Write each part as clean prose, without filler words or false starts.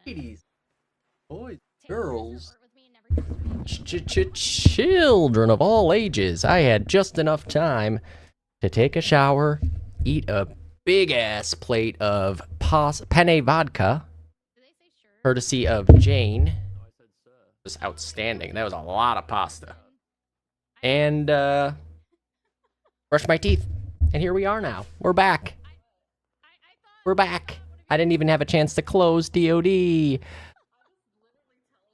Ladies, boys, girls, children of all ages. I had just enough time to take a shower, eat a big ass plate of penne vodka, courtesy of Jane. It was outstanding. That was a lot of pasta. And brush my teeth. And here we are now. We're back. We're back. I didn't even have a chance to close DOD.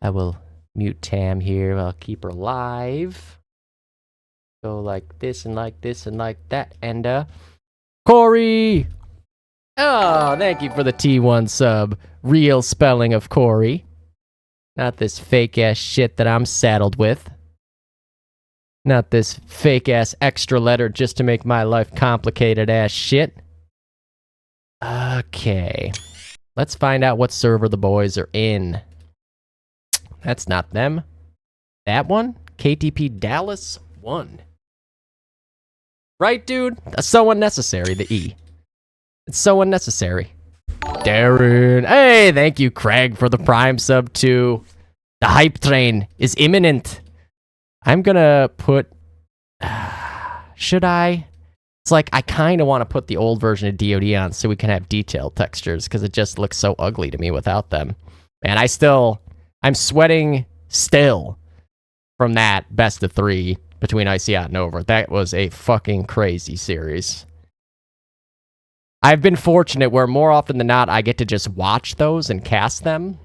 I will mute Tam here. I'll keep her live. Go like this and like this and like that. And, Corey! Oh, thank you for the T1 sub. Real spelling of Corey. Not this fake-ass shit that I'm saddled with. Not this fake-ass extra letter just to make my life complicated-ass shit. Okay. Let's find out what server the boys are in. That's not them. That one? KTP Dallas 1. Right, dude? That's so unnecessary, the E. It's so unnecessary. Darren. Hey, thank you, Craig, for the Prime sub too. The hype train is imminent. I'm gonna put... should I? It's like, I kind of want to put the old version of DOD on so we can have detailed textures, because it just looks so ugly to me without them. Man, I'm sweating still from that best of 3 between Icy and Over. That was a fucking crazy series. I've been fortunate where more often than not, I get to just watch those and cast them.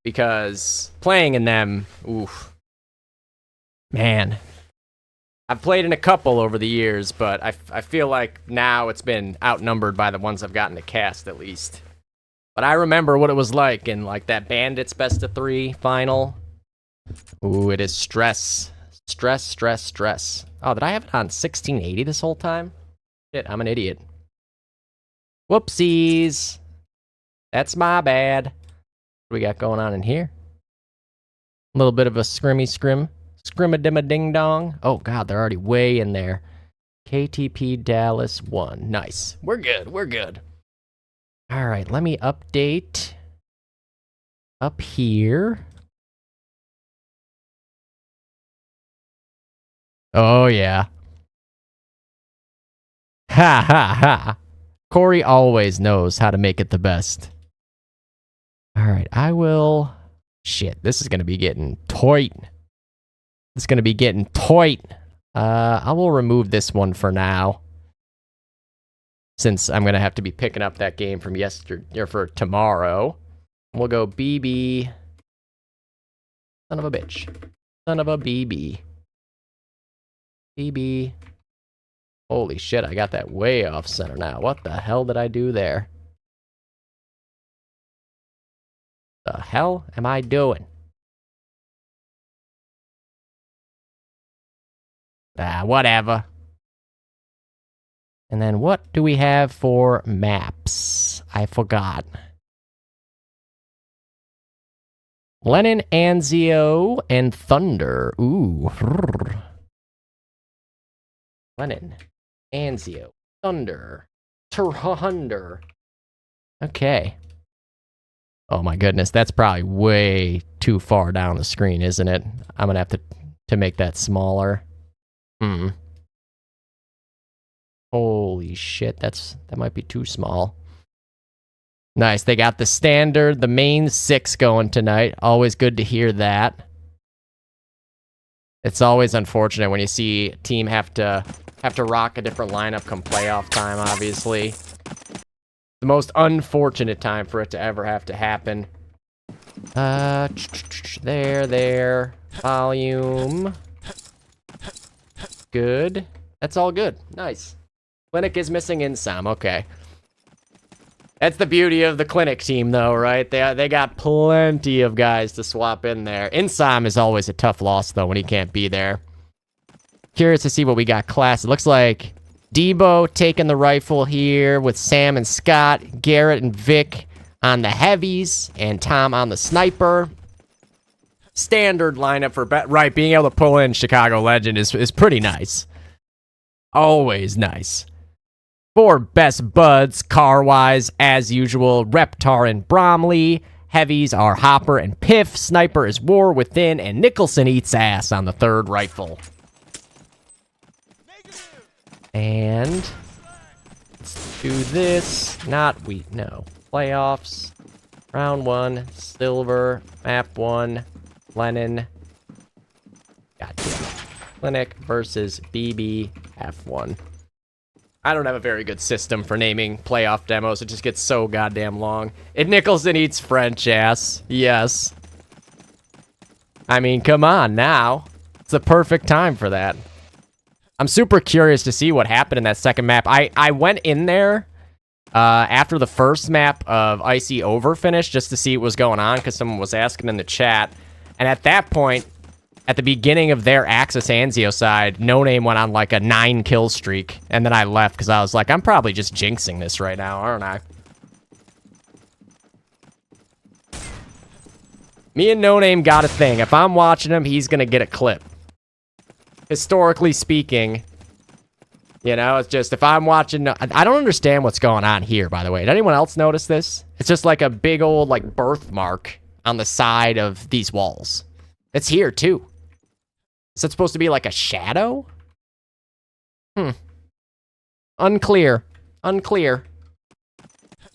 Because playing in them, oof. Man. I've played in a couple over the years, but I feel like now it's been outnumbered by the ones I've gotten to cast, at least. But I remember what it was like in, like, that Bandits Best of 3 final. Ooh, it is stress. Stress, stress, stress. Oh, did I have it on 1680 this whole time? Shit, I'm an idiot. Whoopsies. That's my bad. What do we got going on in here? A little bit of a scrimmy-scrim. Scrim-a-dim-a-ding-dong. Oh, God, they're already way in there. KTP Dallas 1. Nice. We're good. We're good. All right, let me update up here. Oh, yeah. Ha, ha, ha. Corey always knows how to make it the best. All right, I will... Shit, this is going to be getting tight. It's going to be getting tight. I will remove this one for now. Since I'm going to have to be picking up that game from yesterday, or for tomorrow. We'll go BB. Son of a bitch. Son of a BB. BB. Holy shit, I got that way off center now. What the hell did I do there? The hell am I doing? Whatever. And then what do we have for maps? I forgot. Lenin, Anzio, and Thunder. Ooh. Lenin, Anzio, Thunder, Turhunder. Okay. Oh my goodness, that's probably way too far down the screen, isn't it? I'm gonna have to make that smaller. Holy shit, that might be too small. Nice, they got the standard, the main 6 going tonight. Always good to hear that. It's always unfortunate when you see a team have to rock a different lineup come playoff time, obviously. The most unfortunate time for it to ever have to happen. There. Volume. Good. That's all good. Nice. Clinic is missing Insam. Okay. That's the beauty of the Clinic team, though, right? They got plenty of guys to swap in there. Insam is always a tough loss, though, when he can't be there. Curious to see what we got class. It looks like Debo taking the rifle here with Sam and Scott, Garrett and Vic on the heavies, and Tom on the sniper. Standard lineup for right. Being able to pull in Chicago Legend is pretty nice. Always nice. For best buds, car-wise, as usual, Reptar and Bromley. Heavies are Hopper and Piff. Sniper is War Within, and Nicholson eats ass on the third rifle. And let's do this. No. Playoffs. Round 1, Silver, Map 1, Lennon. Goddamn. Clinic versus BB F1. I don't have a very good system for naming playoff demos. It just gets so goddamn long. And Nicholson eats French ass. Yes. I mean, come on now. It's the perfect time for that. I'm super curious to see what happened in that second map. I went in there after the first map of Icy Over finished just to see what was going on because someone was asking in the chat. And at that point, at the beginning of their Axis Anzio side, No Name went on like a 9-kill streak. And then I left because I was like, I'm probably just jinxing this right now, aren't I? Me and No Name got a thing. If I'm watching him, he's going to get a clip. Historically speaking, you know, it's just if I'm watching... I don't understand what's going on here, by the way. Did anyone else notice this? It's just like a big old like birthmark on the side of these walls. It's here, too. Is that supposed to be like a shadow? Unclear. Unclear.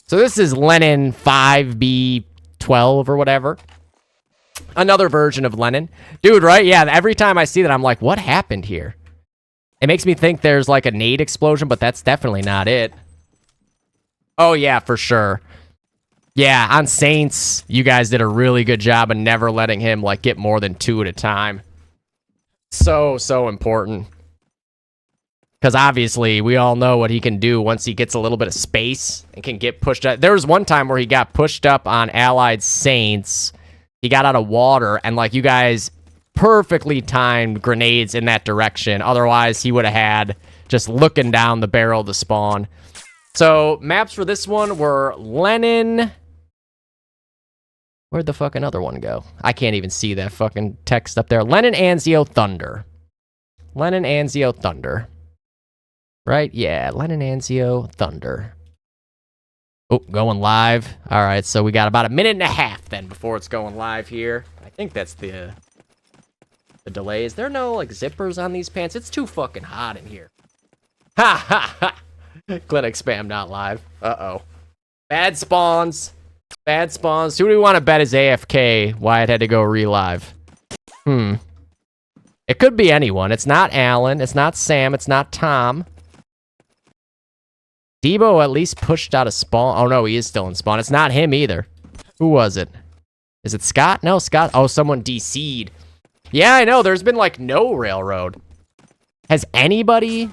So this is Lenin 5B12 or whatever. Another version of Lenin. Dude, right? Yeah, every time I see that, I'm like, what happened here? It makes me think there's like a nade explosion, but that's definitely not it. Oh, yeah, for sure. Yeah, on Saints, you guys did a really good job of never letting him like get more than 2 at a time. So important. Because obviously, we all know what he can do once he gets a little bit of space and can get pushed up. There was one time where he got pushed up on Allied Saints. He got out of water, and like you guys perfectly timed grenades in that direction. Otherwise, he would have had just looking down the barrel to spawn. So, maps for this one were Lenin... Where'd the fucking other one go? I can't even see that fucking text up there. Lenin Anzio Thunder. Lenin Anzio Thunder. Right? Yeah, Lenin Anzio Thunder. Oh, going live. All right, so we got about a minute and a half then before it's going live here. I think that's the delay. Is there no like zippers on these pants? It's too fucking hot in here. Ha ha ha. Clinic spam not live. Uh-oh. Bad spawns. Bad spawns. Who do we want to bet is AFK? Wyatt had to go re-live. It could be anyone. It's not Alan. It's not Sam. It's not Tom. Debo at least pushed out of spawn. Oh, no, he is still in spawn. It's not him either. Who was it? Is it Scott? No, Scott. Oh, someone DC'd. Yeah, I know. There's been, like, no railroad. Has anybody...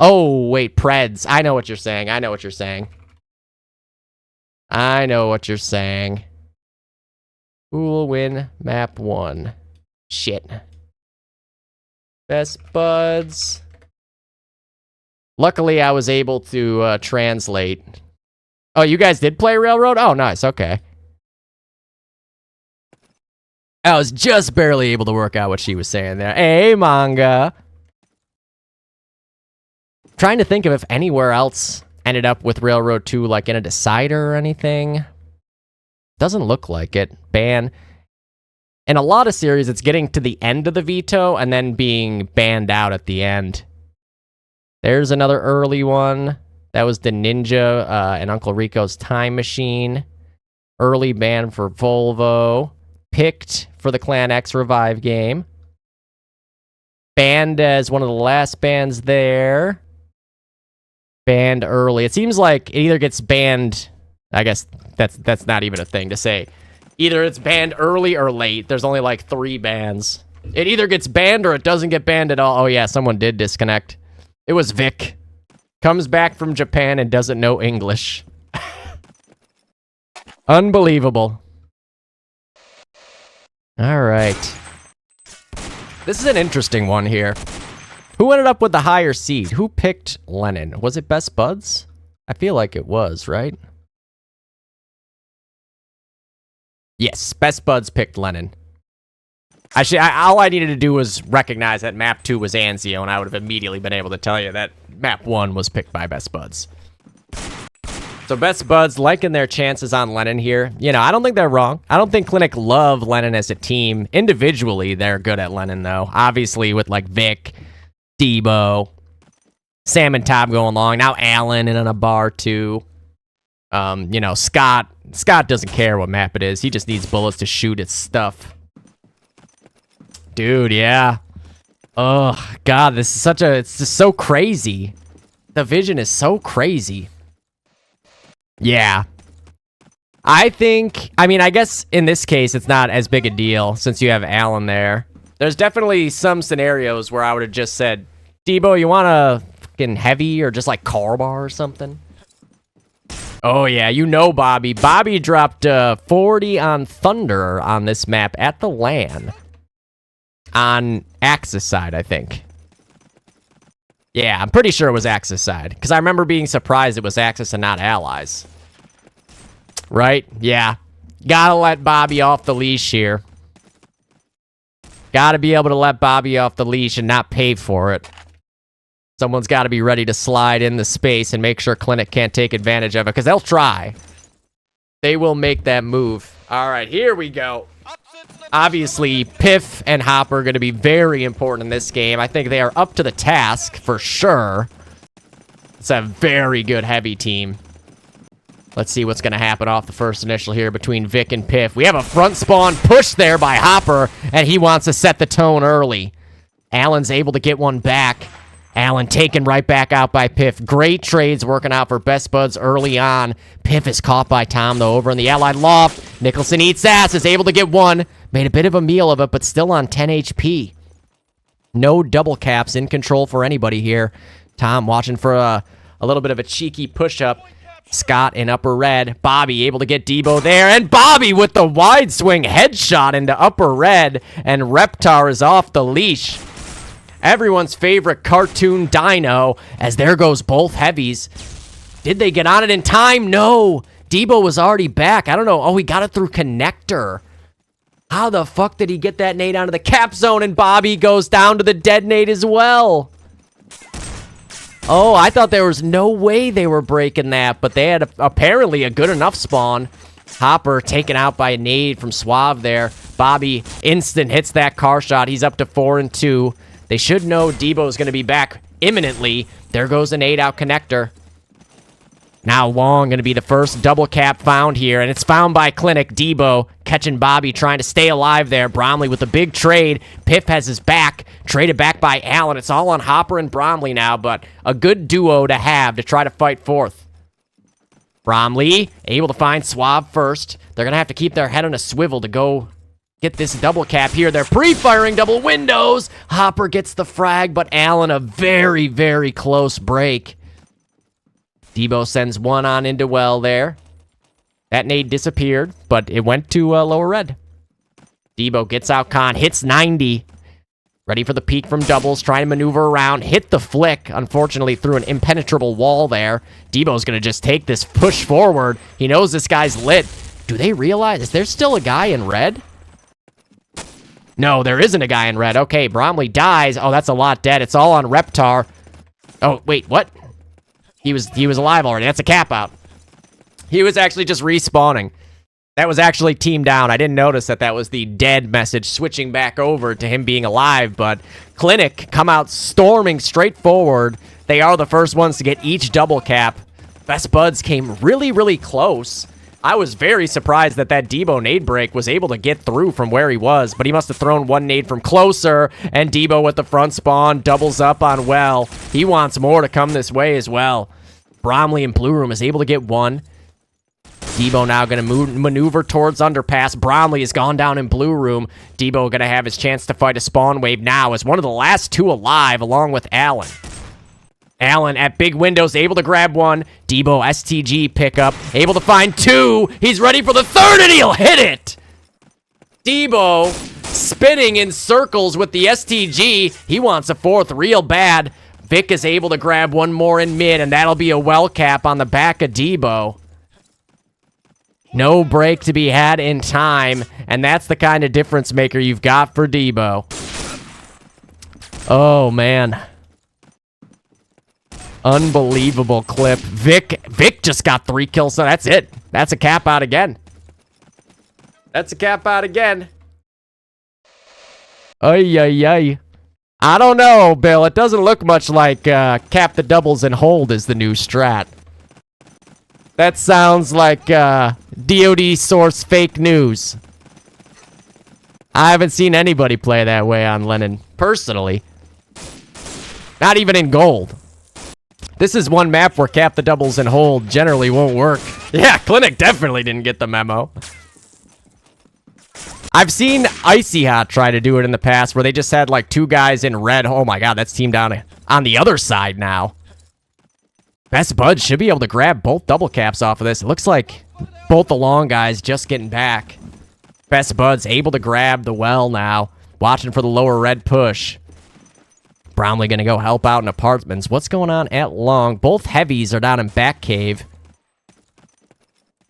Oh, wait, Preds. I know what you're saying. I know what you're saying. I know what you're saying. Who will win map 1? Shit. Best buds. Luckily, I was able to translate. Oh, you guys did play Railroad? Oh, nice. Okay. I was just barely able to work out what she was saying there. Hey, manga. Trying to think of if anywhere else ended up with Railroad 2, like in a decider or anything. Doesn't look like it. Ban. In a lot of series, it's getting to the end of the veto and then being banned out at the end. There's another early one. That was the Ninja and Uncle Rico's Time Machine. Early ban for Volvo. Picked for the Clan X Revive game. Banned as one of the last bans there. Banned early. It seems like it either gets banned... I guess that's not even a thing to say. Either it's banned early or late. There's only like 3 bans. It either gets banned or it doesn't get banned at all. Oh yeah, someone did disconnect. It was Vic. Comes back from Japan and doesn't know English. Unbelievable. All right. This is an interesting one here. Who ended up with the higher seed? Who picked Lenin? Was it Best Buds? I feel like it was, right? Yes, Best Buds picked Lenin. All I needed to do was recognize that map 2 was Anzio, and I would have immediately been able to tell you that map 1 was picked by Best Buds. So Best Buds liking their chances on Lennon here. You know, I don't think they're wrong. I don't think Clinic love Lennon as a team. Individually, they're good at Lennon, though. Obviously, with, like, Vic, Debo, Sam and Tom going along. Now Alan in on a bar, too. You know, Scott doesn't care what map it is. He just needs bullets to shoot at stuff. Dude, yeah. Oh, God, this is it's just so crazy. The vision is so crazy. Yeah. I mean, I guess in this case, it's not as big a deal since you have Alan there. There's definitely some scenarios where I would have just said, Debo, you want a fucking heavy or just like car bar or something? Oh, yeah, you know Bobby. Bobby dropped 40 on Thunder on this map at the LAN. On Axis side, I think. Yeah, I'm pretty sure it was Axis side. Because I remember being surprised it was Axis and not Allies. Right? Yeah. Gotta let Bobby off the leash here. Gotta be able to let Bobby off the leash and not pay for it. Someone's gotta be ready to slide in the space and make sure Clinic can't take advantage of it. Because they'll try. They will make that move. All right, here we go. Obviously, Piff and Hopper are going to be very important in this game. I think they are up to the task for sure. It's a very good heavy team. Let's see what's going to happen off the first initial here between Vic and Piff. We have a front spawn push there by Hopper, and he wants to set the tone early. Allen's able to get one back. Allen taken right back out by Piff. Great trades working out for Best Buds early on. Piff is caught by Tom, though, over in the Allied loft. Nicholson eats ass, is able to get one. Made a bit of a meal of it, but still on 10 HP. No double caps in control for anybody here. Tom watching for a little bit of a cheeky push-up. Scott in upper red. Bobby able to get Debo there. And Bobby with the wide swing headshot into upper red. And Reptar is off the leash. Everyone's favorite cartoon dino, as there goes both heavies. Did they get on it in time? No. Debo was already back. I don't know. Oh, he got it through connector. How the fuck did he get that nade onto the cap zone? And Bobby goes down to the dead nade as well. Oh, I thought there was no way they were breaking that, but they had apparently a good enough spawn. Hopper taken out by a nade from Suave there. Bobby instant hits that car shot. He's up to 4-2. They should know Debo's going to be back imminently. There goes an 8-out connector. Now Long going to be the first double cap found here, and it's found by Clinic. Debo catching Bobby, trying to stay alive there. Bromley with a big trade. Piff has his back, traded back by Allen. It's all on Hopper and Bromley now, but a good duo to have to try to fight fourth. Bromley able to find Suave first. They're going to have to keep their head on a swivel to go get this double cap here. They're pre-firing double windows. Hopper gets the frag, but Allen a very, very close break. Debo sends one on into well there. That nade disappeared, but it went to lower red. Debo gets out con, hits 90. Ready for the peek from doubles, trying to maneuver around. Hit the flick, unfortunately, through an impenetrable wall there. Debo's going to just take this push forward. He knows this guy's lit. Do they realize? Is there still a guy in red? No, there isn't a guy in red. Okay, Bromley dies. Oh, that's a lot dead. It's all on Reptar. Oh, wait, what? He was alive already. That's a cap out. He was actually just respawning. That was actually team down. I didn't notice that was the dead message switching back over to him being alive, but Clinic come out storming straight forward. They are the first ones to get each double cap. Best Buds came really, really close. I was very surprised that Debo nade break was able to get through from where he was, but he must have thrown one nade from closer, and Debo with the front spawn doubles up on well. He wants more to come this way as well. Bromley in blue room is able to get one. Debo now going to maneuver towards underpass. Bromley has gone down in blue room. Debo going to have his chance to fight a spawn wave now as one of the last two alive along with Allen. Allen at big windows, able to grab one. Debo STG pickup, able to find two. He's ready for the third, and he'll hit it. Debo spinning in circles with the STG. He wants a fourth real bad. Vic is able to grab one more in mid, and that'll be a well cap on the back of Debo. No break to be had in time, and that's the kind of difference maker you've got for Debo. Oh, man. Unbelievable clip. Vic just got 3 kills, so that's it. That's a cap out again. That's a cap out again. Ay, ay, ay. I don't know, Bill. It doesn't look much like cap the doubles and hold is the new strat. That sounds like DoD source fake news. I haven't seen anybody play that way on Lennon, personally. Not even in gold. This is one map where cap the doubles and hold generally won't work. Yeah, Clinic definitely didn't get the memo. I've seen Icy Hot try to do it in the past where they just had like 2 guys in red. Oh my god, that's team down on the other side now. Best Buds should be able to grab both double caps off of this. It looks like both the long guys just getting back. Best Buds able to grab the well now. Watching for the lower red push. Bromley going to go help out in apartments. What's going on at long? Both heavies are down in back cave.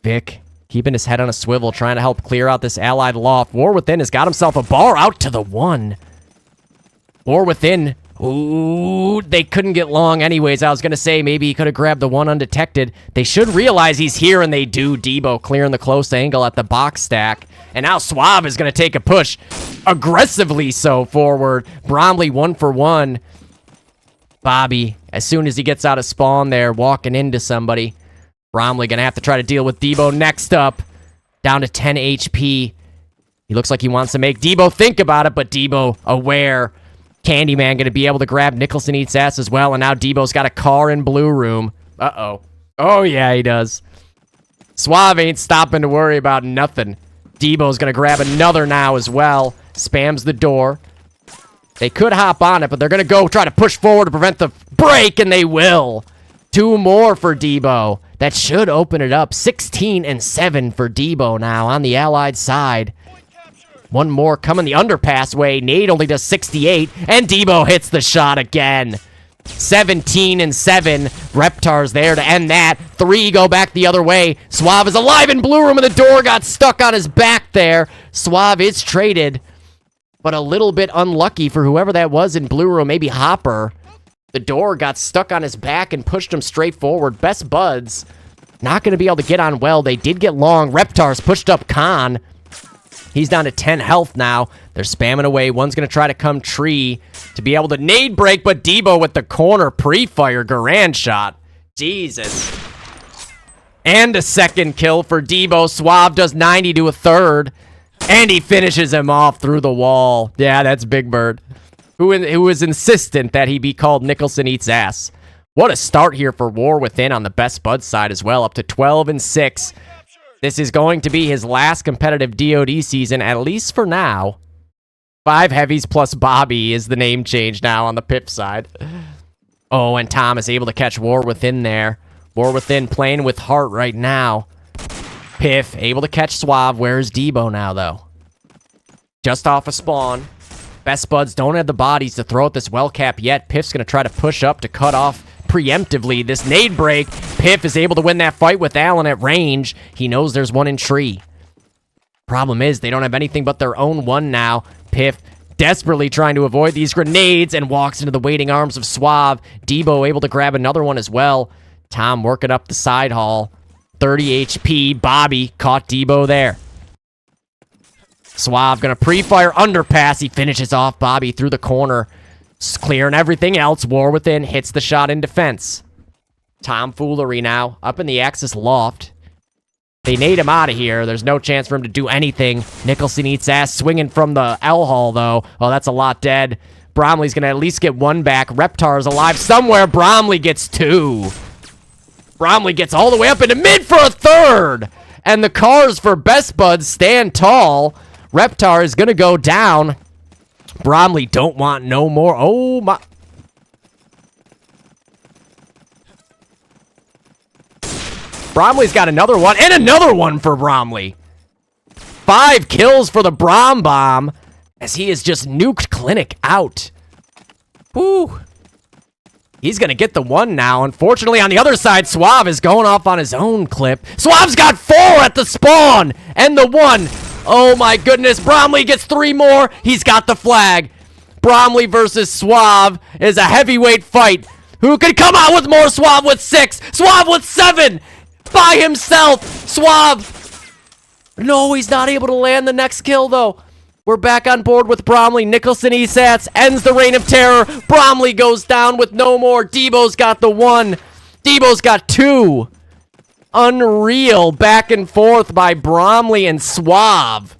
Vic keeping his head on a swivel, trying to help clear out this allied loft. War Within has got himself a bar out to the 1. War Within. Ooh, they couldn't get long anyways. I was going to say maybe he could have grabbed the 1 undetected. They should realize he's here, and they do. Debo clearing the close angle at the box stack. And now Suave is going to take a push. Aggressively so forward. Bromley 1 for 1. Bobby, as soon as he gets out of spawn there, walking into somebody. Bromley going to have to try to deal with Debo next up. Down to 10 HP. He looks like he wants to make Debo think about it, but Debo aware. Candyman going to be able to grab Nicholson Eats Ass as well, and now Debo's got a car in blue room. Uh-oh. Oh, yeah, he does. Suave ain't stopping to worry about nothing. Debo's going to grab another now as well. Spams the door. They could hop on it, but they're going to go try to push forward to prevent the break, and they will. 2 more for Debo. That should open it up. 16 and 7 for Debo now on the Allied side. 1 more coming the underpass way. Nate only does 68, and Debo hits the shot again. 17 and 7. Reptar's there to end that. 3 go back the other way. Suave is alive in blue room, and the door got stuck on his back there. Suave is traded, but a little bit unlucky for whoever that was in blue room. Maybe Hopper. The door got stuck on his back and pushed him straight forward. Best Buds not going to be able to get on well. They did get long. Reptar's pushed up Khan. He's down to 10 health now. They're spamming away. One's going to try to come tree to be able to nade break, but Debo with the corner pre-fire Garand shot. Jesus. And a second kill for Debo. Suave does 90 to a third, and he finishes him off through the wall. Yeah, that's Big Bird, who was insistent that he be called Nicholson Eats Ass. What a start here for War Within on the Best Bud side as well, up to 12 and 6. This is going to be his last competitive DoD season, at least for now. 5 heavies plus Bobby is the name change now on the Pip side. Oh, and Tom is able to catch War Within there. War Within playing with heart right now. Piff able to catch Suave. Where's Debo now, though? Just off a spawn. Best Buds don't have the bodies to throw at this well cap yet. Piff's going to try to push up to cut off preemptively this nade break. Piff is able to win that fight with Allen at range. He knows there's one in tree. Problem is, they don't have anything but their own 1 now. Piff desperately trying to avoid these grenades and walks into the waiting arms of Suave. Debo able to grab another one as well. Tom working up the side hall. 30 HP. Bobby caught Debo there. Suave gonna pre-fire underpass. He finishes off Bobby through the corner. Clearing everything else. War Within hits the shot in defense. Tomfoolery now. Up in the Axis loft. They nade him out of here. There's no chance for him to do anything. Nicholson Eats Ass swinging from the L hall, though. Oh, that's a lot dead. Bromley's going to at least get 1 back. Reptar's alive somewhere. Bromley gets 2. Bromley gets all the way up into mid for a third. And the cars for Best Buds stand tall. Reptar is going to go down. Bromley don't want no more. Oh, my. Bromley's got another one, and another one for Bromley. 5 kills for the Brom Bomb, as he has just nuked Clinic out. Woo. He's going to get the 1 now. Unfortunately, on the other side, Suave is going off on his own clip. Suave's got 4 at the spawn, and the 1. Oh my goodness, Bromley gets 3 more. He's got the flag. Bromley versus Suave is a heavyweight fight. Who can come out with more? Suave with 6. Suave with 7. By himself. Suave. No, he's not able to land the next kill, though. We're back on board with Bromley. Nicholson ESATs ends the reign of terror. Bromley goes down with no more. Debo's got the 1. Debo's got 2. Unreal back and forth by Bromley and Suave.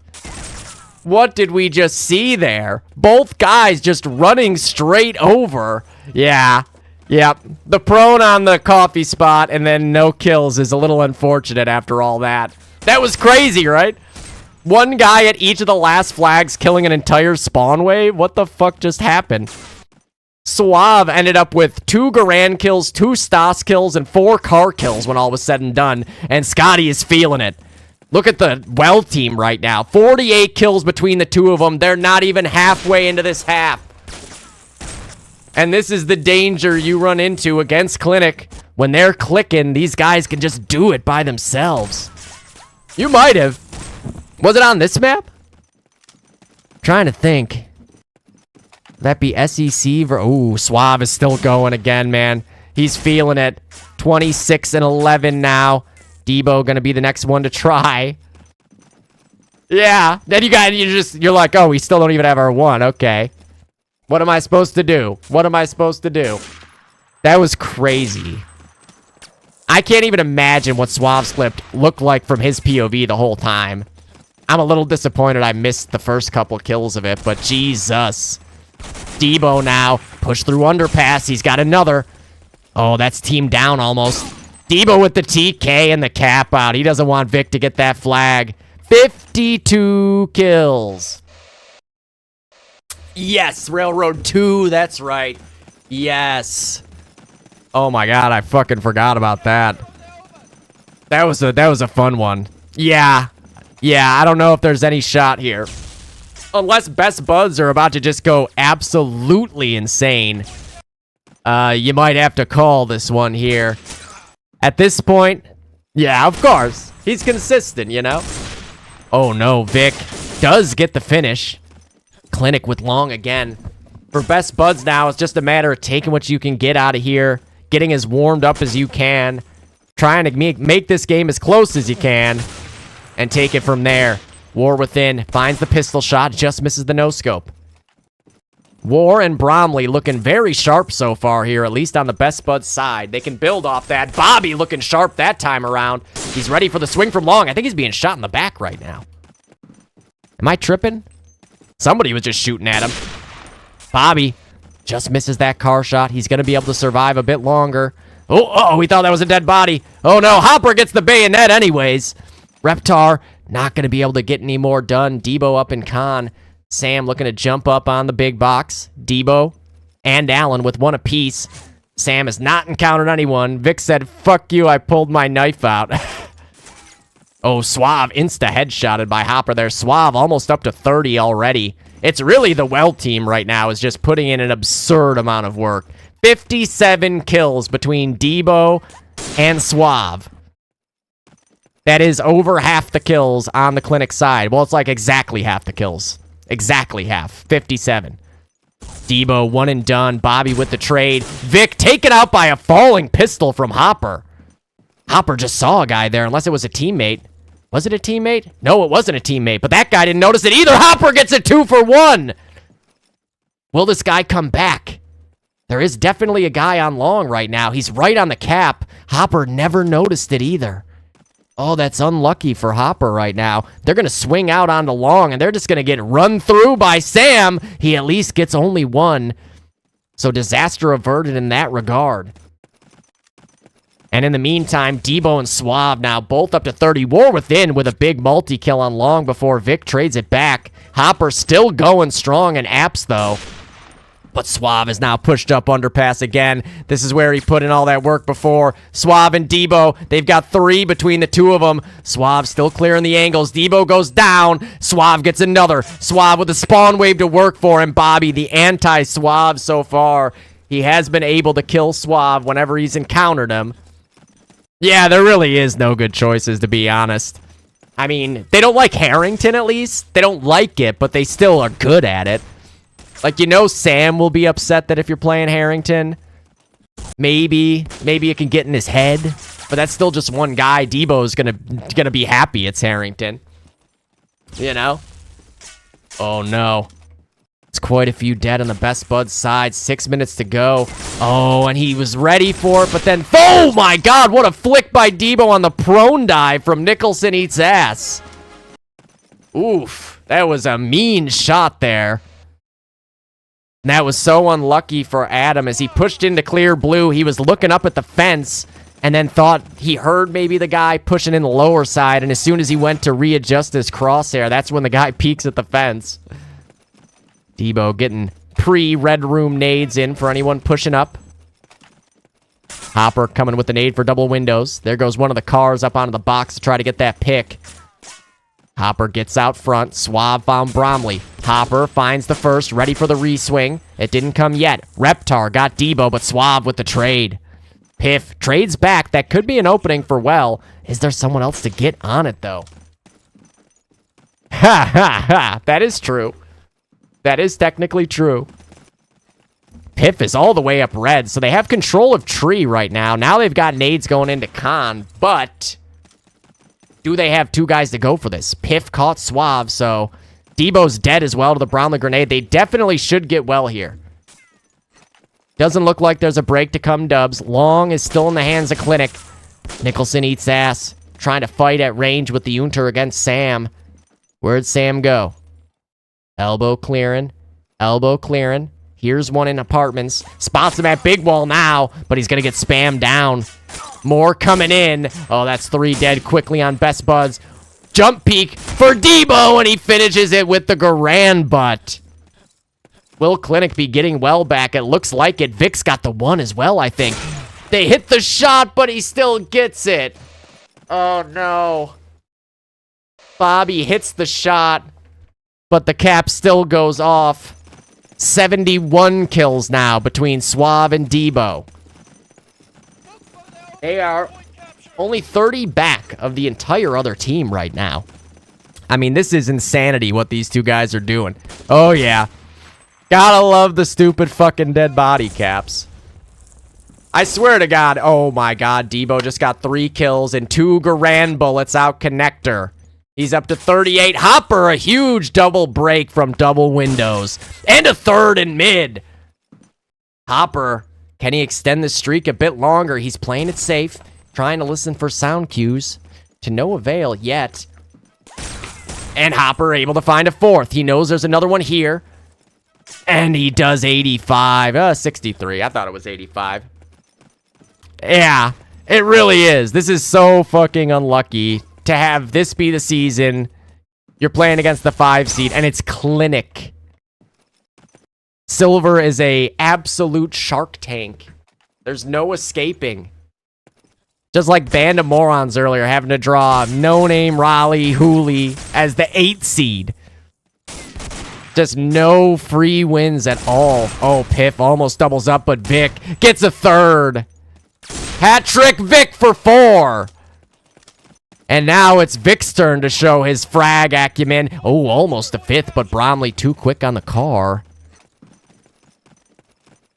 What did we just see there? Both guys just running straight over. Yeah. Yep. The prone on the coffee spot and then no kills is a little unfortunate after all that. That was crazy, right? One guy at each of the last flags killing an entire spawn wave? What the fuck just happened? Suave ended up with 2 Garand kills, 2 Stas kills, and 4 car kills when all was said and done. And Scotty is feeling it. Look at the well team right now. 48 kills between the two of them. They're not even halfway into this half. And this is the danger you run into against Clinic. When they're clicking, these guys can just do it by themselves. You might have. Was it on this map? Trying to think. That be SEC? Ooh, Suave is still going again, man. He's feeling it. 26 and 11 now. Debo gonna be the next one to try. Yeah. Then you're like, oh, we still don't even have our 1. Okay. What am I supposed to do? What am I supposed to do? That was crazy. I can't even imagine what Suave Slipped looked like from his POV the whole time. I'm a little disappointed I missed the first couple kills of it, but Jesus. Debo now. Push through underpass. He's got another. Oh, that's team down almost. Debo with the TK and the cap out. He doesn't want Vic to get that flag. 52 kills. Yes, Railroad 2, that's right. Yes. Oh my god, I fucking forgot about that. That was a fun one. Yeah. Yeah, I don't know if there's any shot here. Unless Best Buds are about to just go absolutely insane. You might have to call this one here. At this point, yeah, of course. He's consistent, you know? Oh no, Vic does get the finish. Clinic with long again. For Best Buds now, it's just a matter of taking what you can get out of here, getting as warmed up as you can, trying to make this game as close as you can, and take it from there. War Within finds the pistol shot, just misses the no-scope. War and Bromley looking very sharp so far here, at least on the Best Buds side. They can build off that. Bobby looking sharp that time around. He's ready for the swing from long. I think he's being shot in the back right now. Am I tripping? Somebody was just shooting at him. Bobby just misses that car shot. He's going to be able to survive a bit longer. Oh, we thought that was a dead body. Oh, no. Hopper gets the bayonet anyways. Reptar not going to be able to get any more done. Debo up in con. Sam looking to jump up on the big box. Debo and Allen with 1 apiece. Sam has not encountered anyone. Vic said, fuck you, I pulled my knife out. Oh, Suave insta-headshotted by Hopper there. Suave almost up to 30 already. It's really the well team right now is just putting in an absurd amount of work. 57 kills between Debo and Suave. That is over half the kills on the Clinic side. Well, it's like exactly half the kills. Exactly half. 57. Debo, 1 and done. Bobby with the trade. Vic taken out by a falling pistol from Hopper. Hopper just saw a guy there, unless it was a teammate. Was it a teammate? No, it wasn't a teammate, but that guy didn't notice it either. Hopper gets a 2 for 1. Will this guy come back? There is definitely a guy on long right now. He's right on the cap. Hopper never noticed it either. Oh, that's unlucky for Hopper right now. They're going to swing out onto long, and they're just going to get run through by Sam. He at least gets only 1. So disaster averted in that regard. And in the meantime, Debo and Suave now both up to 30. War Within with a big multi-kill on long before Vic trades it back. Hopper still going strong in apps, though. But Suave is now pushed up underpass again. This is where he put in all that work before. Suave and Debo, they've got 3 between the two of them. Suave still clearing the angles. Debo goes down. Suave gets another. Suave with a spawn wave to work for him. Bobby, the anti-Suave so far. He has been able to kill Suave whenever he's encountered him. Yeah, there really is no good choices, to be honest. I mean, they don't like Harrington, at least. They don't like it, but they still are good at it. Like, you know Sam will be upset that if you're playing Harrington. Maybe it can get in his head, but that's still just one guy. Debo's gonna be happy it's Harrington. You know? Oh no. It's quite a few dead on the Best Buds side. 6 minutes to go. Oh, and he was ready for it, but then, oh my God, what a flick by Debo on the prone dive from Nicholson Eats Ass. Oof, that was a mean shot there. And that was so unlucky for Adam as he pushed into clear blue. He was looking up at the fence and then thought he heard maybe the guy pushing in the lower side, and as soon as he went to readjust his crosshair, that's when the guy peeks at the fence. Debo getting pre-red room nades in for anyone pushing up. Hopper coming with the nade for double windows. There goes one of the cars up onto the box to try to get that pick. Hopper gets out front. Suave found Bromley. Hopper finds the first, ready for the re-swing. It didn't come yet. Reptar got Debo, but Suave with the trade. Piff trades back. That could be an opening for Well. Is there someone else to get on it, though? Ha ha ha. That is true. That is technically true. Piff is all the way up red, so they have control of Tree right now. Now they've got nades going into Con, but do they have two guys to go for this? Piff caught Suave, so Debo's dead as well to the Brownlee grenade. They definitely should get Well here. Doesn't look like there's a break to come, Dubs. Long is still in the hands of Clinic. Nicholson Eats Ass, trying to fight at range with the Unter against Sam. Where'd Sam go? Elbow clearing. Elbow clearing. Here's one in apartments. Spots him at Big Wall now, but he's going to get spammed down. More coming in. Oh, that's 3 dead quickly on Best Buds. Jump peek for Debo, and he finishes it with the Garand butt. Will Clinic be getting Well back? It looks like it. Vic's got the one as well, I think. They hit the shot, but he still gets it. Oh, no. Bobby hits the shot, but the cap still goes off. 71 kills now between Suave and Debo. They are only 30 back of the entire other team right now. I mean, this is insanity what these two guys are doing. Oh, yeah. Gotta love the stupid fucking dead body caps. I swear to God. Oh, my God. Debo just got 3 kills and 2 Garand bullets out connector. He's up to 38. Hopper, a huge double break from double windows. And a third in mid. Hopper, can he extend the streak a bit longer? He's playing it safe, trying to listen for sound cues. To no avail yet. And Hopper able to find a 4th. He knows there's another one here. And he does 85. 63. I thought it was 85. Yeah, it really is. This is so fucking unlucky to have this be the season. You're playing against the 5 seed, and it's Clinic. Silver is a absolute shark tank. There's no escaping. Just like Band of Morons earlier, having to draw no-name Raleigh Hooley as the 8 seed. Just no free wins at all. Oh, Piff almost doubles up, but Vic gets a 3rd. Hat trick Vic for 4. And now it's Vic's turn to show his frag acumen. Oh, almost a 5th, but Bromley too quick on the car.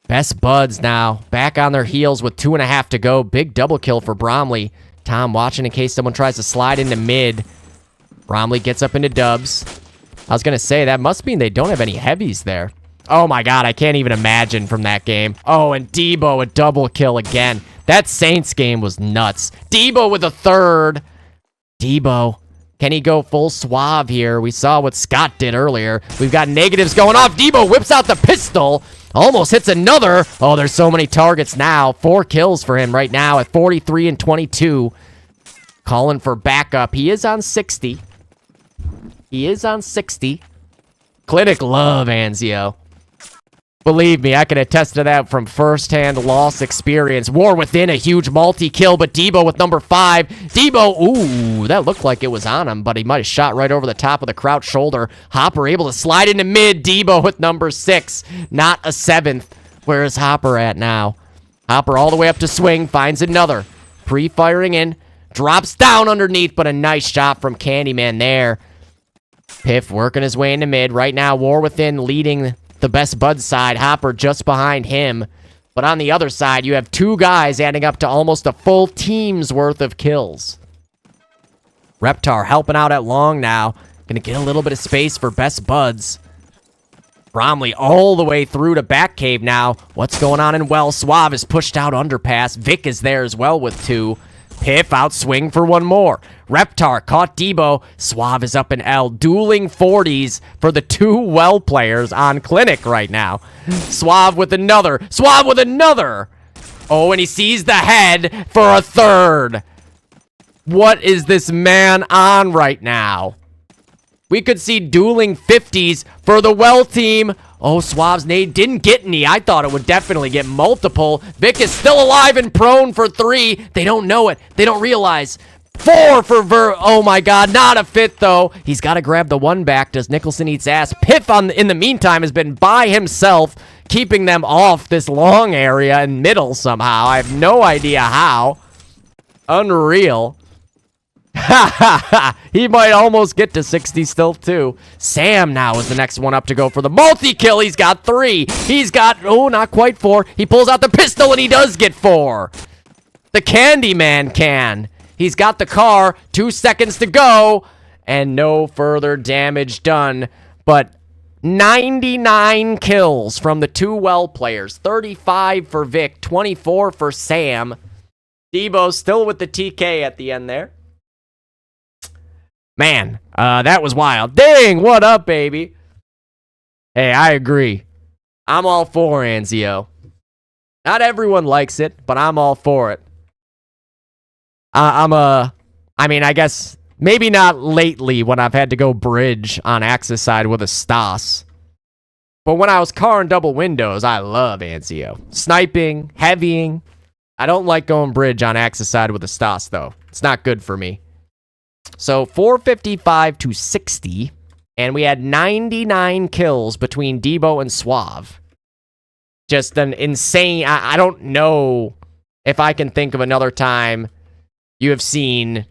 Best Buds now back on their heels with 2.5 to go. Big double kill for Bromley. Tom watching in case someone tries to slide into mid. Bromley gets up into Dubs. I was going to say, that must mean they don't have any heavies there. Oh my God, I can't even imagine from that game. Oh, and Debo a double kill again. That Saints game was nuts. Debo with a 3rd. Debo, can he go full Suave here? We saw what Scott did earlier. We've got negatives going off. Debo whips out the pistol. Almost hits another. Oh, there's so many targets now. 4 kills for him right now at 43 and 22. Calling for backup. He is on 60. He is on 60. Clinic love Anzio. Believe me, I can attest to that from first-hand loss experience. War Within, a huge multi-kill, but Debo with number 5. Debo, ooh, that looked like it was on him, but he might have shot right over the top of the crouch shoulder. Hopper able to slide into mid. Debo with number 6. Not a 7th. Where is Hopper at now? Hopper all the way up to swing, finds another. Pre-firing in, drops down underneath, but a nice shot from Candyman there. Piff working his way into mid. Right now, War Within leading the Best Bud side. Hopper just behind him. But on the other side, you have 2 guys adding up to almost a full team's worth of kills. Reptar helping out at long now. Gonna get a little bit of space for Best Buds. Bromley all the way through to back cave now. What's going on in well? Suave is pushed out underpass. Vic is there as well with 2. Piff out swing for 1 more. Reptar caught Debo. Suave is up in L. Dueling 40s for the 2 well players on Clinic right now. Suave with another. Suave with another. Oh, and he sees the head for a 3rd. What is this man on right now? We could see dueling 50s for the well team. Oh, Suave's nade didn't get any. I thought it would definitely get multiple. Vic is still alive and prone for 3. They don't know it. They don't realize. 4 for Oh my God, not a 5th though. He's got to grab the 1 back. Does Nicholson eats ass? Piff in the meantime has been by himself, keeping them off this long area and middle somehow. I have no idea how. Unreal. Ha ha ha! He might almost get to 60 still, too. Sam now is the next one up to go for the multi-kill. He's got 3. He's got, oh, not quite 4. He pulls out the pistol, and he does get 4. The Candyman can. He's got the car. 2 seconds to go, and no further damage done. But 99 kills from the 2 well players. 35 for Vic, 24 for Sam. Debo still with the TK at the end there. Man, that was wild. Dang, what up, baby? Hey, I agree. I'm all for Anzio. Not everyone likes it, but I'm all for it. I mean, I guess maybe not lately when I've had to go bridge on Axis side with a Stas. But when I was car and double windows, I love Anzio. Sniping, heavying. I don't like going bridge on Axis side with a Stas, though. It's not good for me. So 455 to 60, and we had 99 kills between Debo and Suave. Just an insane. I don't know if I can think of another time you have seen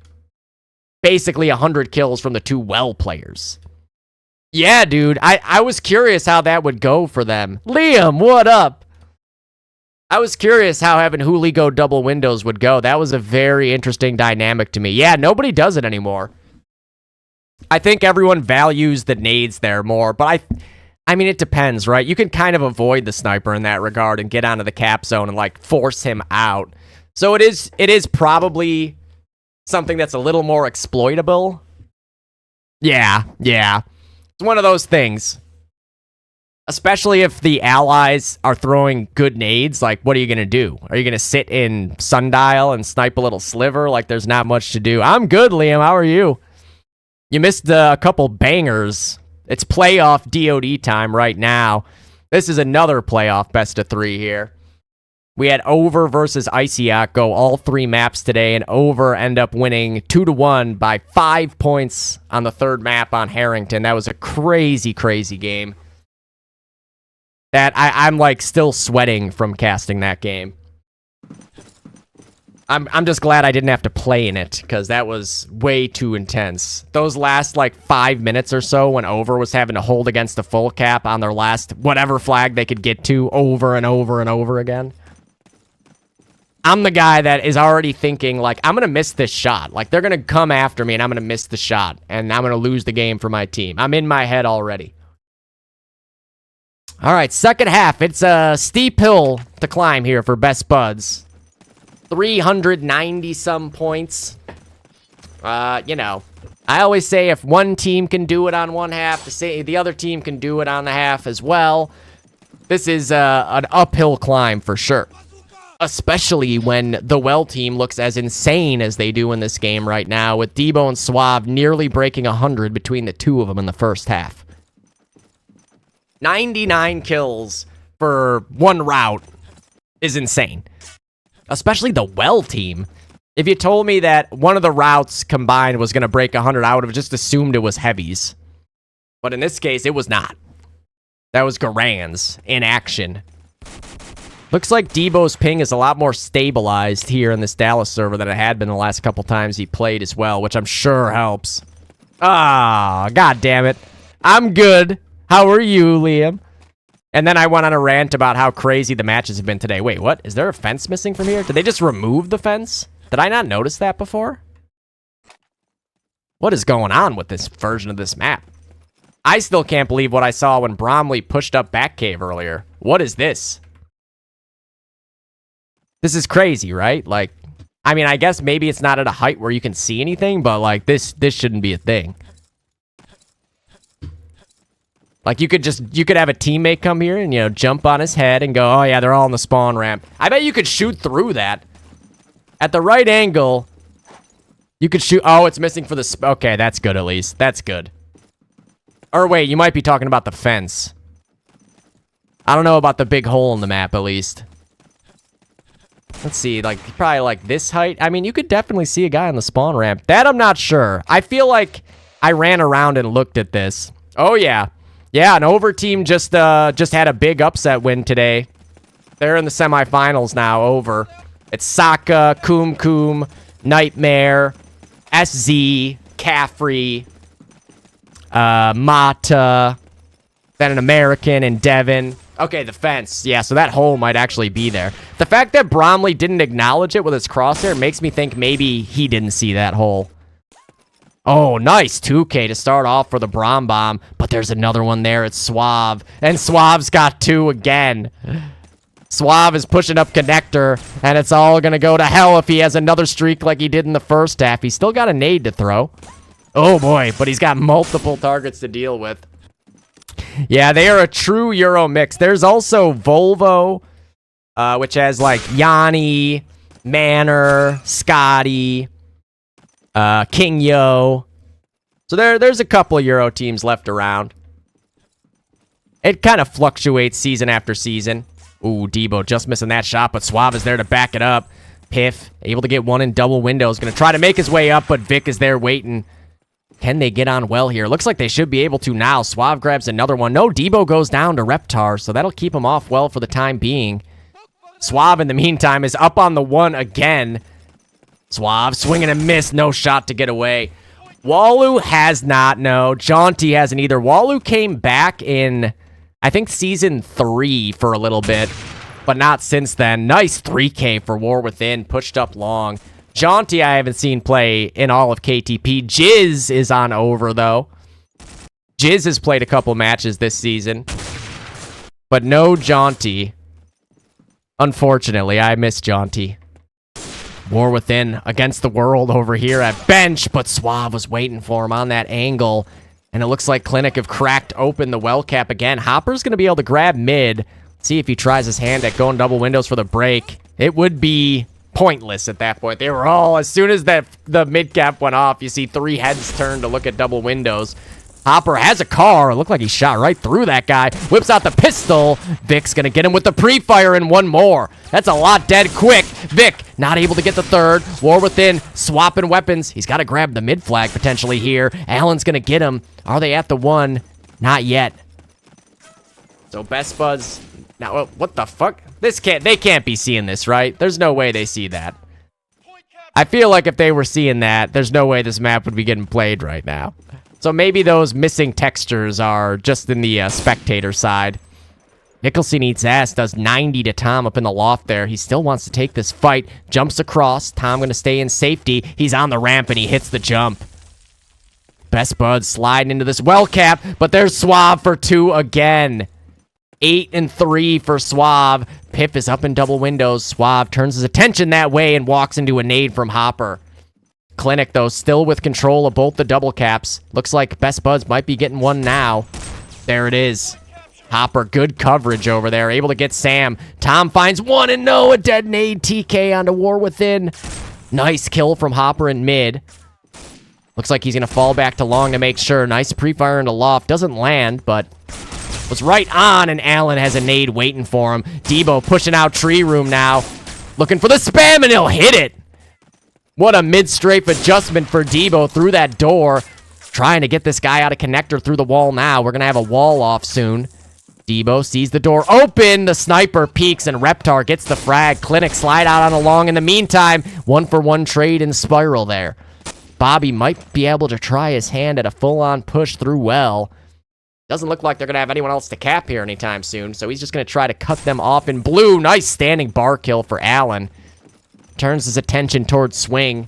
basically 100 kills from the 2 well players. Yeah, dude. I was curious how that would go for them. Liam, what up? I was curious how having Hooli go double windows would go. That was a very interesting dynamic to me. Yeah, nobody does it anymore. I think everyone values the nades there more, but I mean, it depends, right? You can kind of avoid the sniper in that regard and get onto the cap zone and, like, force him out. So it is probably something that's a little more exploitable. Yeah. It's one of those things. Especially if the allies are throwing good nades, like, what are you going to do? Are you going to sit in Sundial and snipe a little sliver? Like, there's not much to do. I'm good, Liam. How are you? You missed a couple bangers. It's playoff DOD time right now. This is another playoff best of 3 here. We had Over versus Icyok go all 3 maps today, and Over end up winning 2-1 by 5 points on the 3rd map on Harrington. That was a crazy, crazy game. That I'm like still sweating from casting that game. I'm just glad I didn't have to play in it, because that was way too intense. Those last like 5 minutes or so when Over was having to hold against the full cap on their last whatever flag they could get to over and over and over again. I'm the guy that is already thinking, like, I'm going to miss this shot. Like, they're going to come after me and I'm going to miss the shot, and I'm going to lose the game for my team. I'm in my head already. All right, second half. It's a steep hill to climb here for Best Buds. 390-some points. You know, I always say if one team can do it on one half, the other team can do it on the half as well. This is an uphill climb for sure. Especially when the well team looks as insane as they do in this game right now, with Debo and Suave nearly breaking 100 between the 2 of them in the first half. 99 kills for 1 route is insane. Especially the well team. If you told me that one of the routes combined was going to break 100, I would have just assumed it was heavies. But in this case, it was not. That was Garan's in action. Looks like Debo's ping is a lot more stabilized here in this Dallas server than it had been the last couple times he played as well, which I'm sure helps. Ah, god damn it. I'm good. How are you, Liam? And then I went on a rant about how crazy the matches have been today. Wait, what? Is there a fence missing from here? Did they just remove the fence? Did I not notice that before? What is going on with this version of this map? I still can't believe what I saw when Bromley pushed up back cave earlier. What is this? This is crazy, right? Like, I mean, I guess maybe it's not at a height where you can see anything, but like this shouldn't be a thing. Like, you could have a teammate come here and, you know, jump on his head and go, oh, yeah, they're all on the spawn ramp. I bet you could shoot through that. At the right angle, you could shoot. Oh, it's missing for the... Okay, that's good, at least. That's good. Or wait, you might be talking about the fence. I don't know about the big hole in the map, at least. Let's see, like, probably like this height. I mean, you could definitely see a guy on the spawn ramp. That I'm not sure. I feel like I ran around and looked at this. Oh, yeah. Yeah, an over team just had a big upset win today. They're in the semifinals now, over. It's Saka, Kum, Nightmare, SZ, Caffrey, Mata, then an American and Devin. Okay, the fence. Yeah, so that hole might actually be there. The fact that Bromley didn't acknowledge it with his crosshair makes me think maybe he didn't see that hole. Oh, nice 2K to start off for the Brom Bomb. But there's another one there. It's Suave. And Suave's got 2 again. Suave is pushing up Connector. And it's all going to go to hell if he has another streak like he did in the first half. He's still got a nade to throw. Oh, boy. But he's got multiple targets to deal with. Yeah, they are a true Euro mix. There's also Volvo, which has, like, Yanni, Manor, Scotty... King Yo. So there's a couple of Euro teams left around. It kind of fluctuates season after season. Ooh, Debo just missing that shot, but Suave is there to back it up. Piff, able to get one in double windows. Going to try to make his way up, but Vic is there waiting. Can they get on well here? Looks like they should be able to now. Suave grabs another one. No, Debo goes down to Reptar, so that'll keep him off well for the time being. Suave, in the meantime, is up on the one again. Suave, swinging and miss, no shot to get away. Walu has not, no. Jaunty hasn't either. Walu came back in, I think, Season 3 for a little bit, but not since then. Nice 3K for War Within, pushed up long. Jaunty I haven't seen play in all of KTP. Jizz is on over, though. Jizz has played a couple matches this season, but no Jaunty. Unfortunately, I miss Jaunty. War Within against the world over here at bench, but Suave was waiting for him on that angle. And it looks like Clinic have cracked open the well cap again. Hopper's going to be able to grab mid. See if he tries his hand at going double windows for the break. It would be pointless at that point. They were all, as soon as the mid cap went off, you see 3 heads turn to look at double windows. Hopper has a car. It looked like he shot right through that guy. Whips out the pistol. Vic's going to get him with the pre-fire and one more. That's a lot dead quick. Vic not able to get the third. War Within swapping weapons. He's got to grab the mid flag potentially here. Allen's going to get him. Are they at the one? Not yet. So Best Buds. Now, what the fuck? They can't be seeing this, right? There's no way they see that. I feel like if they were seeing that, there's no way this map would be getting played right now. So maybe those missing textures are just in the spectator side. Nicholson eats ass, does 90 to Tom up in the loft there. He still wants to take this fight. Jumps across. Tom going to stay in safety. He's on the ramp and he hits the jump. Best Buds sliding into this well cap, but there's Suave for 2 again. 8 and 3 for Suave. Piff is up in double windows. Suave turns his attention that way and walks into a nade from Hopper. Clinic, though, still with control of both the double caps. Looks like Best Buds might be getting one now. There it is. Hopper, good coverage over there. Able to get Sam. Tom finds one and no. A dead nade. TK onto War Within. Nice kill from Hopper in mid. Looks like he's going to fall back to long to make sure. Nice pre-fire into loft. Doesn't land, but was right on, and Allen has a nade waiting for him. Debo pushing out tree room now. Looking for the spam, and he'll hit it. What a mid-strafe adjustment for Debo through that door. Trying to get this guy out of connector through the wall now. We're going to have a wall off soon. Debo sees the door open. The sniper peeks, and Reptar gets the frag. Clinic slide out on a long in the meantime. 1-for-1 trade in spiral there. Bobby might be able to try his hand at a full-on push through well. Doesn't look like they're going to have anyone else to cap here anytime soon, so he's just going to try to cut them off in blue. Nice standing bar kill for Allen. Turns his attention towards swing.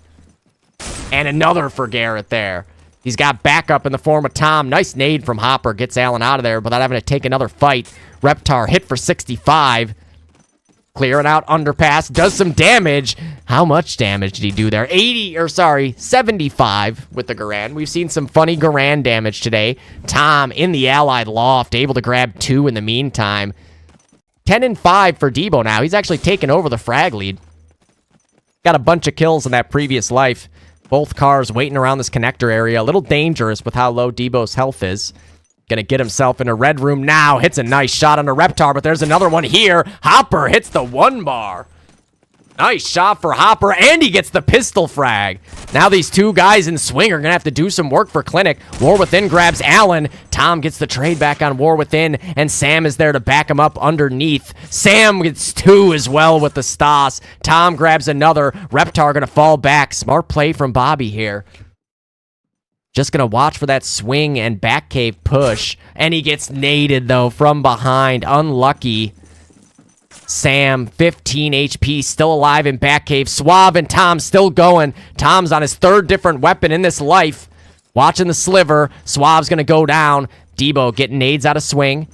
And another for Garrett there. He's got backup in the form of Tom. Nice nade from Hopper. Gets Allen out of there without having to take another fight. Reptar hit for 65. Clearing out underpass. Does some damage. How much damage did he do there? 75 with the Garand. We've seen some funny Garand damage today. Tom in the allied loft. Able to grab 2 in the meantime. 10-5 for Debo now. He's actually taken over the frag lead. Got a bunch of kills in that previous life. Both cars waiting around this connector area. A little dangerous with how low Debo's health is. Gonna get himself in a red room now. Hits a nice shot on a Reptar, but there's another one here. Hopper hits the 1 bar. Nice shot for Hopper, and he gets the pistol frag. Now these 2 guys in swing are going to have to do some work for Clinic. War Within grabs Allen. Tom gets the trade back on War Within, and Sam is there to back him up underneath. Sam gets 2 as well with the Stas. Tom grabs another. Reptar going to fall back. Smart play from Bobby here. Just going to watch for that swing and back cave push. And he gets naded, though, from behind. Unlucky. Sam, 15 HP, still alive in back cave. Suave and Tom still going. Tom's on his 3rd different weapon in this life. Watching the sliver. Suave's going to go down. Debo getting nades out of swing.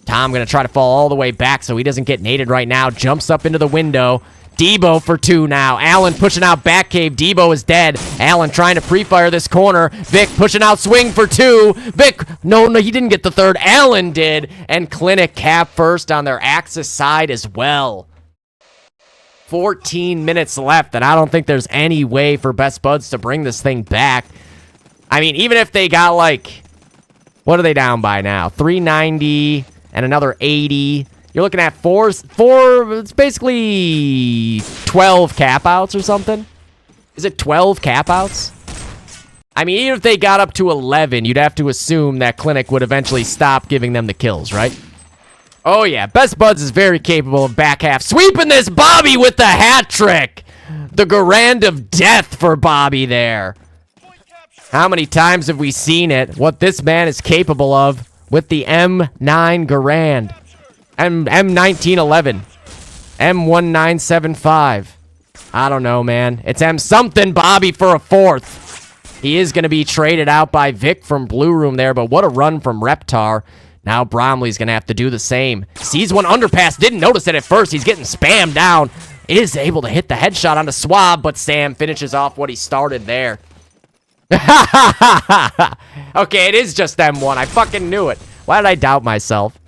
Tom going to try to fall all the way back so he doesn't get naded right now. Jumps up into the window. Debo for 2 now. Allen pushing out back cave. Debo is dead. Allen trying to pre-fire this corner. Vic pushing out swing for 2. Vic, no, he didn't get the 3rd. Allen did. And Clinic cap first on their Axis side as well. 14 minutes left, and I don't think there's any way for Best Buds to bring this thing back. I mean, even if they got like, what are they down by now? 390 and another 80. You're looking at four, it's basically 12 cap outs or something. Is it 12 cap outs? I mean, even if they got up to 11, you'd have to assume that Clinic would eventually stop giving them the kills, right? Oh yeah, Best Buds is very capable of back half. Sweeping this, Bobby with the hat trick. The Garand of death for Bobby there. How many times have we seen it? What this man is capable of with the M9 Garand. M1911. M1975. I don't know, man. It's M something Bobby for a 4th. He is going to be traded out by Vic from Blue Room there, but what a run from Reptar. Now Bromley's going to have to do the same. Sees one underpass. Didn't notice it at first. He's getting spammed down. Is able to hit the headshot onto Swab, but Sam finishes off what he started there. Okay, it is just M1. I fucking knew it. Why did I doubt myself?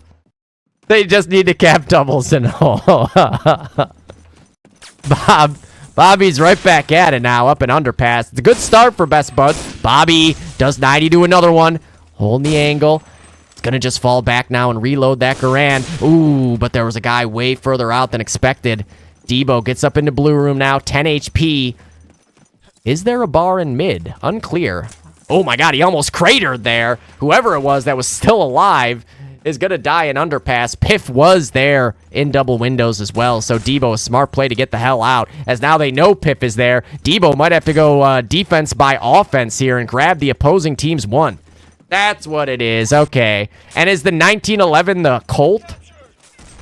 They just need to cap doubles and all. Bobby's right back at it now, up and underpass. It's a good start for Best Buds. Bobby does 90 to another one. Holding the angle. It's going to just fall back now and reload that Garand. Ooh, but there was a guy way further out than expected. Debo gets up into Blue Room now, 10 HP. Is there a bar in mid? Unclear. Oh my god, he almost cratered there. Whoever it was that was still alive is going to die in underpass. Piff was there in double windows as well, so Debo, a smart play to get the hell out, as now they know Piff is there. Debo might have to go defense by offense here and grab the opposing team's 1. That's what it is, okay. And is the 1911 the Colt?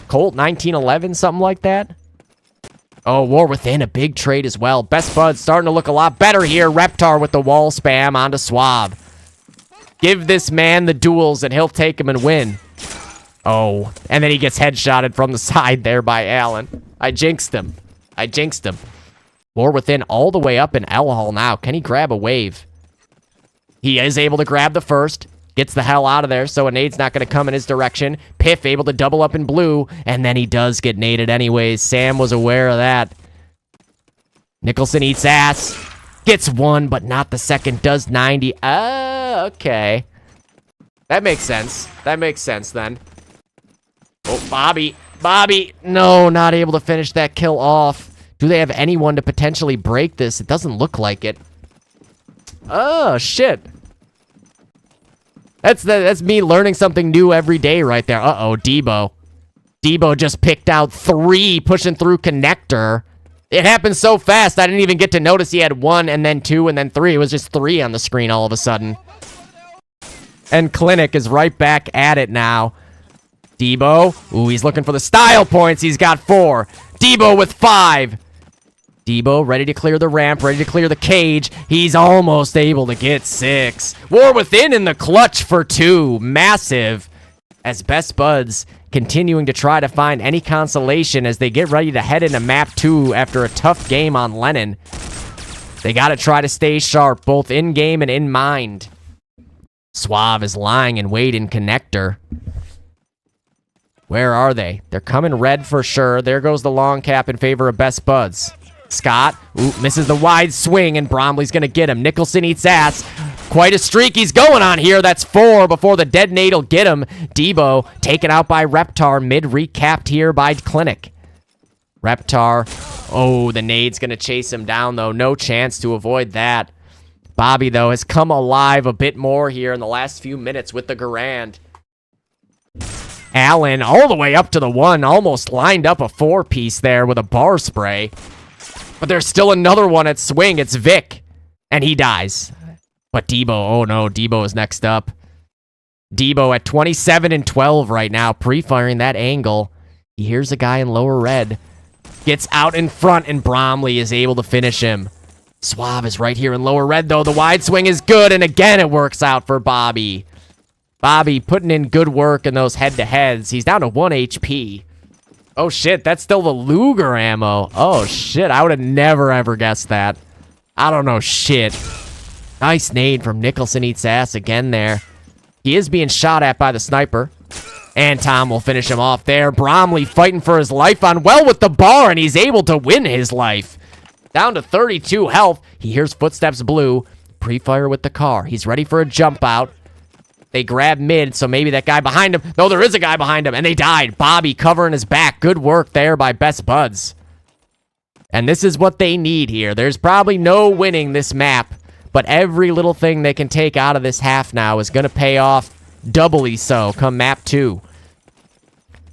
Colt 1911, something like that? Oh, War Within, a big trade as well. Best Buds starting to look a lot better here. Reptar with the wall spam onto Swab. Give this man the duels and he'll take him and win. Oh, and then he gets headshotted from the side there by Allen. I jinxed him. War Within all the way up in L-Hall now. Can he grab a wave? He is able to grab the first. Gets the hell out of there, so a nade's not going to come in his direction. Piff able to double up in blue, and then he does get naded anyways. Sam was aware of that. Nicholson eats ass. Gets 1, but not the second. Does 90. Okay. That makes sense. Then. Oh, Bobby. No, not able to finish that kill off. Do they have anyone to potentially break this? It doesn't look like it. Oh, shit. That's me learning something new every day right there. Uh-oh, Debo. Debo just picked out 3, pushing through connector. It happened so fast, I didn't even get to notice he had 1, and then 2, and then 3. It was just 3 on the screen all of a sudden. And Clinic is right back at it now. Debo. Ooh, he's looking for the style points. He's got 4. Debo with 5. Debo ready to clear the ramp, ready to clear the cage. He's almost able to get 6. War Within in the clutch for 2. Massive. As Best Buds continuing to try to find any consolation as they get ready to head into map 2 after a tough game on Lennon. They got to try to stay sharp, both in-game and in mind. Suave is lying in wait in connector. Where are they? They're coming red for sure. There goes the long cap in favor of Best Buds. Scott, misses the wide swing, and Bromley's going to get him. Nicholson eats ass. Quite a streak he's going on here. That's 4 before the detonate will get him. Debo taken out by Reptar, mid-recapped here by Clinic. Reptar, the nade's going to chase him down, though. No chance to avoid that. Bobby, though, has come alive a bit more here in the last few minutes with the Garand. Allen all the way up to the 1, almost lined up a 4-piece there with a bar spray. But there's still another one at swing. It's Vic, and he dies. But Debo, oh no, Debo is next up. Debo at 27 and 12 right now, pre-firing that angle. He hears a guy in lower red. Gets out in front, and Bromley is able to finish him. Suave is right here in lower red, though. The wide swing is good, and again it works out for Bobby. Bobby putting in good work in those head-to-heads. He's down to 1 HP. Oh, shit, that's still the Luger ammo. Oh, shit, I would have never, ever guessed that. I don't know shit. Nice nade from Nicholson eats ass again there. He is being shot at by the sniper. And Tom will finish him off there. Bromley fighting for his life on well with the bar, and he's able to win his life. Down to 32 health. He hears footsteps blue. Pre-fire with the car. He's ready for a jump out. They grab mid, so maybe that guy behind him. No, there is a guy behind him, and they died. Bobby covering his back. Good work there by Best Buds. And this is what they need here. There's probably no winning this map, but every little thing they can take out of this half now is going to pay off doubly so come map 2.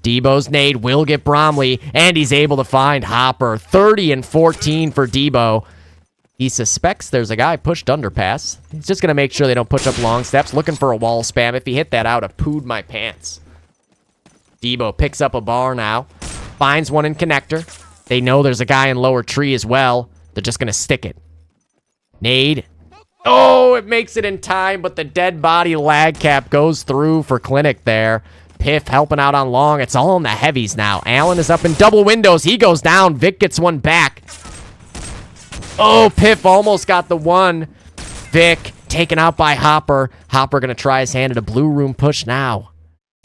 Debo's nade will get Bromley, and he's able to find Hopper. 30 and 14 for Debo. He suspects there's a guy pushed underpass. He's just going to make sure they don't push up long steps. Looking for a wall spam. If he hit that, I would have pooed my pants. Debo picks up a bar now. Finds one in connector. They know there's a guy in lower tree as well. They're just going to stick it. Nade. Oh, it makes it in time, but the dead body lag cap goes through for Clinic there. Piff helping out on long. It's all in the heavies now. Allen is up in double windows. He goes down. Vic gets one back. Oh, Piff almost got the 1. Vic taken out by Hopper. Hopper going to try his hand at a blue room push now.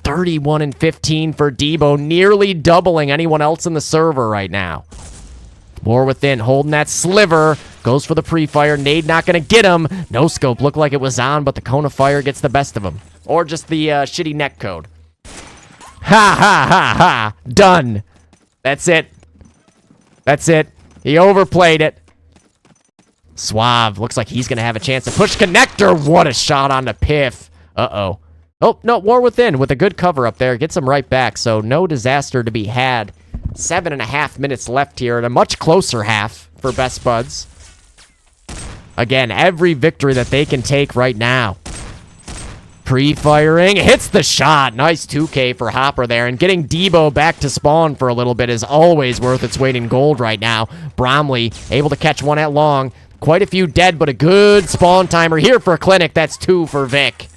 31 and 15 for Debo, nearly doubling anyone else in the server right now. War Within holding that sliver. Goes for the pre-fire. Nade not going to get him. No scope looked like it was on, but the cone of fire gets the best of him. Or just the shitty net code. Ha ha ha ha. Done. That's it. That's it. He overplayed it. Suave looks like he's going to have a chance to push connector. What a shot on the Piff. Uh-oh. Oh, no, War Within with a good cover up there. Gets him right back, so no disaster to be had. 7.5 minutes left here and a much closer half for Best Buds. Again, every victory that they can take right now. Pre-firing, hits the shot. Nice 2K for Hopper there. And getting Debo back to spawn for a little bit is always worth its weight in gold right now. Bromley able to catch one at long. Quite a few dead, but a good spawn timer here for Clinic. That's 2 for Vic.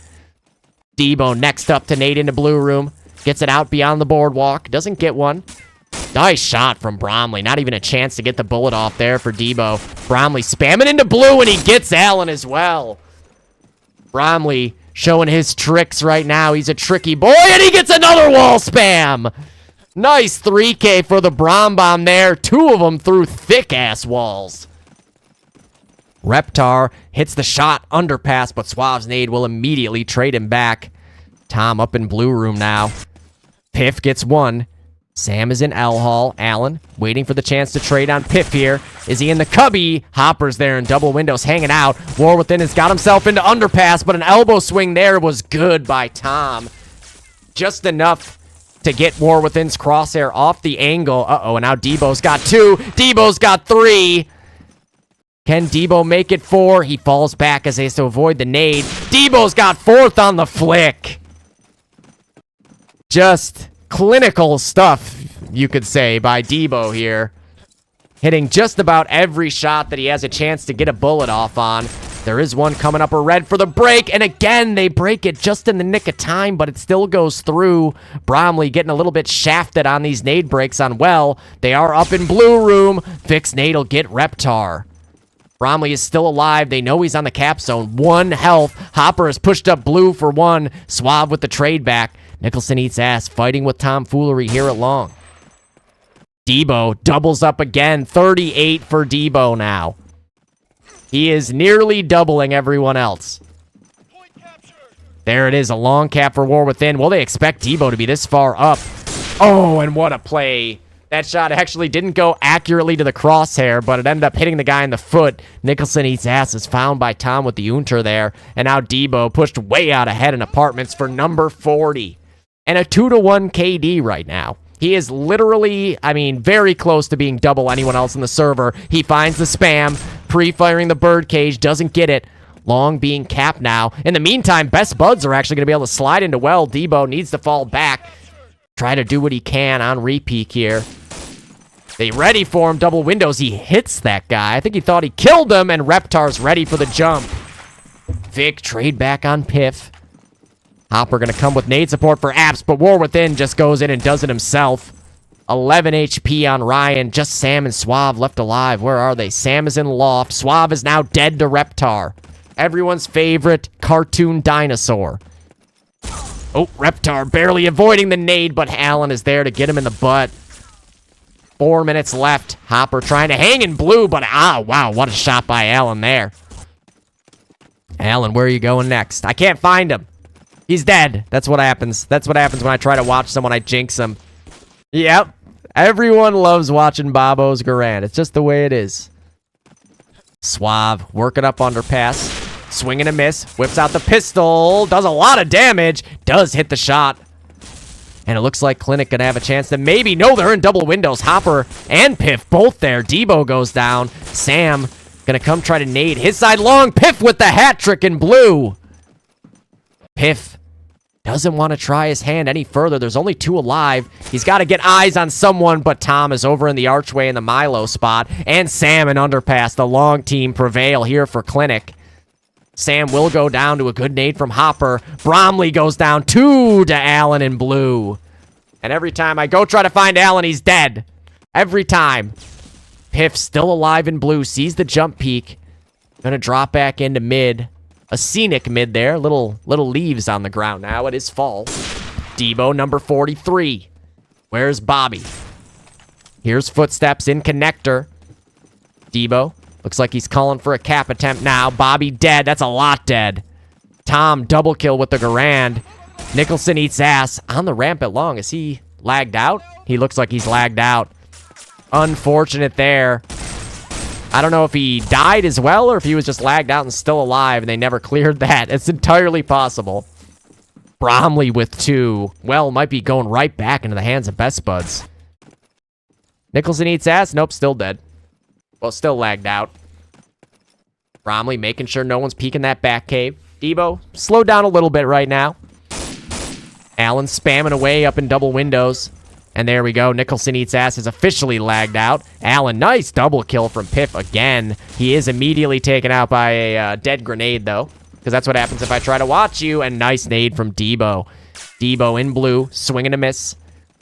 Debo next up to nade into blue room. Gets it out beyond the boardwalk. Doesn't get one. Nice shot from Bromley. Not even a chance to get the bullet off there for Debo. Bromley spamming into blue, and he gets Allen as well. Bromley showing his tricks right now. He's a tricky boy, and he gets another wall spam. Nice 3K for the Brom Bomb there. 2 of them through thick-ass walls. Reptar hits the shot underpass, but Suave's nade will immediately trade him back. Tom up in blue room now. Piff gets 1. Sam is in L Hall. Allen waiting for the chance to trade on Piff here. Is he in the cubby? Hopper's there in double windows hanging out. War Within has got himself into underpass, but an elbow swing there was good by Tom. Just enough to get War Within's crosshair off the angle. Uh-oh, and now Debo's got 2. Debo's got 3. Can Debo make it 4? He falls back as he has to avoid the nade. Debo's got 4th on the flick. Just clinical stuff, you could say, by Debo here. Hitting just about every shot that he has a chance to get a bullet off on. There is one coming up a red for the break, and again, they break it just in the nick of time, but it still goes through. Bromley getting a little bit shafted on these nade breaks on well. They are up in blue room. Fixed nade will get Reptar. Bromley is still alive. They know he's on the cap zone. 1 health. Hopper has pushed up blue for 1. Suave with the trade back. Nicholson eats ass, fighting with tomfoolery here at long. Debo doubles up again. 38 for Debo now. He is nearly doubling everyone else. There it is, a long cap for War Within. Will they expect Debo to be this far up? Oh, and what a play. That shot actually didn't go accurately to the crosshair, but it ended up hitting the guy in the foot. Nicholson eats ass is found by Tom with the Unter there. And now Debo pushed way out ahead in apartments for number 40. And a 2-to-1 KD right now. He is literally, very close to being double anyone else in the server. He finds the spam, pre-firing the birdcage, doesn't get it. Long being capped now. In the meantime, Best Buds are actually going to be able to slide into well. Debo needs to fall back. Try to do what he can on repeat here. They ready for him, double windows. He hits that guy. I think he thought he killed him, and Reptar's ready for the jump. Vic, trade back on Piff. Hopper going to come with nade support for Apps, but War Within just goes in and does it himself. 11 HP on Ryan. Just Sam and Suave left alive. Where are they? Sam is in loft. Suave is now dead to Reptar. Everyone's favorite cartoon dinosaur. Oh, Reptar barely avoiding the nade, but Allen is there to get him in the butt. 4 minutes left. Hopper trying to hang in blue, but wow, what a shot by Allen there. Allen, where are you going next? I can't find him. He's dead. That's what happens. That's what happens when I try to watch someone, I jinx him. Yep. Everyone loves watching Bobo's Garand. It's just the way it is. Suave, working up underpass. Swing and a miss. Whips out the pistol. Does a lot of damage. Does hit the shot. And it looks like Clinic gonna have a chance to maybe. No, they're in double windows. Hopper and Piff both there. Debo goes down. Sam gonna come try to nade his side long. Piff with the hat trick in blue. Piff doesn't want to try his hand any further. There's only 2 alive. He's got to get eyes on someone, but Tom is over in the archway in the Milo spot. And Sam and underpass. The long team prevail here for Clinic. Sam will go down to a good nade from Hopper. Bromley goes down 2 to Allen in blue. And every time I go try to find Allen, he's dead. Every time. Piff still alive in blue. Sees the jump peak. Gonna drop back into mid. A scenic mid there. Little leaves on the ground now. It is fall. Debo, number 43. Where's Bobby? Here's footsteps in connector. Debo. Looks like he's calling for a cap attempt now. Bobby dead. That's a lot dead. Tom double kill with the Garand. Nicholson eats ass. On the ramp at long. Is he lagged out? He looks like he's lagged out. Unfortunate there. I don't know if he died as well or if he was just lagged out and still alive and they never cleared that. It's entirely possible. Bromley with 2. Well, might be going right back into the hands of Best Buds. Nicholson eats ass. Nope, still dead. Well, still lagged out. Bromley making sure no one's peeking that back cave. Debo, slow down a little bit right now. Allen spamming away up in double windows. And there we go. Nicholson eats ass is officially lagged out. Allen, nice double kill from Piff again. He is immediately taken out by a dead grenade, though. Because that's what happens if I try to watch you. And nice nade from Debo. Debo in blue, swing and a miss.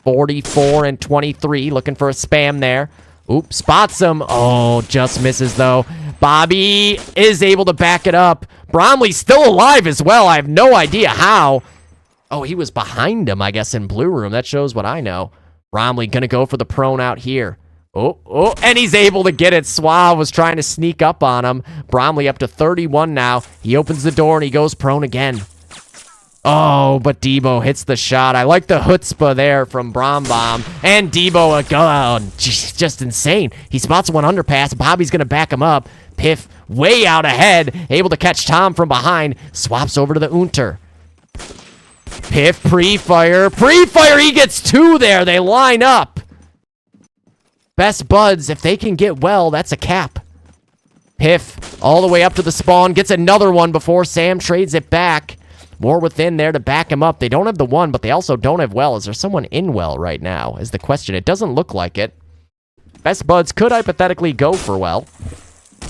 44 and 23, looking for a spam there. Oops, spots him. Oh, just misses, though. Bobby is able to back it up. Bromley's still alive as well. I have no idea how. Oh, he was behind him, I guess, in blue room. That shows what I know. Bromley gonna go for the prone out here. Oh, and he's able to get it. Suave was trying to sneak up on him. Bromley up to 31 now. He opens the door and he goes prone again. Oh, but Debo hits the shot. I like the chutzpah there from Brombomb. And Debo, just insane. He spots one underpass. Bobby's going to back him up. Piff way out ahead. Able to catch Tom from behind. Swaps over to the Unter. Piff pre-fire. Pre-fire, he gets 2 there. They line up. Best Buds, if they can get well, that's a cap. Piff all the way up to the spawn. Gets another one before Sam trades it back. More within there to back him up. They don't have the one, but they also don't have well. Is there someone in well right now is the question. It doesn't look like it. Best Buds could hypothetically go for well.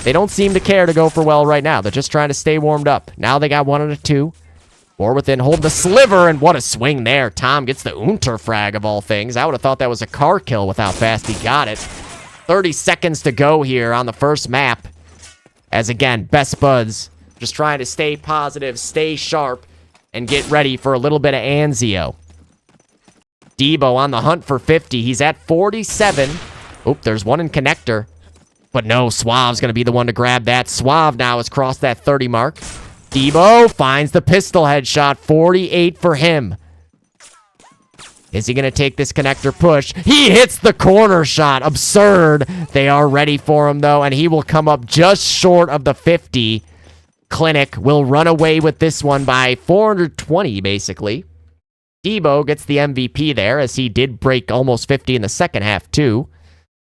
They don't seem to care to go for well right now. They're just trying to stay warmed up. Now they got 1 out of 2. More within, hold the sliver, and what a swing there. Tom gets the Unterfrag of all things. I would have thought that was a car kill with how fast he got it. 30 seconds to go here on the first map. As again, Best Buds just trying to stay positive, stay sharp, and get ready for a little bit of Anzio. Debo on the hunt for 50. He's at 47. Oop, there's one in connector. But no, Suave's going to be the one to grab that. Suave now has crossed that 30 mark. Debo finds the pistol headshot. 48 for him. Is he going to take this connector push? He hits the corner shot. Absurd. They are ready for him, though, and he will come up just short of the 50. Clinic will run away with this one by 420, basically. Debo gets the MVP there, as he did break almost 50 in the second half, too.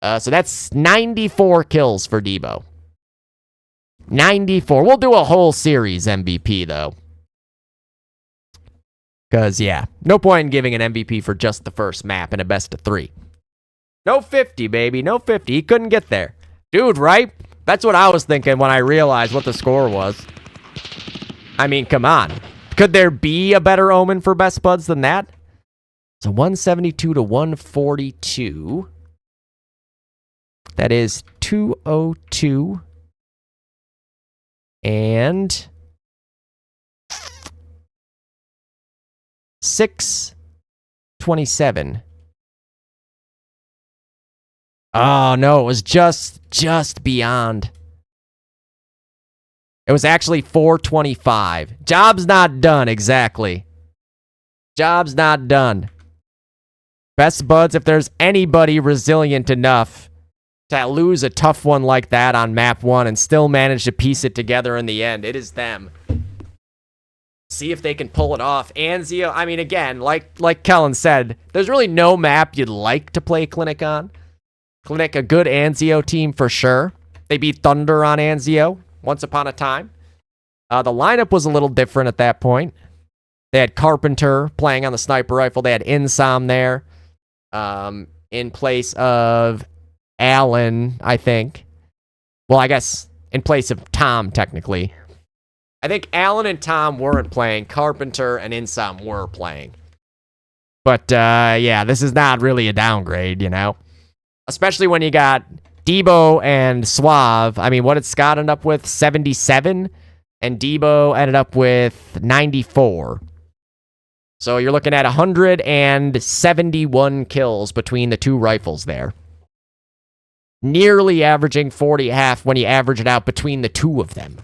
So that's 94 kills for Debo. 94. We'll do a whole series MVP, though. Because, yeah, no point in giving an MVP for just the first map in a best of 3. No 50, baby. No 50. He couldn't get there. Dude, right? That's what I was thinking when I realized what the score was. I mean, come on. Could there be a better omen for Best Buds than that? So 172 to 142. That is 202. And 627. Oh, no, it was just beyond. It was actually 425. Job's not done, exactly. Job's not done. Best Buds, if there's anybody resilient enough to lose a tough one like that on map 1 and still manage to piece it together in the end, it is them. See if they can pull it off. Anzio, I mean, again, like Kellen said, there's really no map you'd like to play Clinic on. Clinic, a good Anzio team for sure. They beat Thunder on Anzio once upon a time. The lineup was a little different at that point. They had Carpenter playing on the sniper rifle. They had Insom there in place of Allen, I think. Well, I guess in place of Tom, technically. I think Allen and Tom weren't playing. Carpenter and Insom were playing. But, yeah, this is not really a downgrade, you know? Especially when you got Debo and Suave. I mean, what did Scott end up with? 77? And Debo ended up with 94. So you're looking at 171 kills between the two rifles there. Nearly averaging 40.5 when you average it out between the two of them.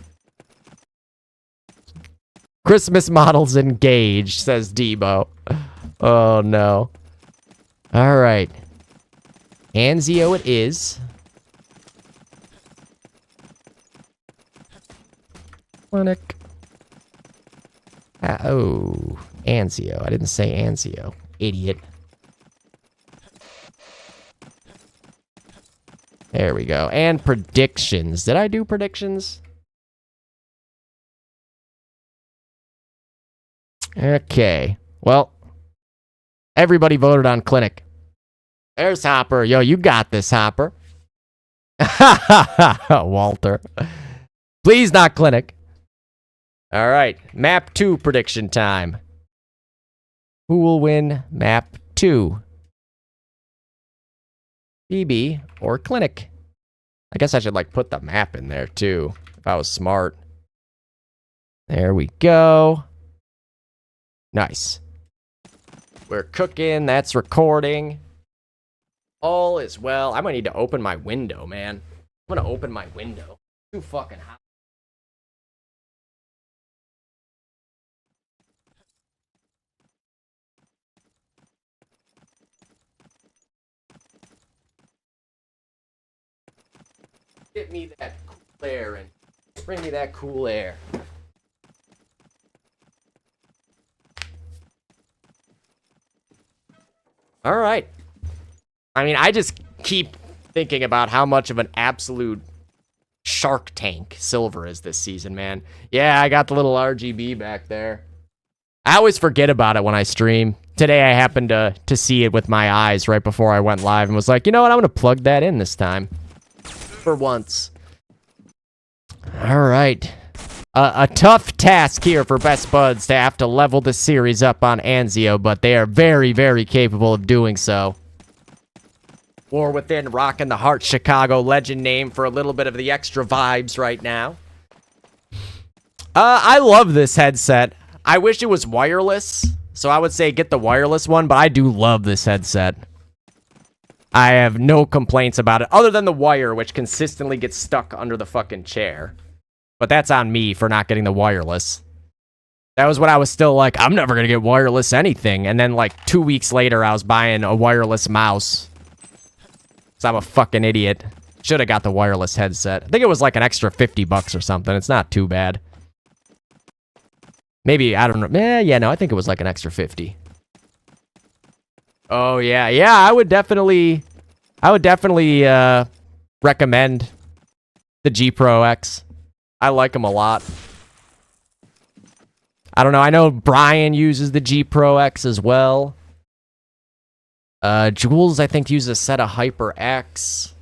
Christmas models engaged, says Debo. Oh, no. All right. Anzio it is. Clinic. Oh, Anzio. I didn't say Anzio. Idiot. There we go. And predictions. Did I do predictions? Okay. Well, everybody voted on Clinic. There's Hopper. Yo, you got this, Hopper. Walter. Please not Clinic. All right. Map 2 prediction time. Who will win map 2? BB or Clinic? I guess I should, like, put the map in there, too, if I was smart. There we go. Nice. We're cooking. That's recording. All is well. I might need to open my window, man. I'm going to open my window. Too fucking hot. Get me that cool air and bring me that cool air. All right. I mean, I just keep thinking about how much of an absolute Shark Tank Silver is this season, man. Yeah, I got the little RGB back there. I always forget about it when I stream. Today I happened to see it with my eyes right before I went live and was like, you know what, I'm going to plug that in this time. For once. All right. A tough task here for Best Buds to have to level the series up on Anzio, but they are very, very capable of doing so. War Within rocking the Heart Chicago legend name for a little bit of the extra vibes right now. I love this headset. I wish it was wireless, so I would say get the wireless one, but I do love this headset. I have no complaints about it, other than the wire, which consistently gets stuck under the fucking chair. But that's on me for not getting the wireless. That was when I was still like, I'm never going to get wireless anything. And then like 2 weeks later, I was buying a wireless mouse. So I'm a fucking idiot. Should have got the wireless headset. I think it was like an extra $50 or something. It's not too bad. Maybe, I don't know. Yeah, no, I think it was like an extra 50. Oh, yeah. Yeah, I would definitely recommend the G Pro X. I like them a lot. I don't know. I know Brian uses the G Pro X as well. Jules, I think, uses a set of HyperX.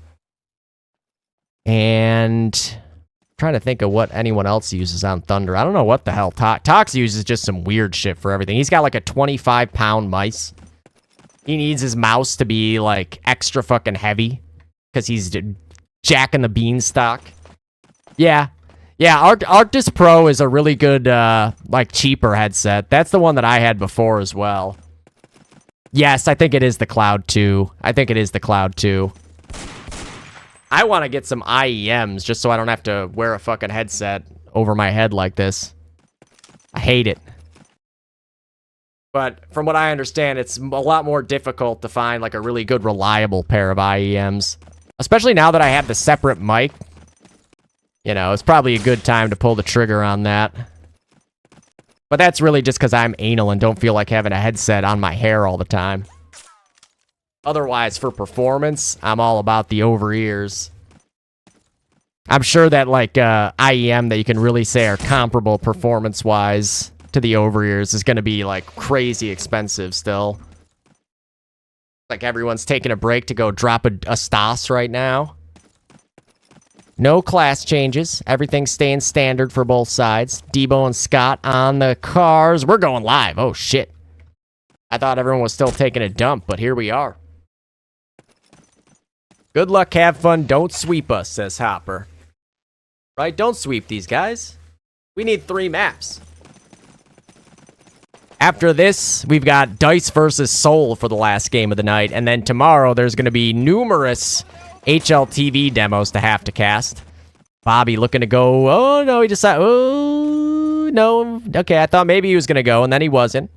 And I'm trying to think of what anyone else uses on Thunder. I don't know what the hell. Tox uses just some weird shit for everything. He's got like a 25-pound mice. He needs his mouse to be like extra fucking heavy because he's jacking the beanstalk. Yeah. Yeah, Arctis Pro is a really good, like, cheaper headset. That's the one that I had before as well. Yes, I think it is the Cloud 2. I think it is the Cloud 2. I want to get some IEMs just so I don't have to wear a fucking headset over my head like this. I hate it. But from what I understand, it's a lot more difficult to find, like, a really good, reliable pair of IEMs. Especially now that I have the separate mic. You know, it's probably a good time to pull the trigger on that. But that's really just because I'm anal and don't feel like having a headset on my hair all the time. Otherwise, for performance, I'm all about the over-ears. I'm sure that, like, IEM that you can really say are comparable performance-wise to the over-ears is going to be, like, crazy expensive still. Like, everyone's taking a break to go drop a Stas right now. No class changes. Everything's staying standard for both sides. Debo and Scott on the cars. We're going live. Oh, shit. I thought everyone was still taking a dump, but here we are. Good luck, have fun, don't sweep us, says Hopper. Right? Don't sweep these guys. We need 3 maps. After this, we've got Dice versus Soul for the last game of the night, and then tomorrow there's going to be numerous HLTV demos to have to cast. Bobby looking to go. Oh, no, he decided. Oh, no. Okay, I thought maybe he was going to go, and then he wasn't.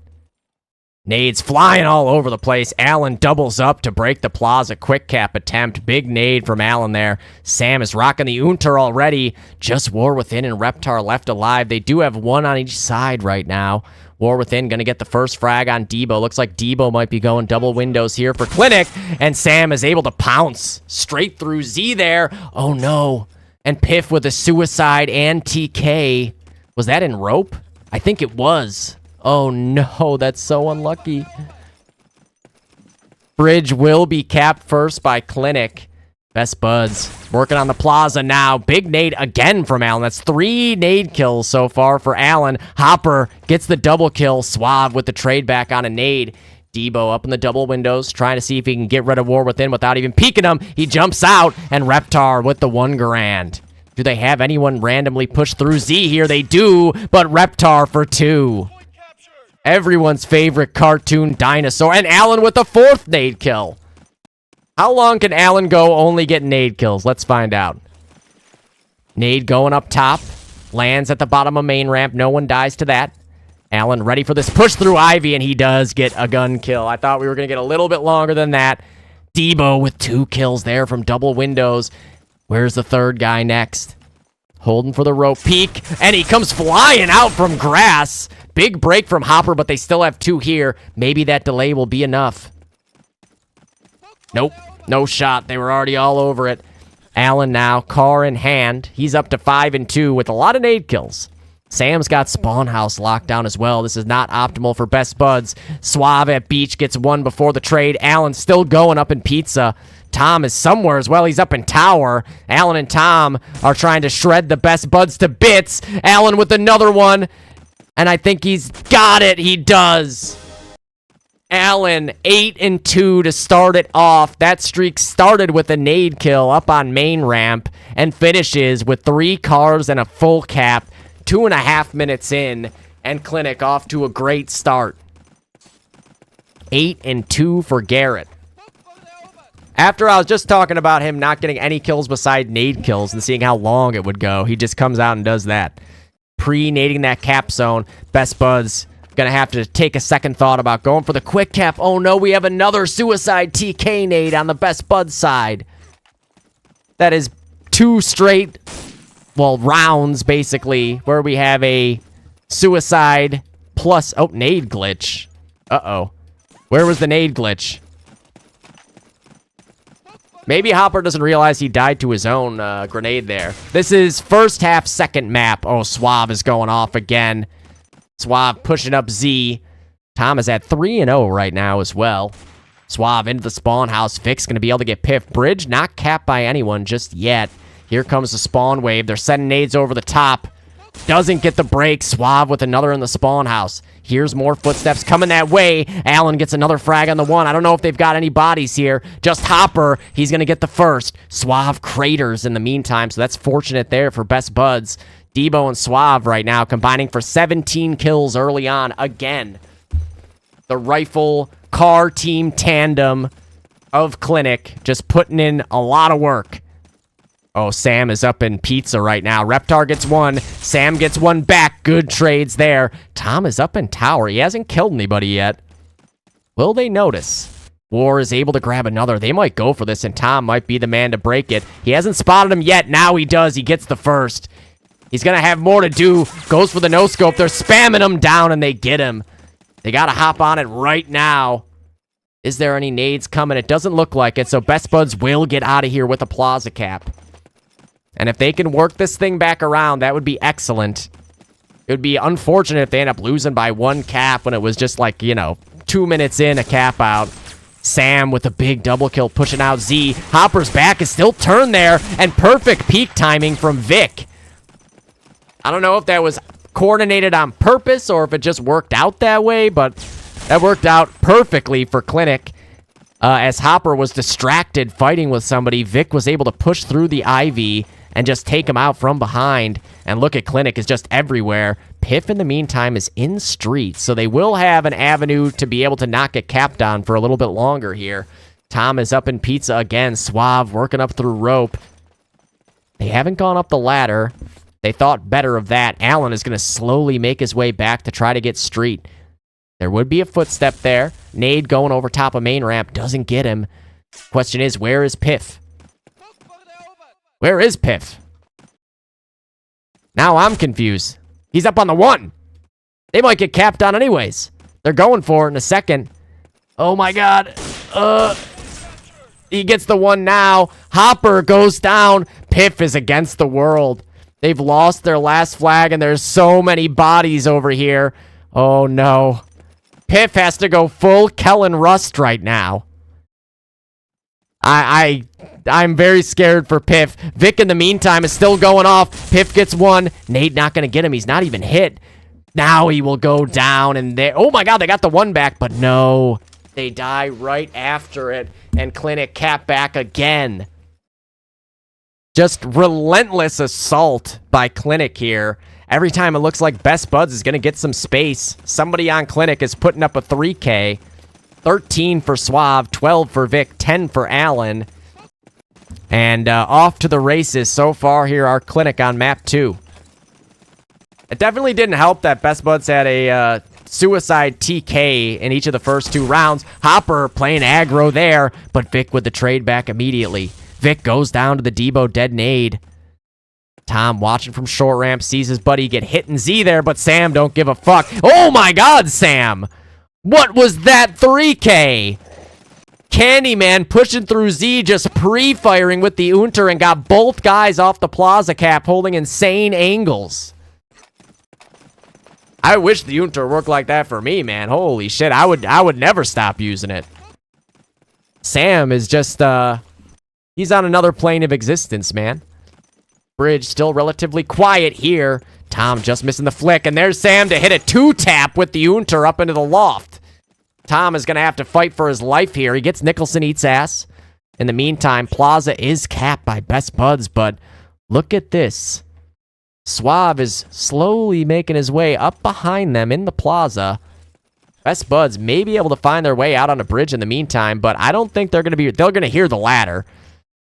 Nades flying all over the place. Allen doubles up to break the plaza. Quick cap attempt. Big nade from Allen there. Sam is rocking the Unter already. Just War Within and Reptar left alive. They do have one on each side right now. War Within going to get the first frag on Debo. Looks like Debo might be going double windows here for Clinic. And Sam is able to pounce straight through Z there. Oh, no. And Piff with a suicide and TK. Was that in rope? I think it was. Oh, no. That's so unlucky. Bridge will be capped first by Clinic. Best Buds working on the plaza now. Big nade again from Allen. That's 3 nade kills so far for Allen. Hopper gets the double kill. Suave with the trade back on a nade. Debo up in the double windows, trying to see if he can get rid of War Within without even peeking him. He jumps out, and Reptar with the 1 grand. Do they have anyone randomly push through Z here? They do, but Reptar for 2. Everyone's favorite cartoon dinosaur. And Allen with the 4th nade kill. How long can Allen go only get nade kills? Let's find out. Nade going up top. Lands at the bottom of main ramp. No one dies to that. Allen ready for this push through Ivy, and he does get a gun kill. I thought we were going to get a little bit longer than that. Debo with 2 kills there from double windows. Where's the 3rd guy next? Holding for the rope peak, and he comes flying out from grass. Big break from Hopper, but they still have 2 here. Maybe that delay will be enough. Nope, no shot. They were already all over it. Allen now, car in hand. He's up to 5-2 with a lot of nade kills. Sam's got Spawn House locked down as well. This is not optimal for Best Buds. Suave at Beach gets one before the trade. Allen still going up in Pizza. Tom is somewhere as well. He's up in Tower. Allen and Tom are trying to shred the Best Buds to bits. Allen with another one. And I think he's got it. He does. Allen, 8-2 to start it off. That streak started with a nade kill up on main ramp and finishes with 3 cars and a full cap. 2.5 minutes in, and Clinic off to a great start. 8-2 for Garrett. After I was just talking about him not getting any kills beside nade kills and seeing how long it would go, he just comes out and does that. Pre-nading that cap zone, Best Buds gonna have to take a second thought about going for the quick cap. Oh no, we have another suicide TK nade on the Best Buds side. That is 2 straight, well, rounds, basically, where we have a suicide plus... Oh, nade glitch. Uh-oh. Where was the nade glitch? Maybe Hopper doesn't realize he died to his own grenade there. This is first half, second map. Oh, Suave is going off again. Suave pushing up Z. Tom is at 3-0 right now as well. Suave into the spawn house. Vic's going to be able to get Piff. Bridge not capped by anyone just yet. Here comes the spawn wave. They're sending nades over the top. Doesn't get the break. Suave with another in the spawn house. Here's more footsteps coming that way. Allen gets another frag on the one. I don't know if they've got any bodies here. Just Hopper. He's going to get the first. Suave craters in the meantime, so that's fortunate there for Best Buds. Debo and Suave right now combining for 17 kills early on again. The rifle car team tandem of Clinic just putting in a lot of work. Oh, Sam is up in Pizza right now. Reptar gets one. Sam gets one back. Good trades there. Tom is up in Tower. He hasn't killed anybody yet. Will they notice? War is able to grab another. They might go for this, and Tom might be the man to break it. He hasn't spotted him yet. Now he does. He gets the first. He's going to have more to do. Goes for the no-scope. They're spamming him down, and they get him. They got to hop on it right now. Is there any nades coming? It doesn't look like it, so Best Buds will get out of here with a plaza cap. And if they can work this thing back around, that would be excellent. It would be unfortunate if they end up losing by 1 cap when it was just like, 2 minutes in, a cap out. Sam with a big double kill pushing out Z. Hopper's back is still turned there, and perfect peak timing from Vic. I don't know if that was coordinated on purpose or if it just worked out that way, but that worked out perfectly for Clinic. As Hopper was distracted fighting with somebody, Vic was able to push through the Ivy and just take him out from behind. And look at Clinic is just everywhere. Piff, in the meantime, is in streets, so they will have an avenue to be able to not get capped on for a little bit longer here. Tom is up in Pizza again. Suave working up through rope. They haven't gone up the ladder. They thought better of that. Allen is going to slowly make his way back to try to get street. There would be a footstep there. Nade going over top of main ramp. Doesn't get him. Question is, where is Piff? Where is Piff? Now I'm confused. He's up on the 1. They might get capped on anyways. They're going for it in a second. Oh my god. He gets the 1 now. Hopper goes down. Piff is against the world. They've lost their last flag, and there's so many bodies over here. Oh no. Piff has to go full Kellen Rust right now. I'm very scared for Piff. Vic, in the meantime, is still going off. Piff gets 1. Nate not going to get him. He's not even hit. Now he will go down, and they... Oh, my God, they got the 1 back, but no. They die right after it, and Clinic cap back again. Just relentless assault by Clinic here. Every time it looks like Best Buds is going to get some space. Somebody on Clinic is putting up a 3K. 13 for Suave, 12 for Vic, 10 for Allen. And off to the races so far here, our Clinic on map 2. It definitely didn't help that Best Buds had a suicide TK in each of the first 2 rounds. Hopper playing aggro there, but Vic with the trade back immediately. Vic goes down to the Debo dead nade. Tom watching from short ramp, sees his buddy get hit in Z there, but Sam don't give a fuck. Oh my god, Sam! What was that 3K? Candyman pushing through Z, just pre-firing with the Unter and got both guys off the plaza cap holding insane angles. I wish the Unter worked like that for me, man. Holy shit, I would never stop using it. Sam is just, he's on another plane of existence, man. Bridge still relatively quiet here. Tom just missing the flick, and there's Sam to hit a 2-tap with the Unter up into the loft. Tom is going to have to fight for his life here. He gets Nicholson eats ass. In the meantime, Plaza is capped by Best Buds, but look at this. Suave is slowly making his way up behind them in the plaza. Best Buds may be able to find their way out on a bridge in the meantime, but I don't think they're going to hear the ladder.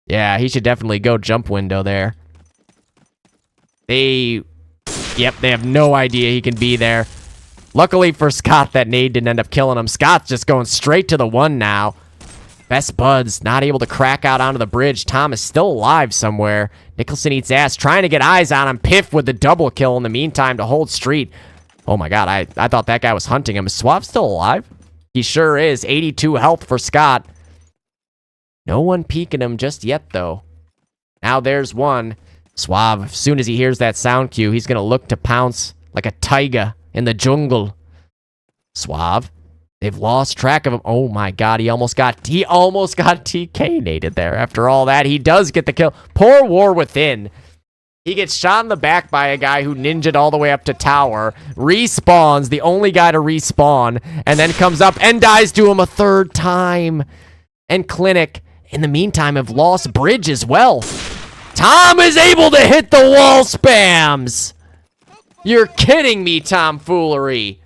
Yeah, he should definitely go jump window there. They have no idea he can be there. Luckily for Scott, that nade didn't end up killing him. Scott's just going straight to the one now. Best Buds not able to crack out onto the bridge. Tom is still alive somewhere. Nicholson eats ass, trying to get eyes on him. Piff with the double kill in the meantime to hold street. Oh my god, I thought that guy was hunting him. Is Suave still alive? He sure is. 82 health for Scott. No one peeking him just yet, though. Now there's one. Suave, as soon as he hears that sound cue, he's going to look to pounce like a tiger in the jungle. Suave. They've lost track of him. Oh my god, he almost got TK-nated there. After all that, he does get the kill. Poor War Within. He gets shot in the back by a guy who ninja'd all the way up to tower, respawns, the only guy to respawn, and then comes up and dies to him a third time. And Clinic, in the meantime, have lost bridge as well. Tom is able to hit the wall spams. You're kidding me, tomfoolery.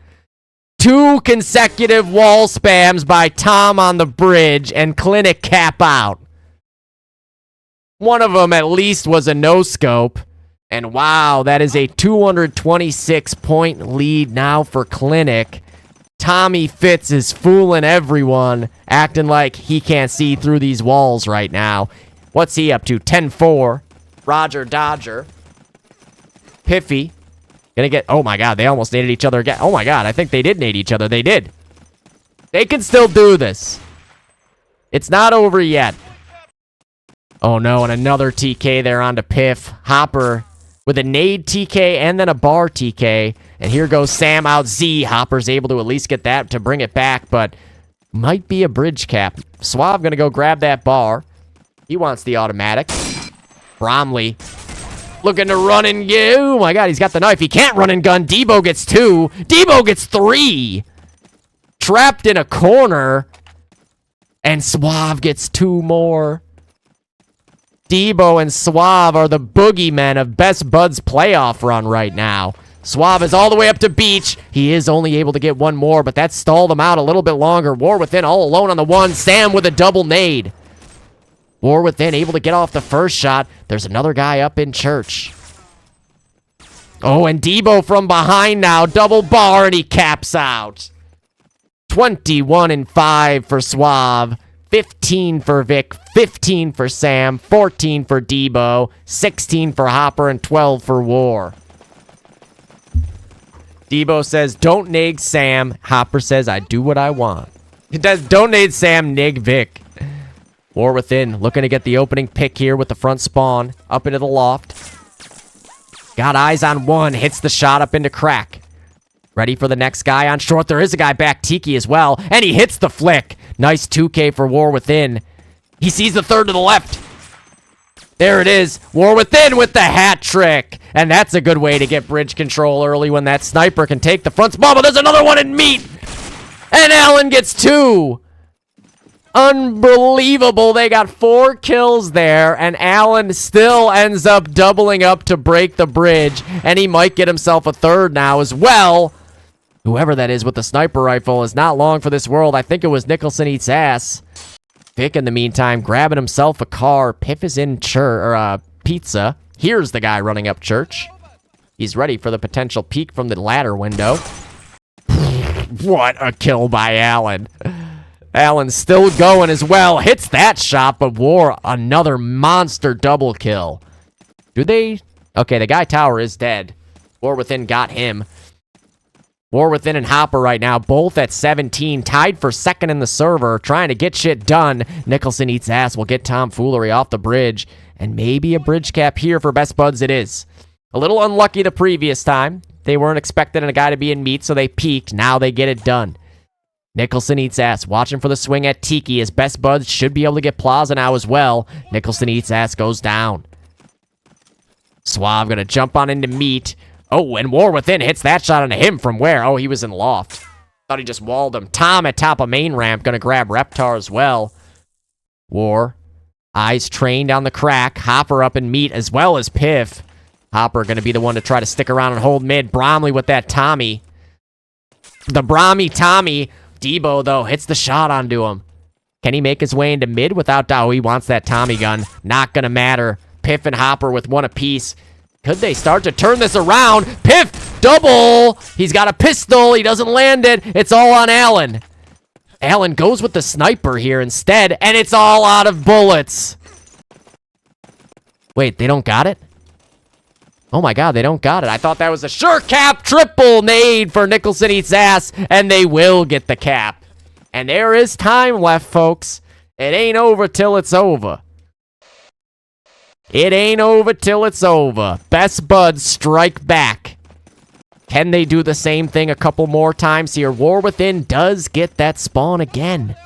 2 consecutive wall spams by Tom on the bridge and Clinic cap out. One of them at least was a no-scope. And wow, that is a 226-point lead now for Clinic. Tommy Fitz is fooling everyone, acting like he can't see through these walls right now. What's he up to? 10-4. Roger Dodger. Piffy. Gonna get... Oh my god, they almost naded each other again. Oh my god, I think they did nade each other. They did. They can still do this. It's not over yet. Oh no, and another TK there onto Piff. Hopper with a nade TK and then a bar TK. And here goes Sam out Z. Hopper's able to at least get that to bring it back, but might be a bridge cap. Suave gonna go grab that bar. He wants the automatic. Bromley looking to run and get... Oh my god, he's got the knife. He can't run and gun. Debo gets 2. Debo gets 3. Trapped in a corner. And Suave gets 2 more. Debo and Suave are the boogeymen of Best Buds playoff run right now. Suave is all the way up to Beach. He is only able to get 1 more, but that stalled him out a little bit longer. War Within all alone on the 1. Sam with a double nade. War Within able to get off the first shot. There's another guy up in church. Oh, and Debo from behind now. Double bar, and he caps out. 21-5 for Suave. 15 for Vic. 15 for Sam. 14 for Debo. 16 for Hopper, and 12 for War. Debo says, don't nade Sam. Hopper says, I do what I want. It does. Don't nade Sam, nig Vic. War Within looking to get the opening pick here with the front spawn up into the loft. Got eyes on 1. Hits the shot up into crack. Ready for the next guy on short. There is a guy back Tiki as well. And he hits the flick. Nice 2K for War Within. He sees the third to the left. There it is. War Within with the hat trick. And that's a good way to get bridge control early when that sniper can take the front spawn. But there's another one in meat. And Allen gets 2. Unbelievable. They got 4 kills there, and Allen still ends up doubling up to break the bridge, and he might get himself a third now as well. Whoever that is with the sniper rifle is not long for this world. I think it was Nicholson eats ass. Vic, in the meantime, grabbing himself a car. Piff is in pizza. Here's the guy running up church. He's ready for the potential peek from the ladder window. What a kill by Allen. Allen's still going as well. Hits that shot, but War, another monster double kill. Do they? Okay, the guy tower is dead. War Within got him. War Within and Hopper right now, both at 17, tied for second in the server, trying to get shit done. Nicholson Eats Ass will get tomfoolery off the bridge, and maybe a bridge cap here for Best Buds it is. A little unlucky the previous time. They weren't expecting a guy to be in meat, so they peeked. Now they get it done. Nicholson Eats Ass watching for the swing at Tiki, as Best Buds should be able to get Plaza now as well. Nicholson Eats Ass goes down. Suave gonna jump on into meat. Oh, and War Within hits that shot onto him from where? Oh, he was in loft. Thought he just walled him. Tom at top of main ramp gonna grab Reptar as well. War. Eyes trained on the crack. Hopper up in meat as well as Piff. Hopper gonna be the one to try to stick around and hold mid. Bromley with that Tommy. The Brommy Tommy. Debo, though, hits the shot onto him. Can he make his way into mid without Dow? He wants that Tommy gun. Not gonna matter. Piff and Hopper with one apiece. Could they start to turn this around? Piff, double. He's got a pistol. He doesn't land it. It's all on Allen. Allen goes with the sniper here instead, and it's all out of bullets. Wait, they don't got it? Oh my God, they don't got it. I thought that was a sure cap triple nade for Nicholson Eats Ass, and they will get the cap. And there is time left, folks. It ain't over till it's over. It ain't over till it's over. Best Buds strike back. Can they do the same thing a couple more times here? War Within does get that spawn again.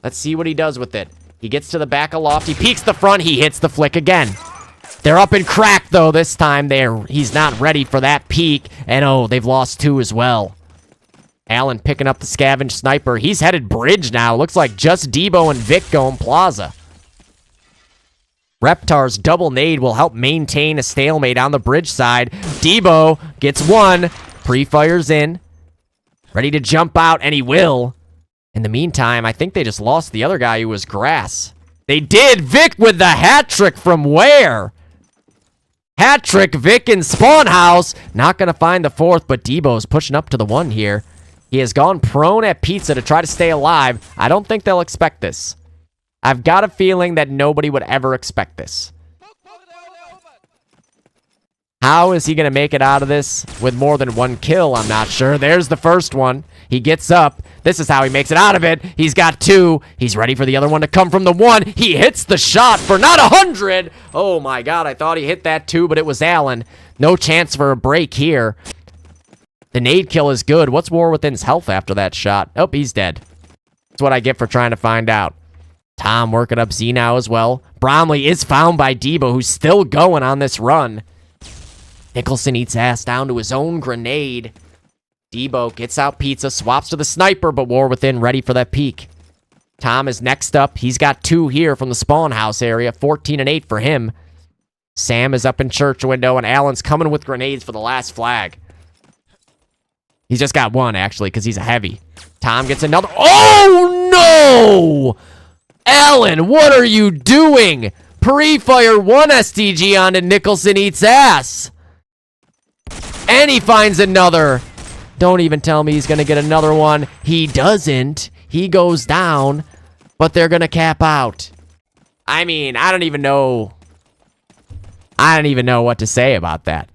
Let's see what he does with it. He gets to the back of loft. He peeks the front. He hits the flick again. They're up in crack, though, this time. He's not ready for that peek. And, oh, they've lost two as well. Allen picking up the scavenge sniper. He's headed bridge now. Looks like just Debo and Vic going Plaza. Reptar's double nade will help maintain a stalemate on the bridge side. Debo gets one. Pre-fires in. Ready to jump out, and he will. In the meantime, I think they just lost the other guy who was Grass. They did! Vic with the hat trick from where? Hat trick, Vic in Spawn House. Not going to find the fourth, but Debo's pushing up to the one here. He has gone prone at pizza to try to stay alive. I don't think they'll expect this. I've got a feeling that nobody would ever expect this. How is he going to make it out of this with more than one kill? I'm not sure. There's the first one. He gets up. This is how he makes it out of it. He's got two. He's ready for the other one to come from the one. He hits the shot for not 100. Oh my God, I thought he hit that too, but it was Allen. No chance for a break here. The nade kill is good. What's War Within's health after that shot? Oh, he's dead. That's what I get for trying to find out. Tom working up Z now as well. Bromley is found by Debo, who's still going on this run. Nicholson Eats Ass down to his own grenade. Debo gets out pizza, swaps to the sniper, but War Within ready for that peek. Tom is next up. He's got two here from the spawn house area. 14 and 8 for him. Sam is up in church window, and Allen's coming with grenades for the last flag. He's just got one, actually, because he's a heavy. Tom gets another. Oh, no! Allen, what are you doing? Pre-fire one STG onto Nicholson Eats Ass. And he finds another. Don't even tell me he's going to get another one. He doesn't. He goes down, but they're going to cap out. I mean, I don't even know what to say about that.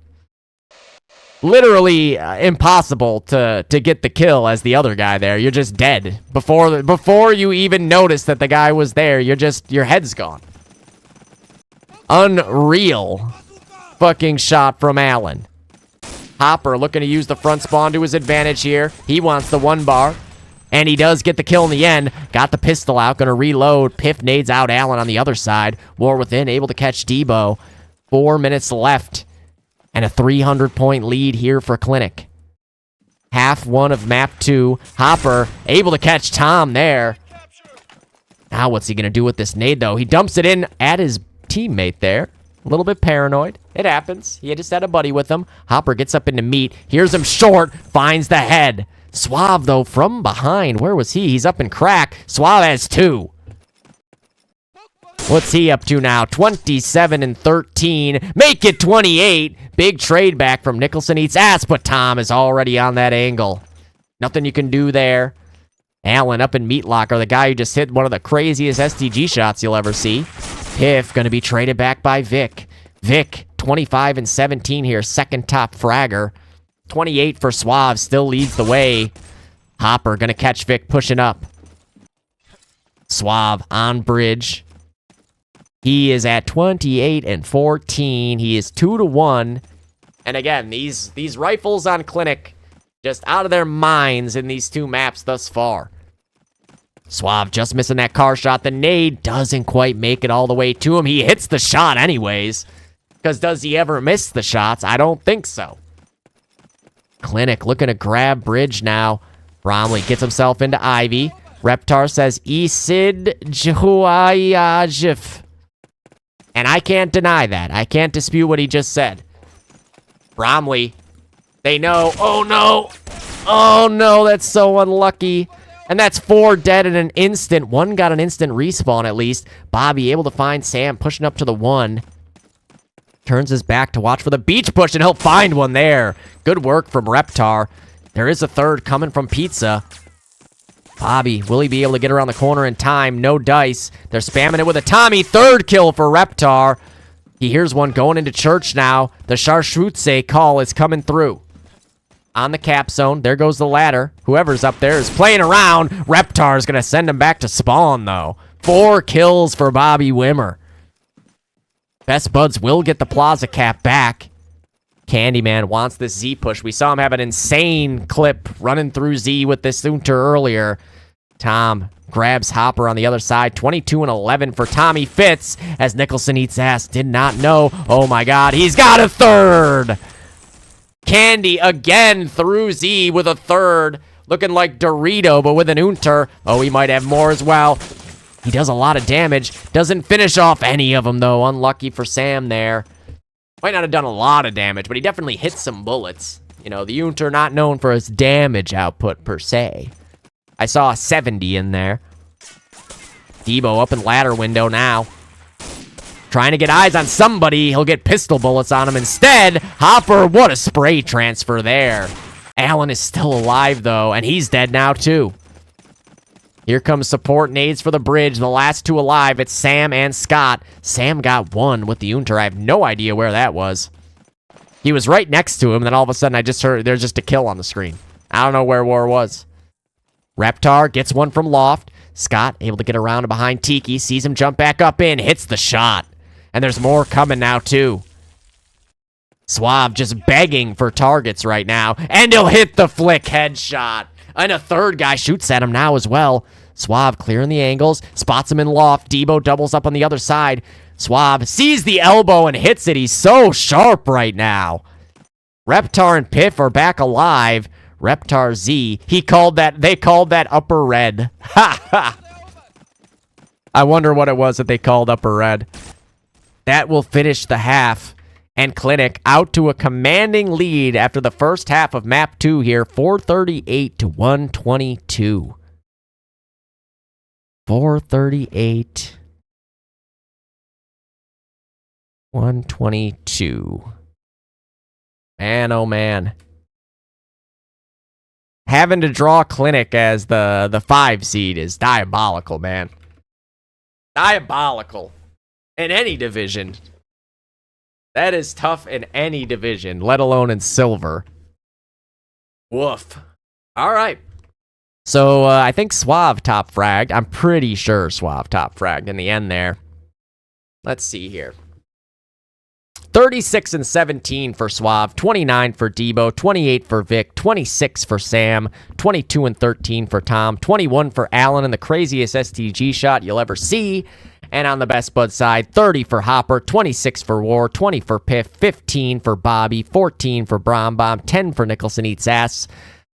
Literally impossible to get the kill as the other guy there. You're just dead. Before you even notice that the guy was there, your head's gone. Unreal fucking shot from Allen. Hopper looking to use the front spawn to his advantage here. He wants the one bar. And he does get the kill in the end. Got the pistol out. Going to reload. Piff nades out Allen on the other side. War Within able to catch Debo. 4 minutes left. And a 300-point lead here for Clinic. Half one of map 2. Hopper able to catch Tom there. Now what's he going to do with this nade, though? He dumps it in at his teammate there. A little bit paranoid. It happens. He just had a buddy with him. Hopper gets up into meat. Hears him short. Finds the head. Suave, though, from behind. Where was he? He's up in crack. Suave has 2. What's he up to now? 27 and 13. Make it 28. Big trade back from Nicholson Eats Ass, but Tom is already on that angle. Nothing you can do there. Allen up in meat locker, the guy who just hit one of the craziest STG shots you'll ever see. Piff going to be traded back by Vic. Vic, 25 and 17 here, second top fragger. 28 for Suave still leads the way. Hopper gonna catch Vic pushing up. Suave on bridge. He is at 28 and 14. He is 2-1. And again, these rifles on Clinic just out of their minds in these two maps thus far. Suave just missing that car shot. The nade doesn't quite make it all the way to him. He hits the shot anyways. Because does he ever miss the shots? I don't think so. Clinic looking to grab bridge now. Bromley gets himself into Ivy. Reptar says Isid Juhayajif. And I can't deny that. I can't dispute what he just said. Bromley, they know. Oh no. Oh no, that's so unlucky. And that's 4 dead in an instant. One got an instant respawn at least. Bobby able to find Sam pushing up to the 1. Turns his back to watch for the beach push, and he'll find one there. Good work from Reptar. There is a third coming from Pizza. Bobby, will he be able to get around the corner in time? No dice. They're spamming it with a Tommy. Third kill for Reptar. He hears one going into church now. The Chartreuse call is coming through. On the cap zone, there goes the ladder. Whoever's up there is playing around. Reptar is going to send him back to spawn, though. 4 kills for Bobby Wimmer. Best Buds will get the Plaza cap back. Candyman wants this Z push. We saw him have an insane clip running through Z with this Unter earlier. Tom grabs Hopper on the other side. 22 and 11 for Tommy Fitz as Nicholson eats ass. Did not know. Oh my God, he's got a third. Candy again through Z with a third. Looking like Dorito, but with an Unter. Oh, he might have more as well. He does a lot of damage. Doesn't finish off any of them, though. Unlucky for Sam there. Might not have done a lot of damage, but he definitely hit some bullets. You know, the Unter not known for his damage output, per se. I saw a 70 in there. Debo up in ladder window now. Trying to get eyes on somebody. He'll get pistol bullets on him instead. Hopper, what a spray transfer there. Allen is still alive, though, and he's dead now, too. Here comes support nades for the bridge. The last 2 alive. It's Sam and Scott. Sam got 1 with the Unter. I have no idea where that was. He was right next to him, and then all of a sudden I just heard there's just a kill on the screen. I don't know where War was. Reptar gets 1 from Loft. Scott able to get around and behind Tiki. Sees him jump back up in. Hits the shot. And there's more coming now, too. Suave just begging for targets right now. And he'll hit the flick headshot. And a third guy shoots at him now as well. Suave clearing the angles. Spots him in Loft. Debo doubles up on the other side. Suave sees the elbow and hits it. He's so sharp right now. Reptar and Piff are back alive. Reptar Z. They called that upper red. Ha ha. I wonder what it was that they called upper red. That will finish the half. And Clinic out to a commanding lead after the first half of map 2 here. 438 to 122. 438. 122. Man, oh man. Having to draw Clinic as the 5 seed is diabolical, man. Diabolical. In any division. That is tough in any division, let alone in silver. Woof. All right. So I think Suave top fragged. I'm pretty sure Suave top fragged in the end there. Let's see here. 36 and 17 for Suave, 29 for Debo, 28 for Vic, 26 for Sam, 22 and 13 for Tom, 21 for Allen, and the craziest STG shot you'll ever see. And on the Best Bud side, 30 for Hopper, 26 for War, 20 for Piff, 15 for Bobby, 14 for Bomb, 10 for Nicholson Eats Ass.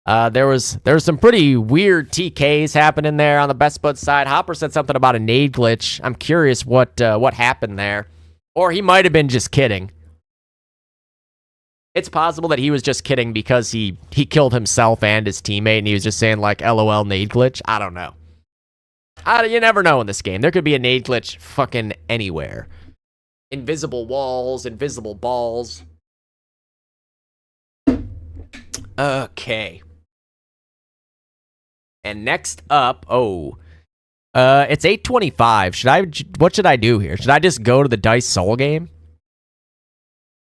There was some pretty weird TKs happening there on the Best Bud side. Hopper said something about a nade glitch. I'm curious what happened there. Or he might have been just kidding. It's possible that he was just kidding because he killed himself and his teammate, and he was just saying, like, LOL nade glitch. I don't know. You never know in this game. There could be a nade glitch fucking anywhere. Invisible walls, invisible balls. Okay. And next up, it's 8:25. What should I do here? Should I just go to the Dice Soul game?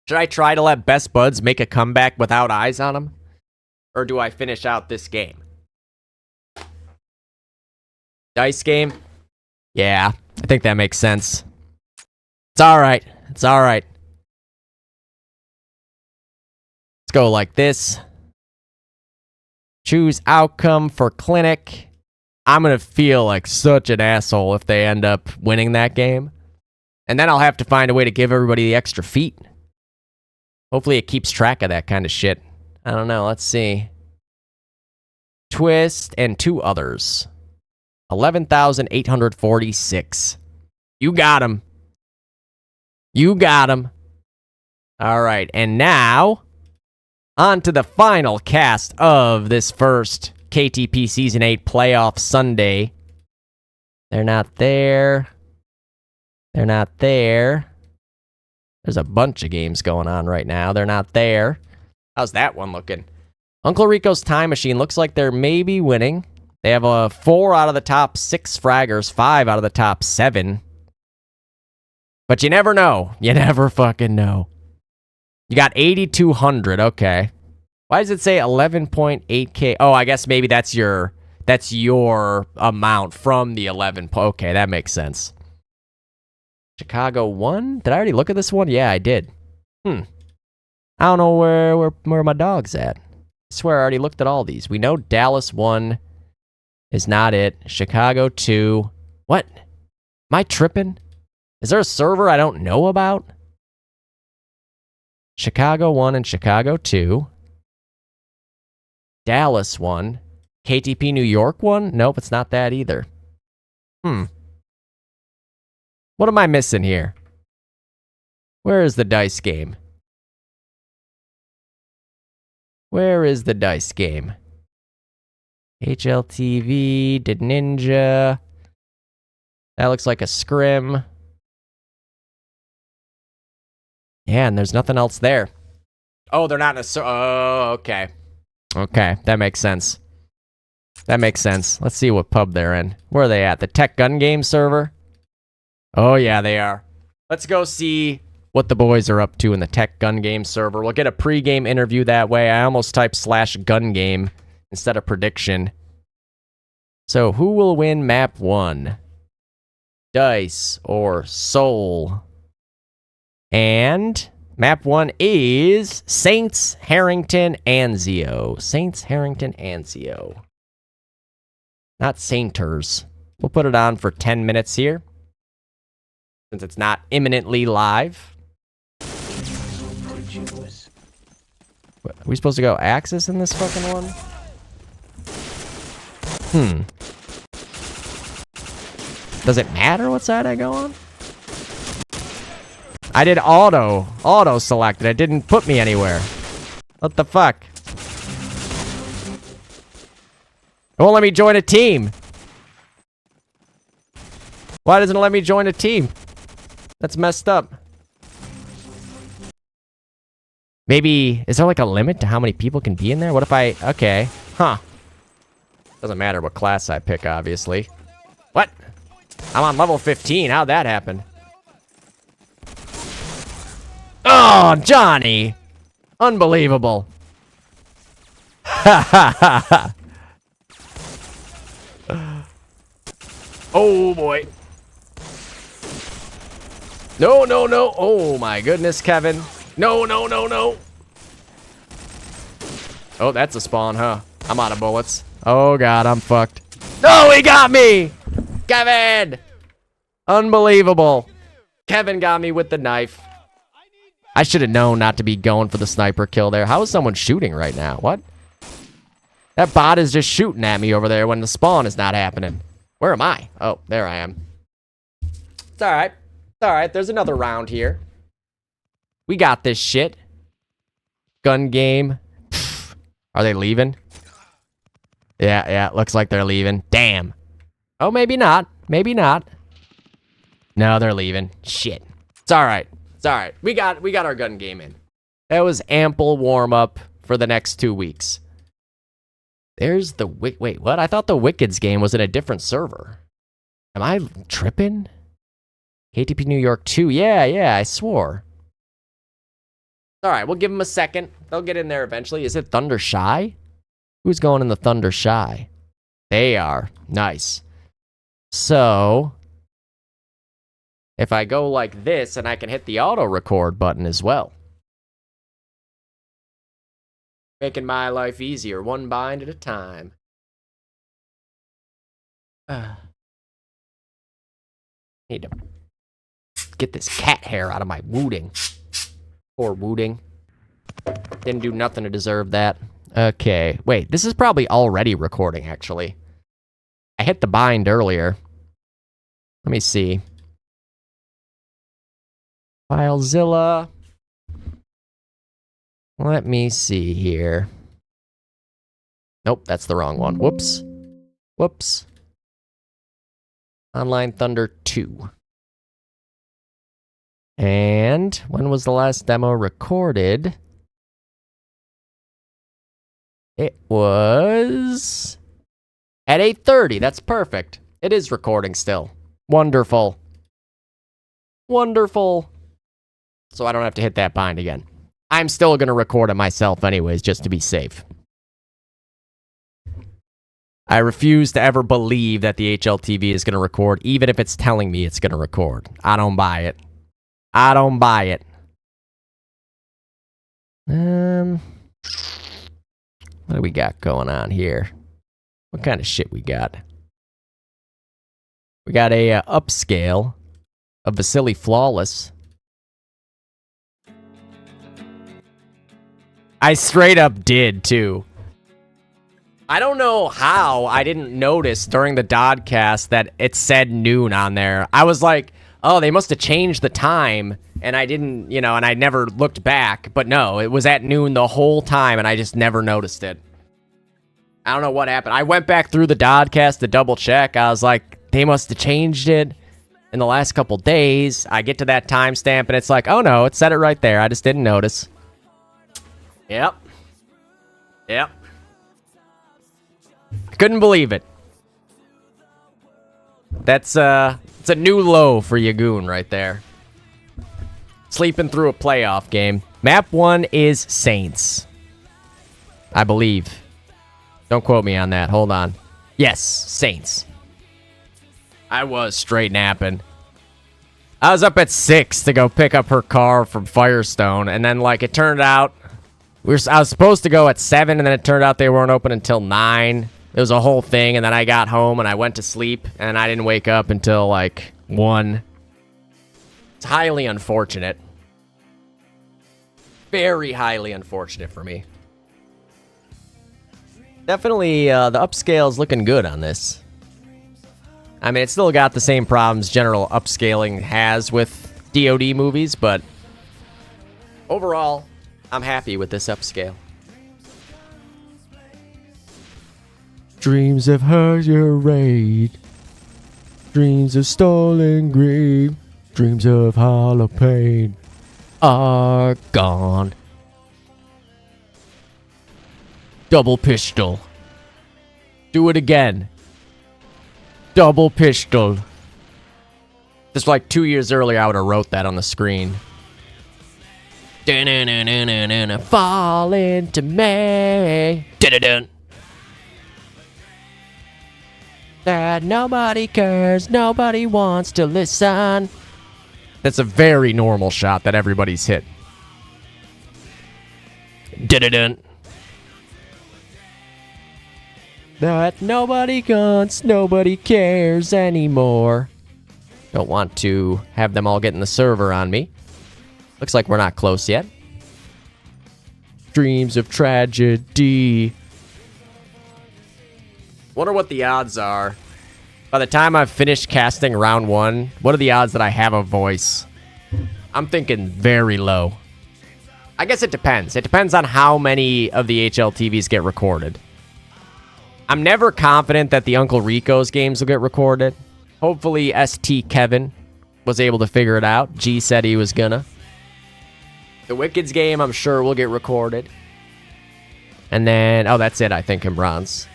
Should I try to let Best Buds make a comeback without eyes on them? Or do I finish out this game? Dice game? Yeah, I think that makes sense. It's alright. It's alright. Let's go like this. Choose outcome for clinic. I'm going to feel like such an asshole if they end up winning that game. And then I'll have to find a way to give everybody the extra feet. Hopefully it keeps track of that kind of shit. I don't know. Let's see. Twist and 2 others. 11,846. You got him. You got him. All right. And now, on to the final cast of this first KTP Season 8 Playoff Sunday. They're not there. They're not there. There's a bunch of games going on right now. They're not there. How's that one looking? Uncle Rico's Time Machine looks like they're maybe winning. They have a 4 out of the top 6 fraggers, 5 out of the top 7. But you never know. You never fucking know. You got 8,200. Okay. Why does it say 11.8K? Oh, I guess maybe that's your amount from the 11. Okay, that makes sense. Chicago 1? Did I already look at this one? Yeah, I did. I don't know where my dog's at. I swear I already looked at all these. We know Dallas 1 is not it. Chicago 2. What? Am I tripping? Is there a server I don't know about? Chicago 1 and Chicago 2. Dallas 1. KTP New York 1? Nope, it's not that either. What am I missing here? Where is the dice game? Where is the dice game? HLTV, did Ninja. That looks like a scrim. Yeah, and there's nothing else there. Oh, they're not in a... Oh, okay. Okay, that makes sense. That makes sense. Let's see what pub they're in. Where are they at? The Tech Gun Game server? Oh, yeah, they are. Let's go see what the boys are up to in the Tech Gun Game server. We'll get a pre-game interview that way. I almost typed /gun game instead of prediction. So, who will win map 1? Dice or Soul? And map 1 is Saints, Harrington, Anzio. Saints, Harrington, Anzio. Not Sainters. We'll put it on for 10 minutes here, since it's not imminently live. What, are we supposed to go Axis in this fucking one? Does it matter what side I go on? I did auto selected. It didn't put me anywhere. What the fuck? It won't let me join a team. Why doesn't it let me join a team? That's messed up. Maybe, is there like a limit to how many people can be in there? What if I, okay, huh. Doesn't matter what class I pick, obviously. What? I'm on level 15, how'd that happen? Oh, Johnny! Unbelievable. Ha ha ha ha. Oh boy. No, no, no. Oh my goodness, Kevin. No, no, no, no. Oh, that's a spawn, huh? I'm out of bullets. Oh god, I'm fucked. No, he got me! Kevin! Unbelievable. Kevin got me with the knife. I should have known not to be going for the sniper kill there. How is someone shooting right now? What? That bot is just shooting at me over there when the spawn is not happening. Where am I? Oh, there I am. It's alright. It's alright. There's another round here. We got this shit. Gun game. Pfft. Are they leaving? Yeah, looks like they're leaving. Damn. Oh, maybe not. Maybe not. No, they're leaving. Shit. It's alright. It's alright. We got our gun game in. That was ample warm-up for the next 2 weeks. There's the... Wait, what? I thought the Wicked's game was in a different server. Am I tripping? KTP New York 2. Yeah, I swore. All right, we'll give them a second. They'll get in there eventually. Is it Thunder Shy? Who's going in the Thunder Shy? They are. Nice. So, if I go like this, and I can hit the auto record button as well. Making my life easier, one bind at a time. Need to get this cat hair out of my wooding. Poor wooding. Didn't do nothing to deserve that. Okay. Wait, this is probably already recording, actually. I hit the bind earlier. Let me see. FileZilla. Let me see here. Nope, that's the wrong one. Whoops. Whoops. Online Thunder 2. And when was the last demo recorded? It was at 8:30. That's perfect. It is recording still. Wonderful. Wonderful. So I don't have to hit that bind again. I'm still going to record it myself anyways, just to be safe. I refuse to ever believe that the HLTV is going to record, even if it's telling me it's going to record. I don't buy it. I don't buy it. What do we got going on here? What kind of shit we got? We got a upscale of Vasily Flawless. I straight up did, too. I don't know how I didn't notice during the Dodcast that it said noon on there. I was like, oh, they must have changed the time, and I didn't, and I never looked back. But no, it was at noon the whole time, and I just never noticed it. I don't know what happened. I went back through the Dodcast to double check. I was like, they must have changed it in the last couple days. I get to that timestamp, and it's like, oh no, it said it right there. I just didn't notice. Yep. Yep. Couldn't believe it. It's a new low for Yagoon right there. Sleeping through a playoff game. Map 1 is Saints. I believe. Don't quote me on that. Hold on. Yes, Saints. I was straight napping. I was up at 6 to go pick up her car from Firestone, and then, it turned out... I was supposed to go at 7, and then it turned out they weren't open until 9. It was a whole thing, and then I got home, and I went to sleep, and I didn't wake up until, 1. It's highly unfortunate. Very highly unfortunate for me. Definitely, the upscale's looking good on this. I mean, it's still got the same problems general upscaling has with DoD movies, but overall, I'm happy with this upscale. Dreams of higher rate, dreams of stolen greed, dreams of hollow pain are gone. Double pistol. Do it again. Double pistol. Just 2 years earlier, I would have wrote that on the screen. Fall into me. That nobody cares, nobody wants to listen. That's a very normal shot that everybody's hit. That nobody wants, nobody cares anymore. Don't want to have them all get in the server on me. Looks like we're not close yet. Dreams of tragedy. Wonder what the odds are. By the time I've finished casting round 1, what are the odds that I have a voice? I'm thinking very low. I guess it depends. It depends on how many of the HLTVs get recorded. I'm never confident that the Uncle Rico's games will get recorded. Hopefully ST Kevin was able to figure it out. G said he was gonna. The Wicked's game, I'm sure, will get recorded. And then, oh, that's it, I think, in bronze.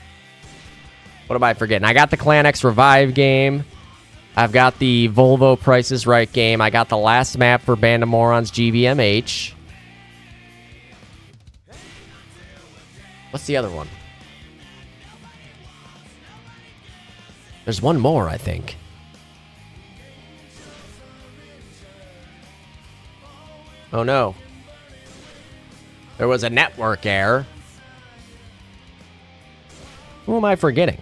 What am I forgetting? I got the Clan X Revive game. I've got the Volvo Price is Right game. I got the last map for Band of Morons GVMH. What's the other one? There's one more, I think. Oh no. There was a network error. Who am I forgetting?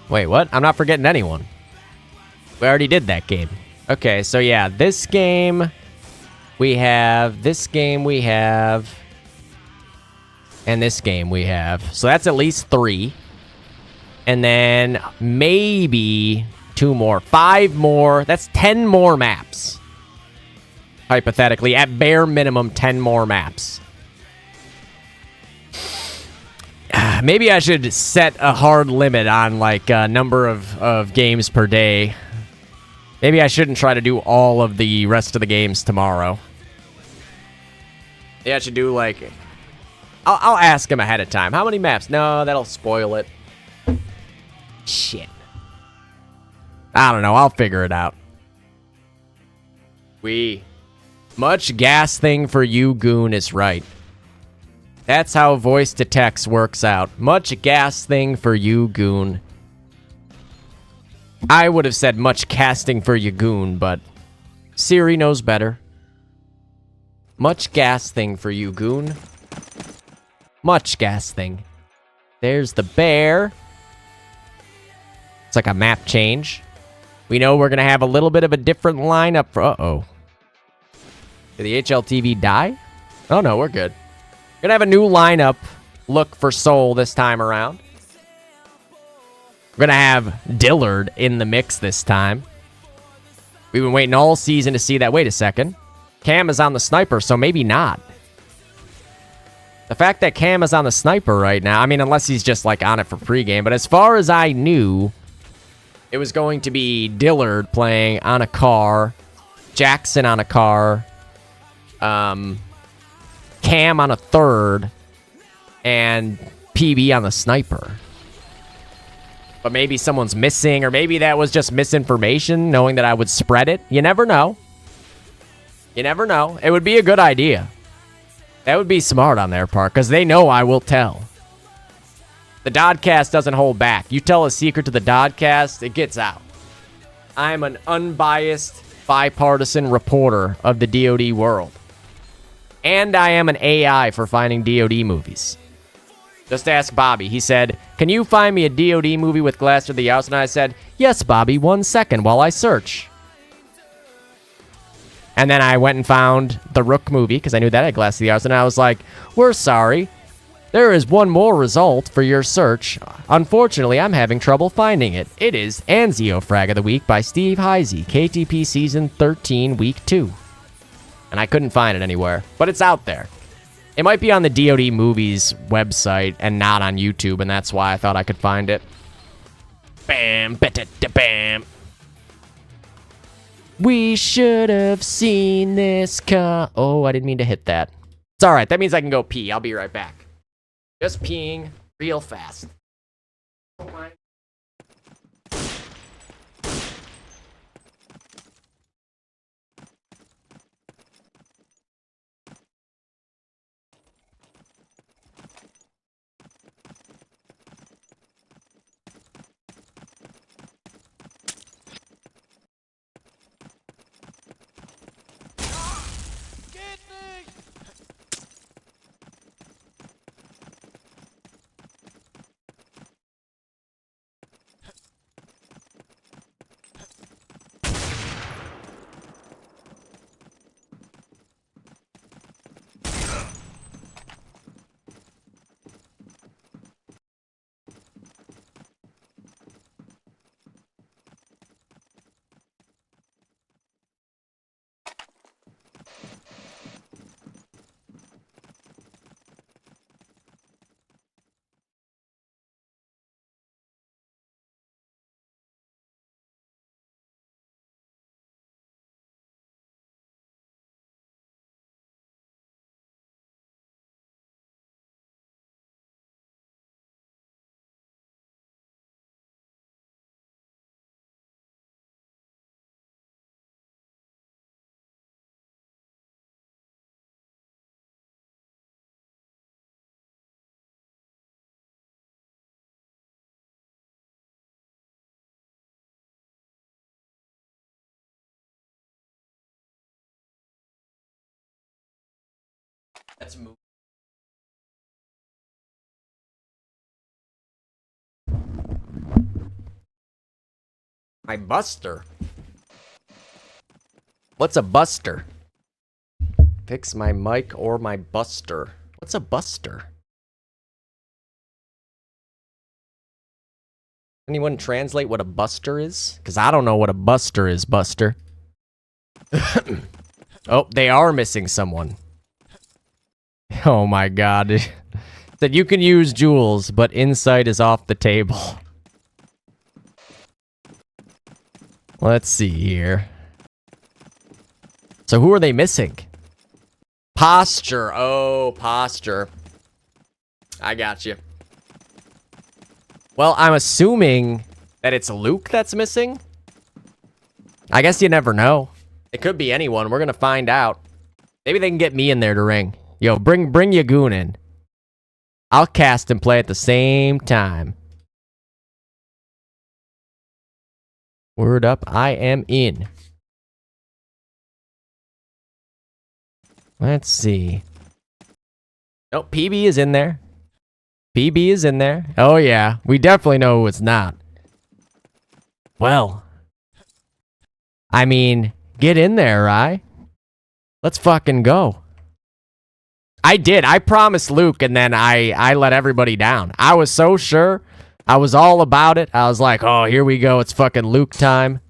Wait, what? I'm not forgetting anyone. We already did that game. Okay, so yeah, this game we have, this game we have, and this game we have. So that's at least 3. And then maybe 2 more. 5 more. That's 10 more maps. Hypothetically, at bare minimum, 10 more maps. Maybe I should set a hard limit on, like, number of games per day. Maybe I shouldn't try to do all of the rest of the games tomorrow. Yeah, I should do, like... I'll ask him ahead of time. How many maps? No, that'll spoil it. Shit. I don't know. I'll figure it out. Much gas thing for you, Goon, is right. That's how voice to text works out. Much gas thing for you, Goon. I would have said much casting for you, Goon, but Siri knows better. Much gas thing for you, Goon. Much gas thing. There's the bear. It's like a map change. We know we're going to have a little bit of a different lineup for... Uh-oh. Did the HLTV die? Oh, no, we're good. We're going to have a new lineup look for Soul this time around. We're going to have Dillard in the mix this time. We've been waiting all season to see that. Wait a second. Cam is on the sniper, so maybe not. The fact that Cam is on the sniper right now, I mean, unless he's just, like, on it for pregame, but as far as I knew, it was going to be Dillard playing on a car, Jackson on a car, Cam on a third, and PB on the sniper. But maybe someone's missing, or maybe that was just misinformation, knowing that I would spread it. You never know. You never know. It would be a good idea. That would be smart on their part, because they know I will tell. The Dodcast doesn't hold back. You tell a secret to the Dodcast, it gets out. I'm an unbiased, bipartisan reporter of the DoD world. And I am an AI for finding DoD movies. Just ask Bobby. He said, "Can you find me a DoD movie with Glass to the House?" And I said, "Yes, Bobby, 1 second while I search." And then I went and found the Rook movie, because I knew that had Glass to the House, and I was like, "We're sorry. There is one more result for your search. Unfortunately, I'm having trouble finding it. It is Anzio Frag of the Week by Steve Heisey, KTP Season 13, Week 2. And I couldn't find it anywhere, but it's out there. It might be on the DoD Movies website and not on YouTube, and that's why I thought I could find it. Bam, bam. We should have seen this Oh, I didn't mean to hit that. It's all right. That means I can go pee. I'll be right back. Just peeing real fast. Let's move. My buster. What's a buster? Fix my mic or my buster. What's a buster? Anyone translate what a buster is? Because I don't know what a buster is, Buster. Oh, they are missing someone. Oh my god. That you can use jewels, but insight is off the table. Let's see here. So who are they missing? Posture. Oh, posture. I got you. Well, I'm assuming that it's Luke that's missing. I guess you never know. It could be anyone. We're gonna find out. Maybe they can get me in there to ring. Yo, bring Yagoon in. I'll cast and play at the same time. Word up, I am in. Let's see. Nope, PB is in there. PB is in there. Oh yeah, we definitely know who it's not. Well, I mean, get in there, right? Let's fucking go. I did. I promised Luke, and then I let everybody down. I was so sure. I was all about it. I was like, oh, here we go. It's fucking Luke time.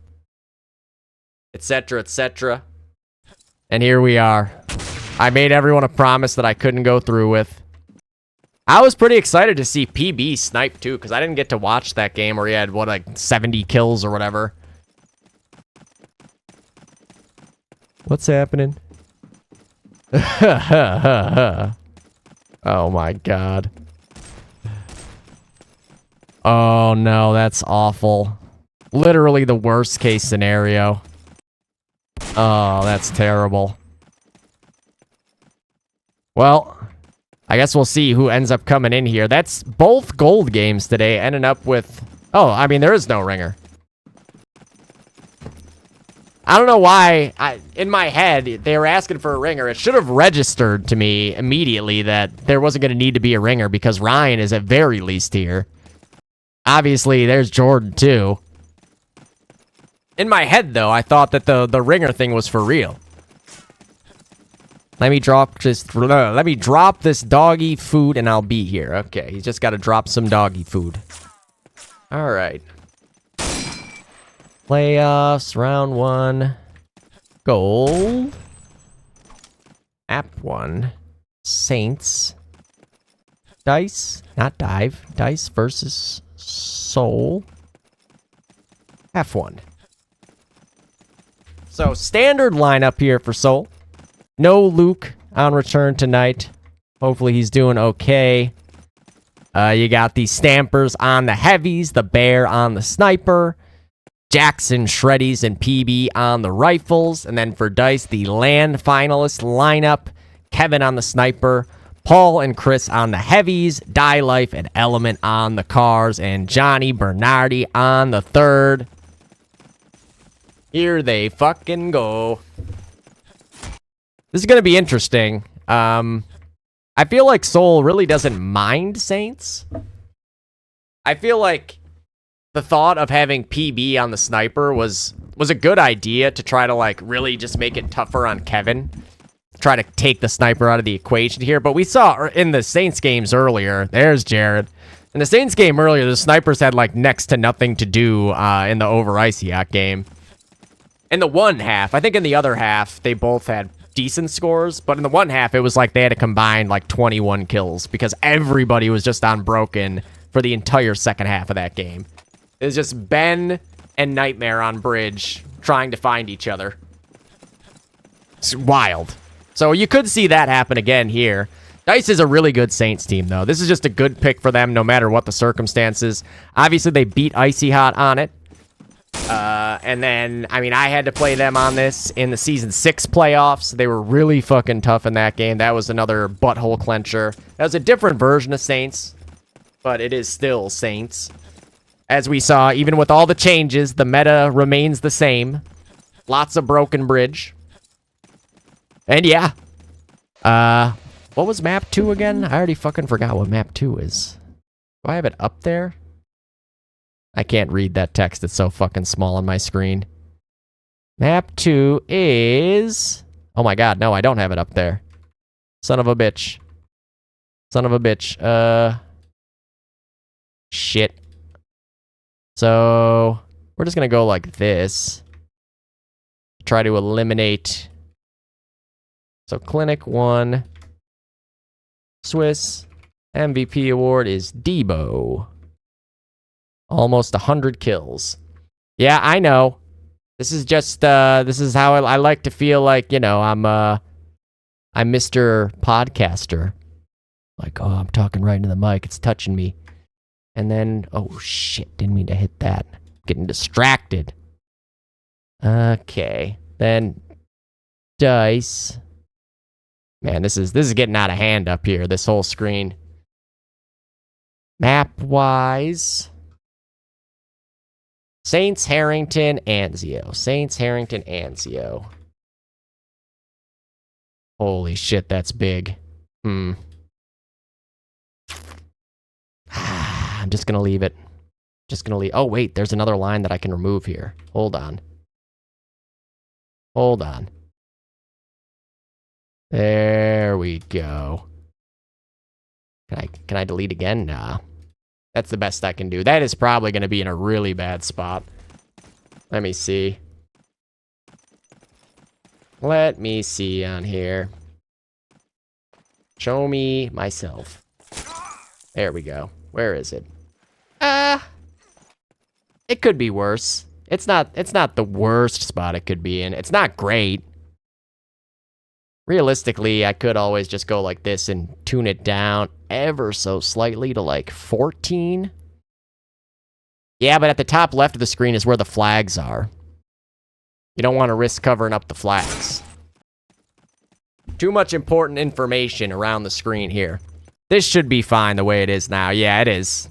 Etc., etc. And here we are. I made everyone a promise that I couldn't go through with. I was pretty excited to see PB snipe, too, because I didn't get to watch that game where he had, what, like 70 kills or whatever. What's happening? Oh my god. Oh no, that's awful. Literally the worst case scenario. Oh, that's terrible. Well, I guess we'll see who ends up coming in here. That's both gold games today, ending up with... Oh, I mean, there is no ringer. I don't know why, in my head, they were asking for a ringer. It should have registered to me immediately that there wasn't going to need to be a ringer because Ryan is at very least here. Obviously, there's Jordan, too. In my head, though, I thought that the ringer thing was for real. Let me drop this doggy food and I'll be here. Okay, he's just got to drop some doggy food. All right. Playoffs, round 1. Gold. App 1. Saints. Dice. Not dive. Dice versus Soul. F1. So, standard lineup here for Soul. No Luke on return tonight. Hopefully he's doing okay. You got the Stampers on the heavies. The Bear on the sniper. Jackson, Shreddies, and PB on the rifles. And then for Dice, the land finalist lineup. Kevin on the sniper. Paul and Chris on the heavies. Die Life and Element on the cars. And Johnny Bernardi on the third. Here they fucking go. This is going to be interesting. I feel like Soul really doesn't mind Saints. I feel like the thought of having PB on the sniper was a good idea to try to, like, really just make it tougher on Kevin. Try to take the sniper out of the equation here. But we saw in the Saints games earlier, there's Jared. In the Saints game earlier, the snipers had, like, next to nothing to do in the over Isiak game. In the one half, I think in the other half, they both had decent scores. But in the one half, it was like they had to combine, like, 21 kills. Because everybody was just on broken for the entire second half of that game. It was just Ben and Nightmare on bridge trying to find each other. It's wild. So you could see that happen again here. Dice is a really good Saints team, though. This is just a good pick for them no matter what the circumstances. Obviously, they beat Icy Hot on it. And then, I mean, I had to play them on this in the Season 6 playoffs. They were really fucking tough in that game. That was another butthole clencher. That was a different version of Saints, but it is still Saints. As we saw, even with all the changes, the meta remains the same. Lots of broken bridge. And yeah, What was map 2 again? I already fucking forgot what map 2 is. Do I have it up there? I can't read that text. It's so fucking small on my screen. Map 2 is... Oh my god, no, I don't have it up there. Son of a bitch. Son of a bitch. Shit. So, we're just gonna go like this. Try to eliminate... So, Clinic 1. Swiss. MVP award is Debo. Almost 100 kills. Yeah, I know. This is just, this is how I like to feel like, you know, I'm Mr. Podcaster. Like, oh, I'm talking right into the mic. It's touching me. And then, oh shit, didn't mean to hit that. Getting distracted. Okay. Then, dice. Man, this is getting out of hand up here, this whole screen. Map-wise. Saints, Harrington, Anzio. Saints, Harrington, Anzio. Holy shit, that's big. I'm just gonna leave it. Just gonna leave. Oh, wait, there's another line that I can remove here. Hold on. Hold on. There we go. Can I delete again? Nah. That's the best I can do. That is probably going to be in a really bad spot. Let me see. Let me see on here. Show me myself. There we go. Where is it? It could be worse. It's not the worst spot it could be in. It's not great. Realistically, I could always just go like this and tune it down ever so slightly to like 14. Yeah, but at the top left of the screen is where the flags are. You don't want to risk covering up the flags. Too much important information around the screen here. This should be fine the way it is now. Yeah, it is.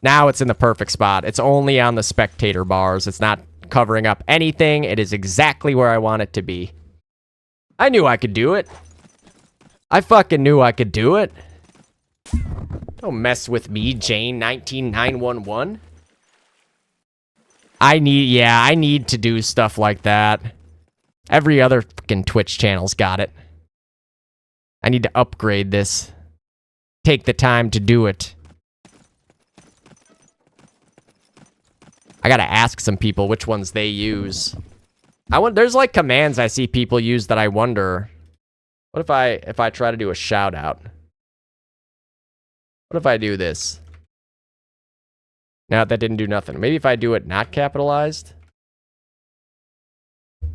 Now it's in the perfect spot. It's only on the spectator bars. It's not covering up anything. It is exactly where I want it to be. I knew I could do it. I fucking knew I could do it. Don't mess with me, Jane 19911. I need to do stuff like that. Every other fucking Twitch channel's got it. I need to upgrade this. Take the time to do it. I gotta ask some people which ones they use. There's like commands I see people use that I wonder. What if I try to do a shout out? What if I do this? No, that didn't do nothing. Maybe if I do it not capitalized?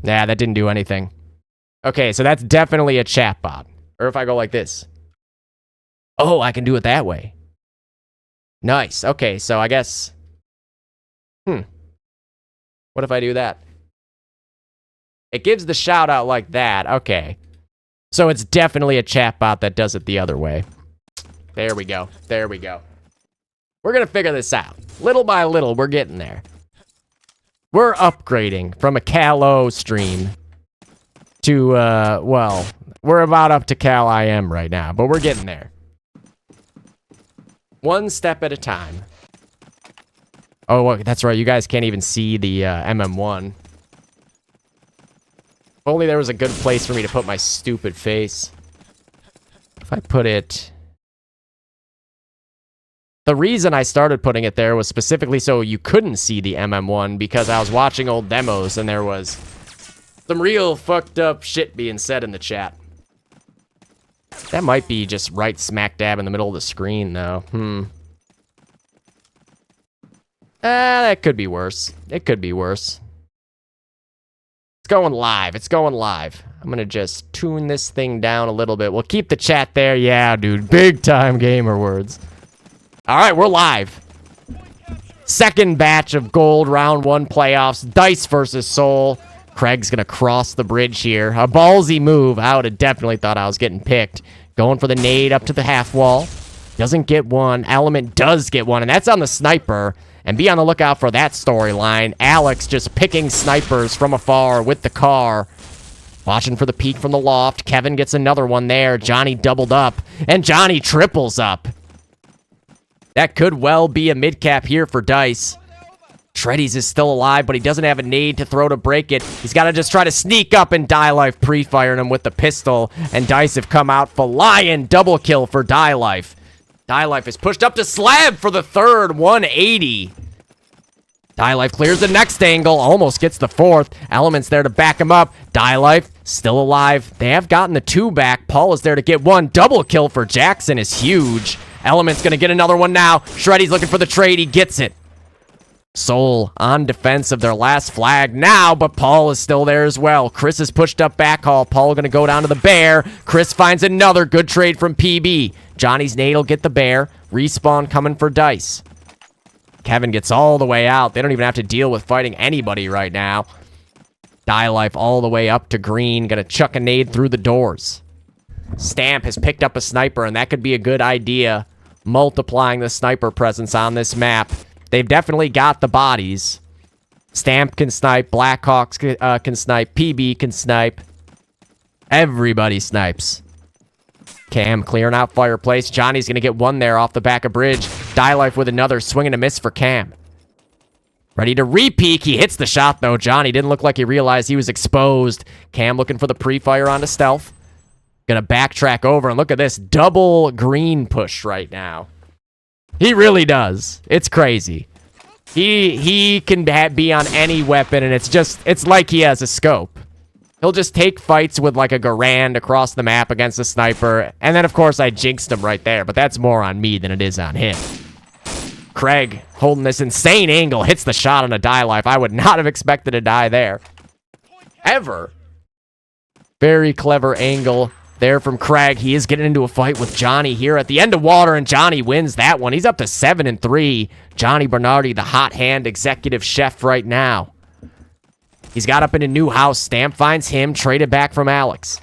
Nah, that didn't do anything. Okay, so that's definitely a chatbot. Or if I go like this. Oh, I can do it that way. Nice. Okay, so I guess... What if I do that? It gives the shout out like that. Okay. So it's definitely a chatbot that does it the other way. There we go. There we go. We're going to figure this out. Little by little, we're getting there. We're upgrading from a Cal-O stream to, well, we're about up to Cal-IM right now, but we're getting there. One step at a time. Oh, that's right. You guys can't even see the MM1. If only there was a good place for me to put my stupid face. If I put it... The reason I started putting it there was specifically so you couldn't see the MM1 because I was watching old demos and there was some real fucked up shit being said in the chat. That might be just right smack dab in the middle of the screen, though. That could be worse. It could be worse. It's going live. It's going live. I'm gonna just tune this thing down a little bit. We'll keep the chat there. Yeah, dude. Big time gamer words. All right, we're live. Second batch of gold round 1 playoffs. Dice versus Soul. Craig's gonna cross the bridge here. A ballsy move. I would have definitely thought I was getting picked. Going for the nade up to the half wall. Doesn't get one. Element does get one, and that's on the sniper. And be on the lookout for that storyline. Alex just picking snipers from afar with the car. Watching for the peek from the loft. Kevin gets another one there. Johnny doubled up. And Johnny triples up. That could well be a mid-cap here for Dice. Shreddies is still alive, but he doesn't have a nade to throw to break it. He's got to just try to sneak up and Die Life pre-firing him with the pistol. And Dice have come out for lion. Double kill for Die Life. Die Life is pushed up to slab for the third. 180. Die Life clears the next angle. Almost gets the fourth. Element's there to back him up. Die Life still alive. They have gotten the 2 back. Paul is there to get 1. Double kill for Jackson is huge. Element's going to get another one now. Shreddy's looking for the trade. He gets it. Soul on defense of their last flag now, but Paul is still there as well. Chris is pushed up back hall. Paul going to go down to the bear. Chris finds another good trade from PB. Johnny's nade will get the bear. Respawn coming for Dice. Kevin gets all the way out. They don't even have to deal with fighting anybody right now. Die Life all the way up to green. Going to chuck a nade through the doors. Stamp has picked up a sniper, and that could be a good idea. Multiplying the sniper presence on this map. They've definitely got the bodies. Stamp can snipe. Blackhawks can snipe. PB can snipe. Everybody snipes. Cam clearing out fireplace. Johnny's going to get 1 there off the back of bridge. Die Life with another. Swing and a miss for Cam. Ready to re-peek. He hits the shot, though. Johnny didn't look like he realized he was exposed. Cam looking for the pre-fire onto stealth. Going to backtrack over. And look at this. Double green push right now. He really does. It's crazy. He can be on any weapon, and it's like he has a scope. He'll just take fights with like a Garand across the map against a sniper, and then of course I jinxed him right there, but that's more on me than it is on him. Craig holding this insane angle, hits the shot on a Die Life. I would not have expected to die there. Ever. Very clever angle there from Craig. He is getting into a fight with Johnny here at the end of water, and Johnny wins that one. He's up to 7-3. Johnny Bernardi, the hot hand executive chef right now. He's got up in a new house. Stamp finds him, traded back from Alex.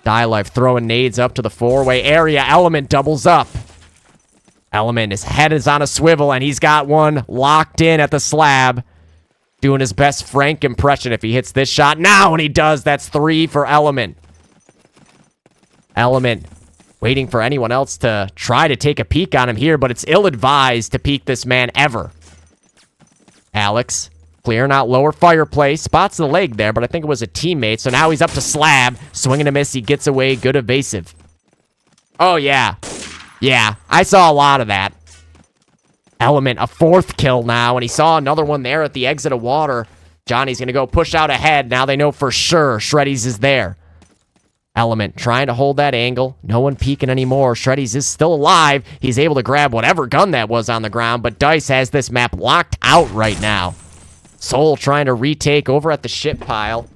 Die Life throwing nades up to the 4-way area. Element doubles up. Element, his head is on a swivel, and he's got one locked in at the slab. Doing his best Frank impression if he hits this shot now, and he does. That's 3 for Element. Element waiting for anyone else to try to take a peek on him here, but it's ill-advised to peek this man ever. Alex clearing out lower fireplace. Spots the leg there, but I think it was a teammate, so now he's up to slab. Swinging a miss, he gets away. Good evasive. Oh, yeah. Yeah, I saw a lot of that. Element, a 4th kill now, and he saw another one there at the exit of water. Johnny's going to go push out ahead. Now they know for sure Shreddies is there. Element trying to hold that angle. No one peeking anymore. Shreddies is still alive. He's able to grab whatever gun that was on the ground, but Dice has this map locked out right now. Soul trying to retake over at the ship pile.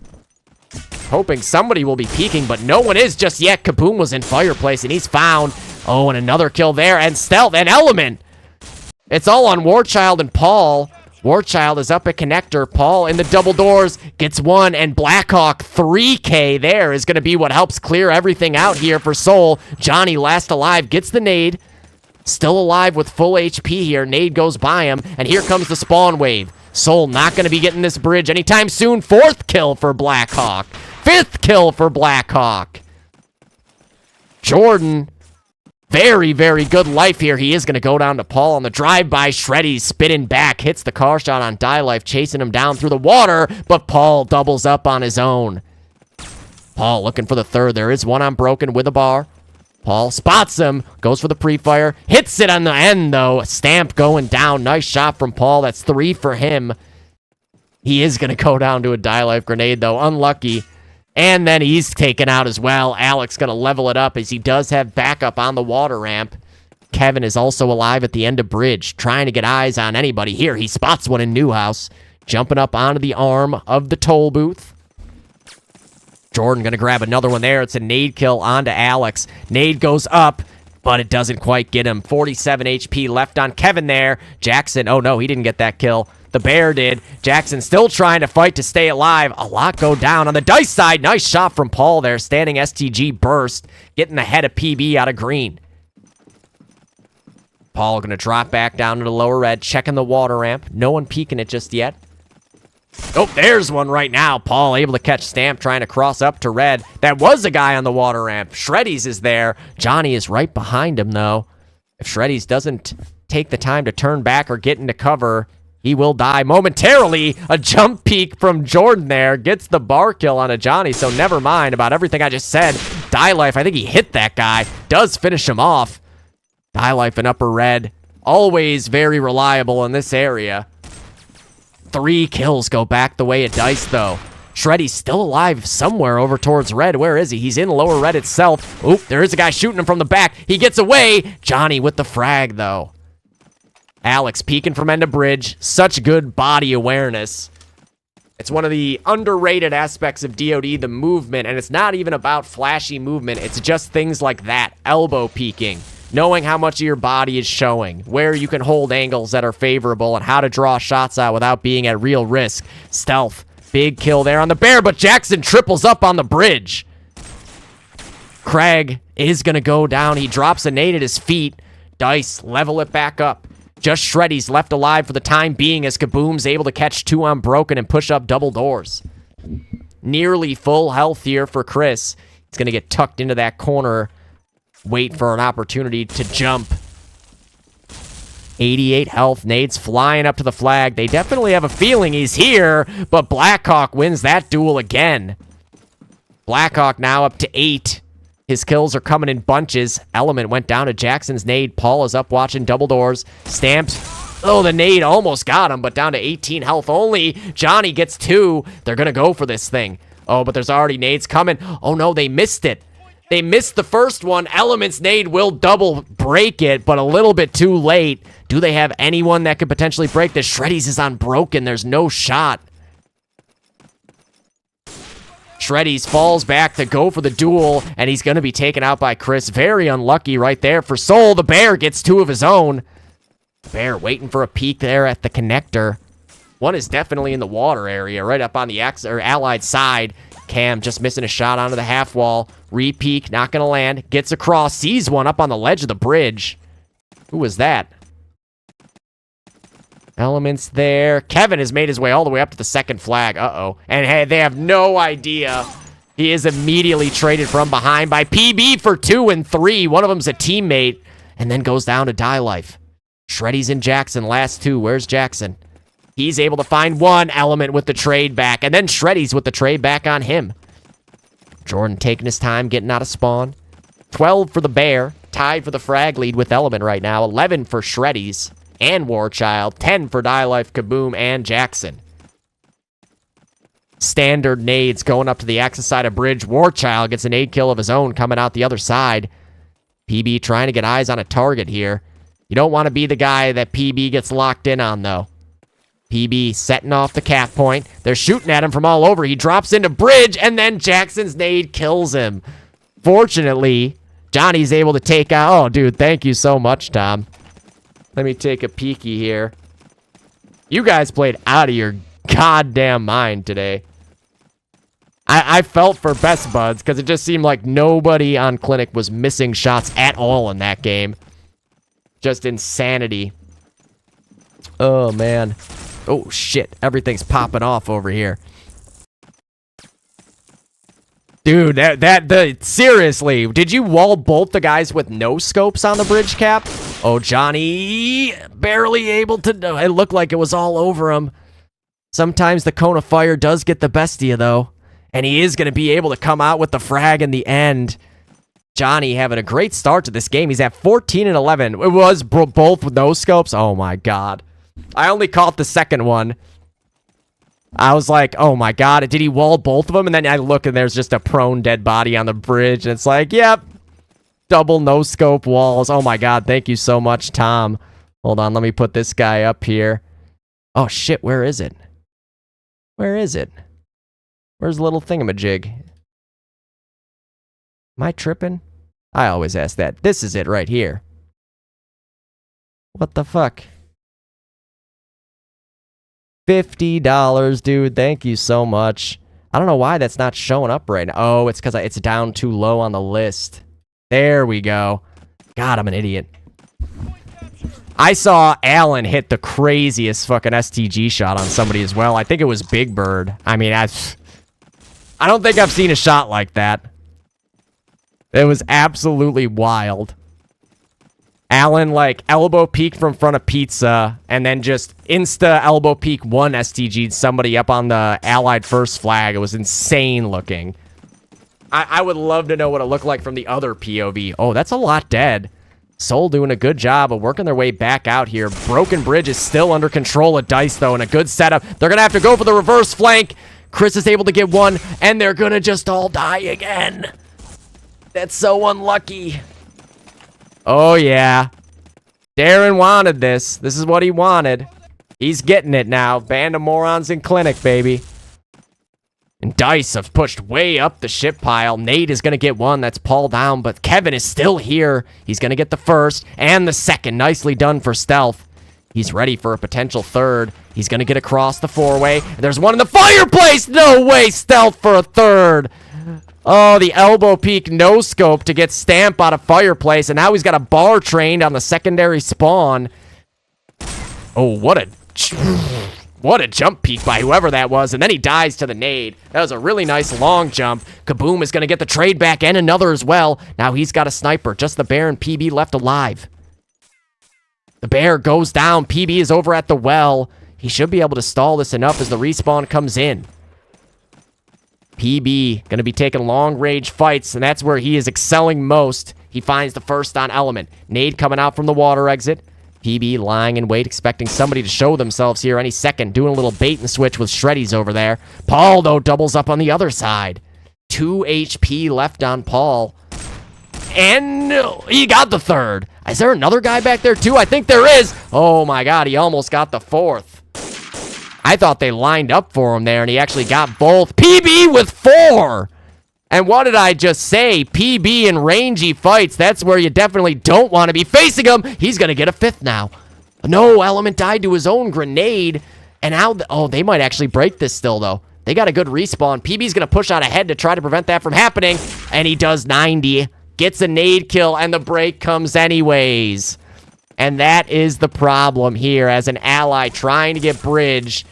Hoping somebody will be peeking, but no one is just yet. Kaboom was in fireplace, and he's found. Oh, and another kill there, and stealth, and Element. It's all on Warchild and Paul. Warchild is up at connector. Paul in the double doors gets 1, and Blackhawk 3K there is going to be what helps clear everything out here for Soul. Johnny last alive gets the nade. Still alive with full HP here. Nade goes by him, and here comes the spawn wave. Soul not going to be getting this bridge anytime soon. 4th kill for Blackhawk. 5th kill for Blackhawk. Jordan, very, very good life here. He is going to go down to Paul on the drive-by. Shreddy spinning back, hits the car shot on Die Life, chasing him down through the water, but Paul doubles up on his own. Paul looking for the 3rd. There is one on broken with a bar. Paul spots him, goes for the pre-fire, hits it on the end, though. Stamp going down. Nice shot from Paul. That's 3 for him. He is going to go down to a Die Life grenade, though. Unlucky. And then he's taken out as well. Alex going to level it up as he does have backup on the water ramp. Kevin is also alive at the end of bridge, trying to get eyes on anybody. Here, he spots one in Newhouse, jumping up onto the arm of the toll booth. Jordan going to grab another one there. It's a nade kill onto Alex. Nade goes up, but it doesn't quite get him. 47 HP left on Kevin there. Jackson, oh no, he didn't get that kill. The bear did. Jackson still trying to fight to stay alive. A lot go down on the Dice side. Nice shot from Paul there. Standing STG burst. Getting the head of PB out of green. Paul going to drop back down to the lower red. Checking the water ramp. No one peeking it just yet. Oh, there's one right now. Paul able to catch Stamp trying to cross up to red. That was a guy on the water ramp. Shreddies is there. Johnny is right behind him, though. If Shreddies doesn't take the time to turn back or get into cover, he will die momentarily. A jump peek from Jordan there gets the bar kill on a Johnny, so never mind about everything I just said. Die Life, I think he hit that guy. Does finish him off. Die Life in upper red. Always very reliable in this area. 3 kills go back the way of Dice, though. Shreddy's still alive somewhere over towards red. Where is he? He's in lower red itself. Oop, there is a guy shooting him from the back. He gets away. Johnny with the frag, though. Alex peeking from end of bridge. Such good body awareness. It's one of the underrated aspects of DoD, the movement, and it's not even about flashy movement. It's just things like that. Elbow peeking. Knowing how much of your body is showing, where you can hold angles that are favorable, and how to draw shots out without being at real risk. Stealth. Big kill there on the bear, but Jackson triples up on the bridge. Craig is going to go down. He drops a nade at his feet. Dice level it back up. Just Shreddy's left alive for the time being as Kaboom's able to catch 2 on broken and push up double doors. Nearly full health here for Chris. He's going to get tucked into that corner. Wait for an opportunity to jump. 88 health. Nade's flying up to the flag. They definitely have a feeling he's here, but Blackhawk wins that duel again. Blackhawk now up to 8. His kills are coming in bunches. Element went down to Jackson's nade. Paul is up watching double doors. Stamps. Oh, the nade almost got him, but down to 18 health only. Johnny gets 2. They're going to go for this thing. Oh, but there's already nades coming. Oh, no, they missed it. They missed the first one. Element's nade will double break it, but a little bit too late. Do they have anyone that could potentially break this? Shreddies is on broken. There's no shot. Shreddies falls back to go for the duel, and he's going to be taken out by Chris. Very unlucky right there for Soul. The bear gets 2 of his own. Bear waiting for a peek there at the connector. One is definitely in the water area, right up on the allied side. Cam just missing a shot onto the half wall. Re-peek, not going to land. Gets across, sees one up on the ledge of the bridge. Who was that? Elements there. Kevin has made his way all the way up to the second flag. Uh-oh. And hey, they have no idea. He is immediately traded from behind by PB for 2 and 3. One of them's a teammate. And then goes down to Die Life. Shreddy's and Jackson, last 2. Where's Jackson? He's able to find one. Element with the trade back. And then Shreddy's with the trade back on him. Jordan taking his time, getting out of spawn. 12 for the bear. Tied for the frag lead with Element right now. 11 for Shreddy's and Warchild. 10 for Die Life, Kaboom, and Jackson. Standard nades going up to the access side of bridge. Warchild gets a nade kill of his own coming out the other side. PB trying to get eyes on a target here. You don't want to be the guy that PB gets locked in on, though. PB setting off the cap point. They're shooting at him from all over. He drops into bridge, and then Jackson's nade kills him. Fortunately, Johnny's able to take out... Oh, dude, thank you so much, Tom. Let me take a peeky here. You guys played out of your goddamn mind today. I felt for Best Buds, because it just seemed like nobody on Clinic was missing shots at all in that game. Just insanity. Oh, man. Oh, shit. Everything's popping off over here. Dude, seriously, did you wall bolt the guys with no scopes on the bridge cap? Oh, Johnny barely able to... It looked like it was all over him. Sometimes the cone of fire does get the best of you, though. And he is going to be able to come out with the frag in the end. Johnny having a great start to this game. He's at 14 and 11. It was both with no scopes. Oh, my God. I only caught the second one. I was like, oh my God, did he wall both of them? And then I look and there's just a prone dead body on the bridge. And it's like, yep, double no scope walls. Oh my God, thank you so much, Tom. Hold on, let me put this guy up here. Oh shit, where is it? Where is it? Where's the little thingamajig? Am I tripping? I always ask that. This is it right here. What the fuck? $50, dude. Thank you so much. I don't know why that's not showing up right now. Oh, it's because it's down too low on the list. There we go. God, I'm an idiot. I saw Allen hit the craziest fucking STG shot on somebody as well. I think it was Big Bird. I mean, I don't think I've seen a shot like that. It was absolutely wild. Allen, like, elbow peek from front of Pizza, and then just insta elbow peek one STG'd somebody up on the Allied first flag. It was insane looking. I would love to know what it looked like from the other POV. Oh, that's a lot dead. Soul doing a good job of working their way back out here. Broken Bridge is still under control of Dice, though, and a good setup. They're going to have to go for the reverse flank. Chris is able to get one, and they're going to just all die again. That's so unlucky. Oh, yeah. Darren wanted this. This is what he wanted. He's getting it now. Band of morons in clinic, baby. And Dice have pushed way up the ship pile. Nate is going to get one. That's Paul down, but Kevin is still here. He's going to get the first and the second. Nicely done for Stealth. He's ready for a potential third. He's going to get across the four-way. There's one in the fireplace. No way, Stealth for a third. Oh, the elbow peek no-scope to get Stamp out of fireplace, and now he's got a bar trained on the secondary spawn. Oh, what a jump peek by whoever that was, and then he dies to the nade. That was a really nice long jump. Kaboom is going to get the trade back and another as well. Now he's got a sniper. Just the Bear and PB left alive. The Bear goes down. PB is over at the well. He should be able to stall this enough as the respawn comes in. PB going to be taking long-range fights, and that's where he is excelling most. He finds the first on Element. Nade coming out from the water exit. PB lying in wait, expecting somebody to show themselves here any second. Doing a little bait and switch with Shreddies over there. Paul, though, doubles up on the other side. 2 HP left on Paul. And he got the third. Is there another guy back there, too? I think there is. Oh, my God. He almost got the fourth. I thought they lined up for him there, and he actually got both. PB with 4. And what did I just say? PB in rangy fights, that's where you definitely don't want to be facing him. He's going to get a 5th now. No, Element died to his own grenade. And now, oh, they might actually break this still, though. They got a good respawn. PB's going to push out ahead to try to prevent that from happening. And he does 90. Gets a nade kill, and the break comes anyways. And that is the problem here as an ally trying to get bridge.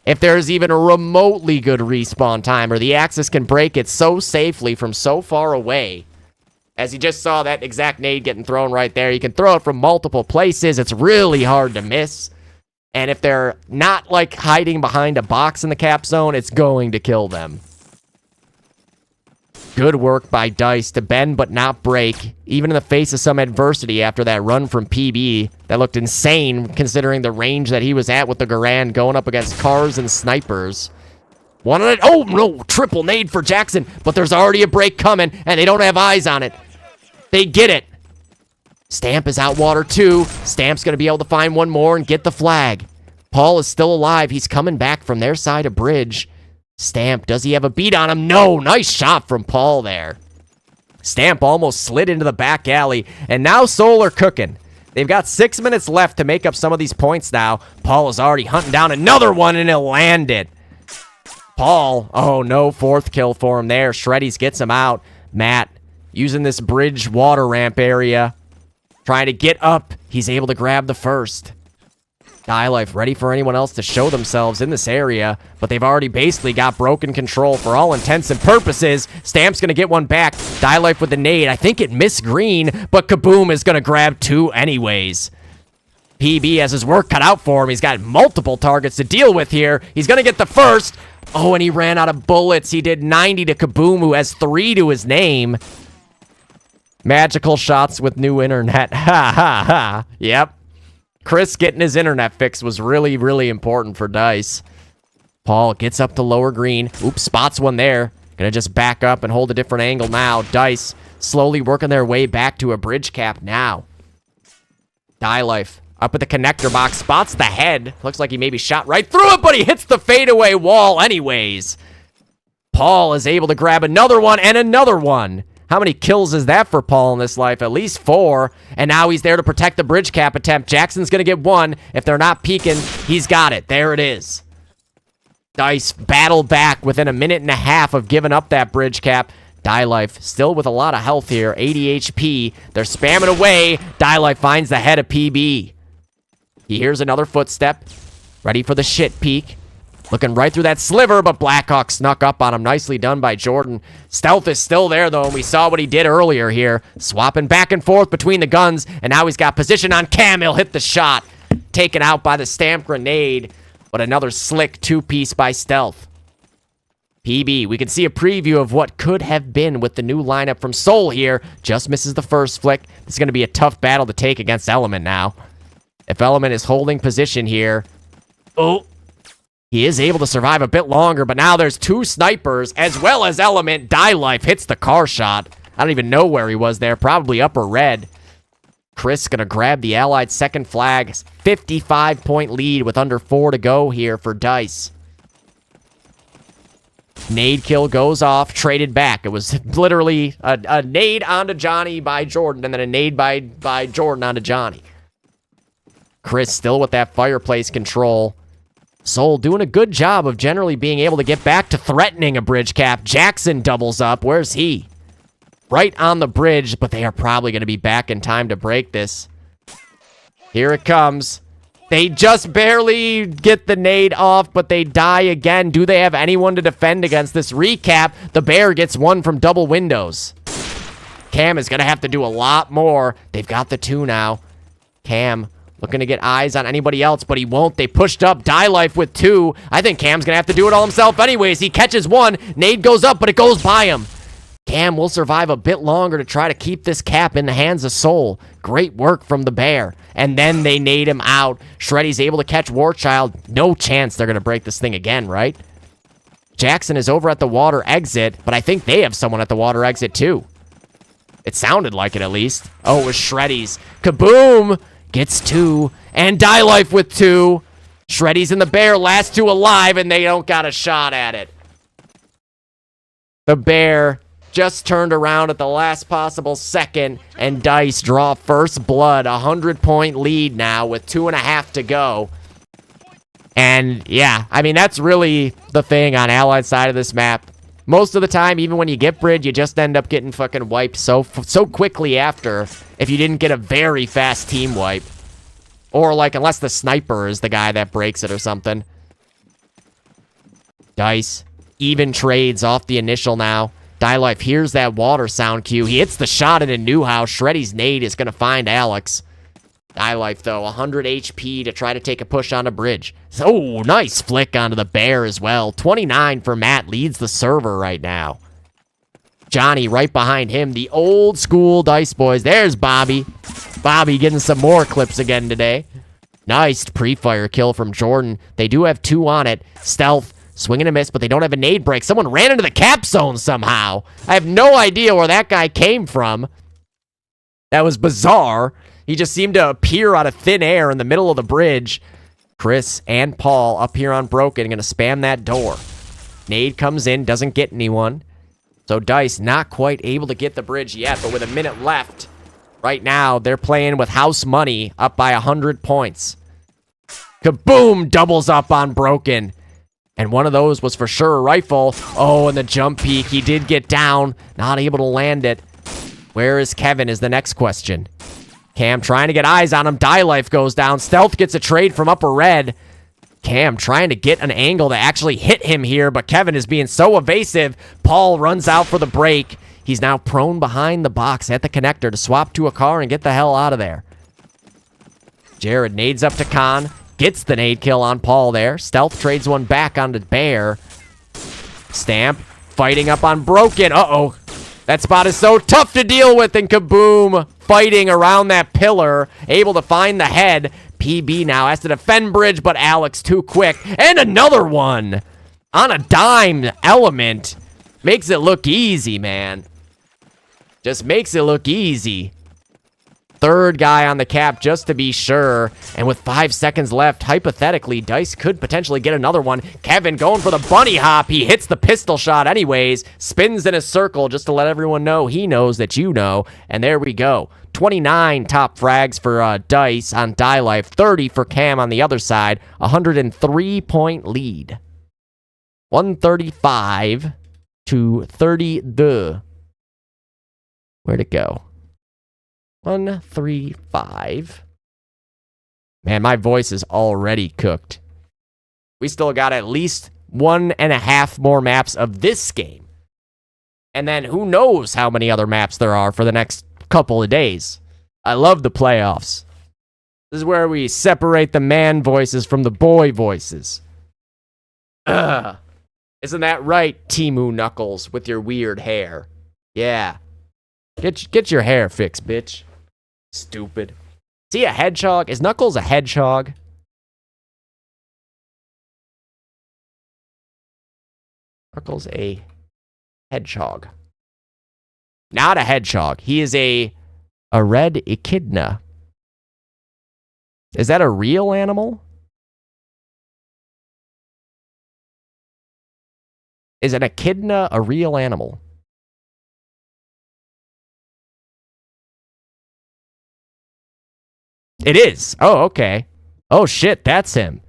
If there's even a remotely good respawn time, or the Axis can break it so safely from so far away. As you just saw that exact nade getting thrown right there. You can throw it from multiple places. It's really hard to miss. And if they're not, like, hiding behind a box in the cap zone, it's going to kill them. Good work by Dice to bend but not break, even in the face of some adversity after that run from PB. That looked insane considering the range that he was at with the Garand going up against cars and snipers. One on it. Oh, no, triple nade for Jackson, but there's already a break coming, and they don't have eyes on it. They get it. Stamp is out water too. Stamp's going to be able to find one more and get the flag. Paul is still alive. He's coming back from their side of bridge. Stamp, does he have a beat on him? No, nice shot from Paul there. Stamp almost slid into the back alley, and now Soul are cooking. They've got 6 minutes left to make up some of these points now. Paul is already hunting down another one, and he'll land it. Paul, oh no, 4th kill for him there. Shreddies gets him out. Matt, using this bridge water ramp area, trying to get up. He's able to grab the first. Die Life ready for anyone else to show themselves in this area, but they've already basically got broken control for all intents and purposes. Stamp's going to get one back. Die Life with the nade. I think it missed green, but Kaboom is going to grab 2 anyways. PB has his work cut out for him. He's got multiple targets to deal with here. He's going to get the first. Oh, and he ran out of bullets. He did 90 to Kaboom, who has 3 to his name. Magical shots with new internet. Ha, ha, ha. Yep. Chris getting his internet fixed was really, really important for Dice. Paul gets up to lower green. Oops, spots one there. Gonna just back up and hold a different angle now. Dice slowly working their way back to a bridge cap now. Die Life up at the connector box. Spots the head. Looks like he maybe shot right through it, but he hits the fadeaway wall anyways. Paul is able to grab another one and another one. How many kills is that for Paul in this life? At least 4. And now he's there to protect the bridge cap attempt. Jackson's going to get 1. If they're not peeking, he's got it. There it is. Dice battle back within a minute and a half of giving up that bridge cap. Die Life still with a lot of health here. 80 HP. They're spamming away. Die Life finds the head of PB. He hears another footstep. Ready for the shit peek. Looking right through that sliver, but Blackhawk snuck up on him. Nicely done by Jordan. Stealth is still there, though, and we saw what he did earlier here. Swapping back and forth between the guns, and now he's got position on Cam. He'll hit the shot. Taken out by the stamp grenade, but another slick two-piece by Stealth. PB, we can see a preview of what could have been with the new lineup from Soul here. Just misses the first flick. This is going to be a tough battle to take against Element now. If Element is holding position here. Oh, he is able to survive a bit longer, but now there's two snipers as well as Element. Die Life hits the car shot. I don't even know where he was there. Probably upper red. Chris going to grab the Allied second flag. 55-point lead with under 4 to go here for Dice. Nade kill goes off, traded back. It was literally a nade onto Johnny by Jordan, and then a nade by Jordan onto Johnny. Chris still with that fireplace control. Soul doing a good job of generally being able to get back to threatening a bridge cap. Jackson doubles up. Where's he? Right on the bridge, but they are probably going to be back in time to break this. Here it comes. They just barely get the nade off, but they die again. Do they have anyone to defend against this recap? The Bear gets one from double windows. Cam is going to have to do a lot more. They've got the 2 now. Cam looking to get eyes on anybody else, but he won't. They pushed up Die Life with 2. I think Cam's going to have to do it all himself anyways. He catches 1. Nade goes up, but it goes by him. Cam will survive a bit longer to try to keep this cap in the hands of Soul. Great work from the Bear. And then they nade him out. Shreddy's able to catch Warchild. No chance they're going to break this thing again, right? Jackson is over at the water exit, but I think they have someone at the water exit too. It sounded like it at least. Oh, it was Shreddy's. Kaboom! Gets 2. And Die Life with 2. Shreddy's and the Bear, last 2 alive, and they don't got a shot at it. The Bear just turned around at the last possible second, and Dice draw first blood. 100-point lead now with 2.5 to go. And yeah, I mean, that's really the thing on Allied side of this map. Most of the time, even when you get bridge, you just end up getting fucking wiped so quickly after if you didn't get a very fast team wipe. Or like, unless the sniper is the guy that breaks it or something. Dice, even trades off the initial now. Die Life hears that water sound cue. He hits the shot in a new house. Shreddy's nade is going to find Alex. Die Life, though, 100 HP to try to take a push on a bridge. Oh, nice flick onto the Bear as well. 29 for Matt, leads the server right now. Johnny right behind him, the old school Dice boys. There's Bobby. Bobby getting some more clips again today. Nice pre-fire kill from Jordan. They do have 2 on it. Stealth. Swing and a miss, but they don't have a nade break. Someone ran into the cap zone somehow. I have no idea where that guy came from. That was bizarre. He just seemed to appear out of thin air in the middle of the bridge. Chris and Paul up here on Broken, going to spam that door. Nade comes in, doesn't get anyone. So Dice not quite able to get the bridge yet, but with a minute left. Right now, they're playing with house money up by 100 points. Kaboom! Doubles up on Broken. And one of those was for sure a rifle. Oh, and the jump peek. He did get down. Not able to land it. Where is Kevin is the next question. Cam trying to get eyes on him. Die Life goes down. Stealth gets a trade from upper red. Cam trying to get an angle to actually hit him here, but Kevin is being so evasive. Paul runs out for the break. He's now prone behind the box at the connector to swap to a car and get the hell out of there. Jared nades up to Khan. Gets the nade kill on Paul there. Stealth trades one back onto Bear. Stamp fighting up on Broken. Uh-oh. That spot is so tough to deal with, and Kaboom fighting around that pillar. Able to find the head. PB now has to defend bridge, but Alex too quick. And another one on a dime. Element makes it look easy, man. Just makes it look easy. Third guy on the cap just to be sure. And with 5 seconds left, hypothetically, Dice could potentially get another one. Kevin going for the bunny hop. He hits the pistol shot anyways. Spins in a circle just to let everyone know he knows that you know. And there we go. 29 top frags for Dice on Die Life. 30 for Cam on the other side. 103-point lead. 135 to 32. Where'd it go? 135 Man, my voice is already cooked. We still got at least 1.5 more maps of this game. And then who knows how many other maps there are for the next couple of days. I love the playoffs. This is where we separate the man voices from the boy voices. Ugh. Isn't that right, Timu Knuckles, with your weird hair? Yeah. Get your hair fixed, bitch. Stupid. Is he a hedgehog? Is Knuckles a hedgehog? Knuckles a hedgehog. Not a hedgehog. He is a red echidna. Is that a real animal? Is an echidna a real animal? It is. Oh, okay. Oh, shit, that's him.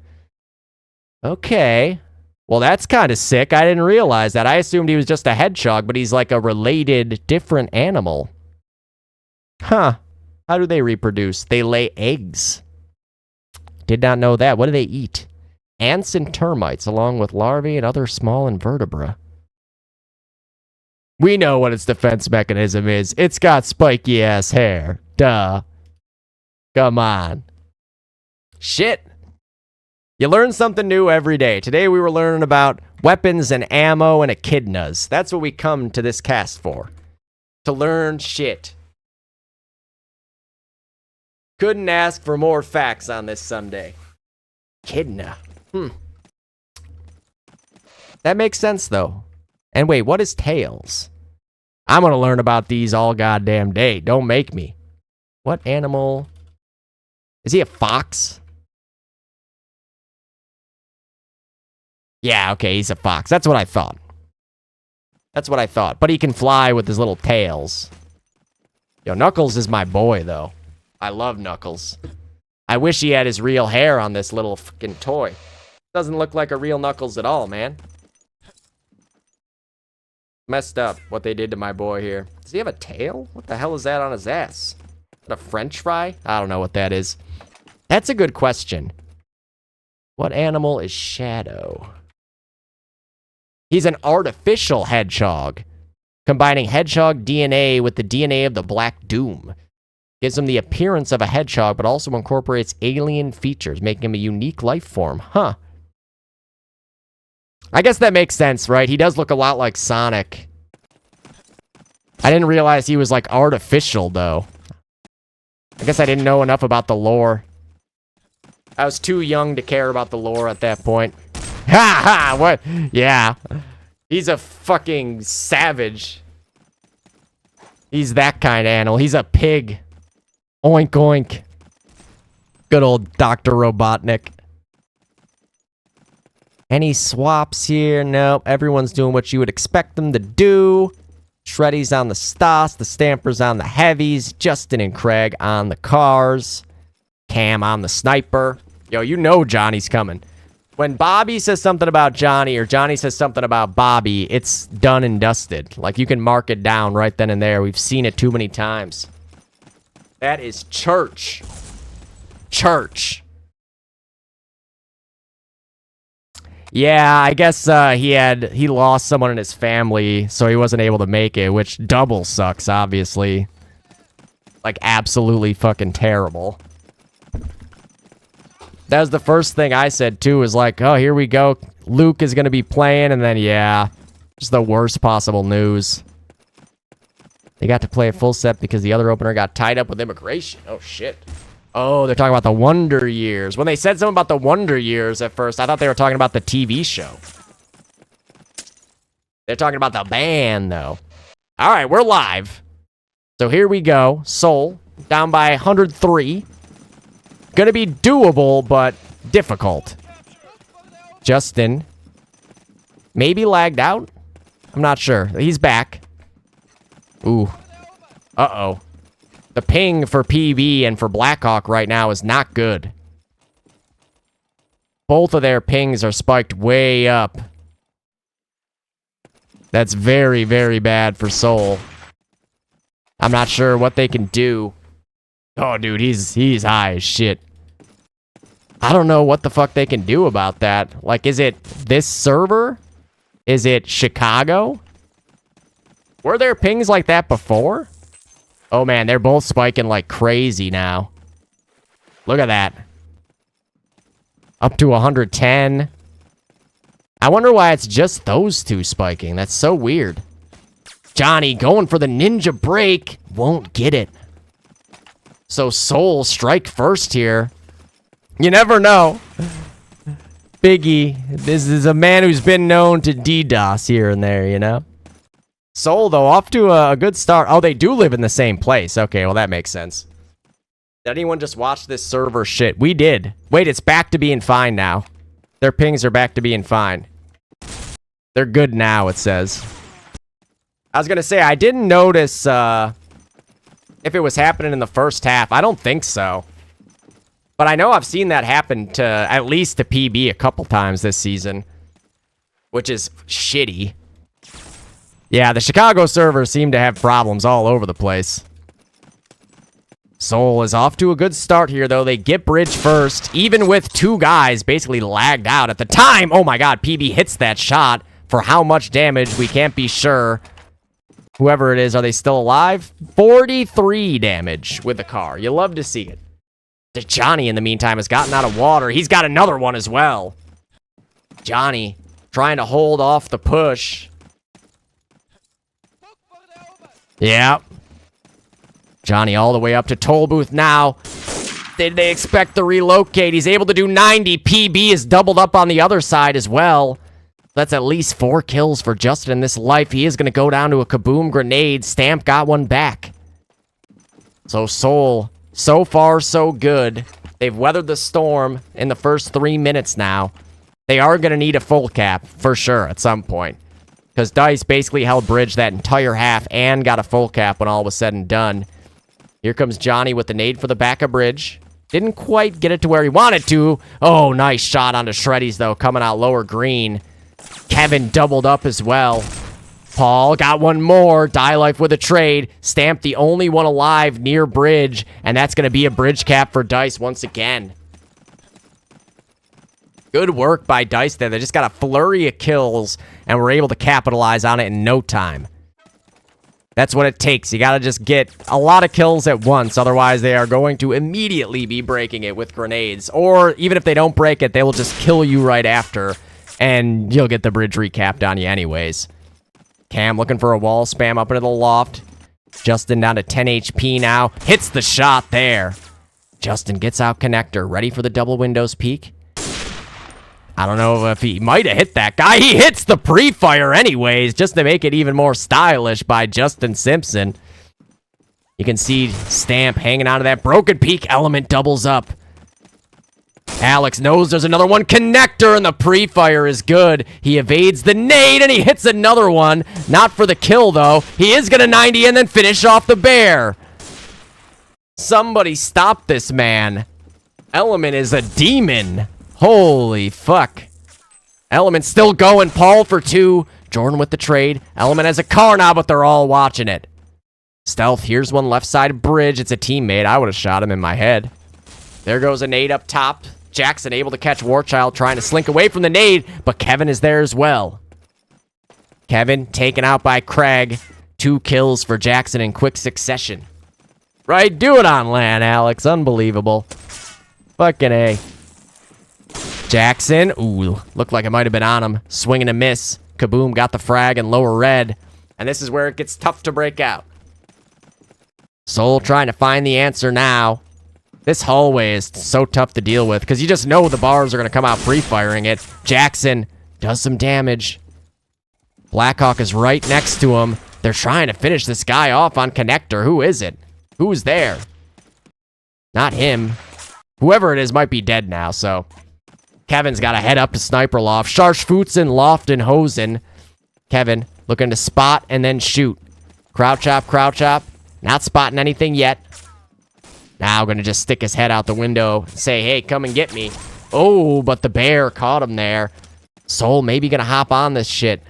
Okay. Well, that's kind of sick. I didn't realize that. I assumed he was just a hedgehog, but he's like a related, different animal. Huh. How do they reproduce? They lay eggs. Did not know that. What do they eat? Ants and termites, along with larvae and other small invertebrate. We know what its defense mechanism is. It's got spiky-ass hair. Duh. Come on. Shit. You learn something new every day. Today we were learning about weapons and ammo and echidnas. That's what we come to this cast for. To learn shit. Couldn't ask for more facts on this Sunday. Echidna. That makes sense, though. And wait, what is tails? I'm gonna learn about these all goddamn day. Don't make me. What animal? Is he a fox? Yeah, okay, he's a fox. That's what I thought. That's what I thought. But he can fly with his little tails. Yo, Knuckles is my boy, though. I love Knuckles. I wish he had his real hair on this little fucking toy. Doesn't look like a real Knuckles at all, man. Messed up what they did to my boy here. Does he have a tail? What the hell is that on his ass? Is that a French fry? I don't know what that is. That's a good question. What animal is Shadow? He's an artificial hedgehog, combining hedgehog DNA with the DNA of the Black Doom. Gives him the appearance of a hedgehog, but also incorporates alien features, making him a unique life form. Huh. I guess that makes sense, right? He does look a lot like Sonic. I didn't realize he was, like, artificial, though. I guess I didn't know enough about the lore. I was too young to care about the lore at that point. Ha ha! What? Yeah. He's a fucking savage. He's that kind of animal. He's a pig. Oink oink. Good old Dr. Robotnik. Any swaps here? Nope. Everyone's doing what you would expect them to do. Shreddy's on the Stas, the Stampers on the Heavies, Justin and Craig on the Cars, Cam on the Sniper. Yo, you know Johnny's coming. When Bobby says something about Johnny or Johnny says something about Bobby, it's done and dusted. Like, you can mark it down right then and there. We've seen it too many times. That is church. Church. Yeah, I guess he lost someone in his family, so he wasn't able to make it, which double sucks, obviously. Like, absolutely fucking terrible. That was the first thing I said, too, was like, oh, here we go. Luke is going to be playing, and then, yeah, just the worst possible news. They got to play a full set because the other opener got tied up with immigration. Oh, shit. Oh, they're talking about the Wonder Years. When they said something about the Wonder Years at first, I thought they were talking about the TV show. They're talking about the band, though. All right, we're live. So here we go. Seoul, down by 103. Gonna be doable, but difficult. Justin. Maybe lagged out? I'm not sure. He's back. Ooh. Uh-oh. The ping for PB and for Blackhawk right now is not good. Both of their pings are spiked way up. That's very, very bad for Seoul. I'm not sure what they can do. Oh, dude, he's high as shit. I don't know what the fuck they can do about that. Like, is it this server? Is it Chicago? Were there pings like that before? Oh man, they're both spiking like crazy now. Look at that. Up to 110. I wonder why it's just those two spiking. That's so weird. Johnny going for the ninja break. Won't get it. So Soul strike first here. You never know. Biggie. This is a man who's been known to DDoS here and there, you know? Soul, though, off to a good start. Oh, they do live in the same place. Okay, well, that makes sense. Did anyone just watch this server shit? We did. Wait, it's back to being fine now. Their pings are back to being fine. They're good now, it says. I was going to say, I didn't notice if it was happening in the first half. I don't think so. But I know I've seen that happen to at least to PB a couple times this season. Which is shitty. Yeah, the Chicago servers seem to have problems all over the place. Soul is off to a good start here, though. They get bridge first, even with two guys basically lagged out at the time. Oh my god, PB hits that shot. For how much damage, we can't be sure. Whoever it is, are they still alive? 43 damage with the car. You love to see it. Johnny, in the meantime, has gotten out of water. He's got another one as well. Johnny trying to hold off the push. Yeah. Johnny all the way up to toll booth now. Did they expect to relocate? He's able to do 90. PB is doubled up on the other side as well. That's at least 4 kills for Justin in this life. He is going to go down to a kaboom grenade. Stamp got one back. So Soul, so far so good. They've weathered the storm in the first 3 minutes now. They are going to need a full cap for sure at some point. Because Dice basically held bridge that entire half and got a full cap when all was said and done. Here comes Johnny with the nade for the back of bridge. Didn't quite get it to where he wanted to. Oh, nice shot onto Shreddies, though, coming out lower green. Kevin doubled up as well. Paul got one more. Die Life with a trade. Stamp the only one alive near bridge. And that's going to be a bridge cap for Dice once again. Good work by Dice there. They just got a flurry of kills and were able to capitalize on it in no time. That's what it takes. You got to just get a lot of kills at once. Otherwise, they are going to immediately be breaking it with grenades. Or even if they don't break it, they will just kill you right after. And you'll get the bridge recapped on you anyways. Cam looking for a wall spam up into the loft. Justin down to 10 HP now. Hits the shot there. Justin gets out connector. Ready for the double windows peek. I don't know if he might have hit that guy. He hits the pre-fire anyways, just to make it even more stylish by Justin Simpson. You can see Stamp hanging out of that broken peak element doubles up. Alex knows there's another one. Connector, and the pre-fire is good. He evades the nade, and he hits another one. Not for the kill, though. He is going to 90 and then finish off the bear. Somebody stop this man. Element is a demon. Holy fuck. Element still going. Paul for 2. Jordan with the trade. Element has a car now, but they're all watching it. Stealth, here's one left side bridge. It's a teammate. I would have shot him in my head. There goes a nade up top. Jackson able to catch Warchild, trying to slink away from the nade, but Kevin is there as well. Kevin taken out by Craig. 2 kills for Jackson in quick succession. Right, do it on land, Alex. Unbelievable. Fucking A. Jackson, ooh, looked like it might have been on him. Swing and a miss. Kaboom got the frag in lower red. And this is where it gets tough to break out. Soul trying to find the answer now. This hallway is so tough to deal with because you just know the bars are going to come out pre-firing it. Jackson does some damage. Blackhawk is right next to him. They're trying to finish this guy off on connector. Who is it? Who's there? Not him. Whoever it is might be dead now, so... Kevin's got to head up to Sniper Loft. Scharfschützen, Loft, and Hosen. Kevin looking to spot and then shoot. Crouch up. Not spotting anything yet. Now going to just stick his head out the window and say, hey, come and get me. Oh, but the bear caught him there. Soul maybe going to hop on this shit.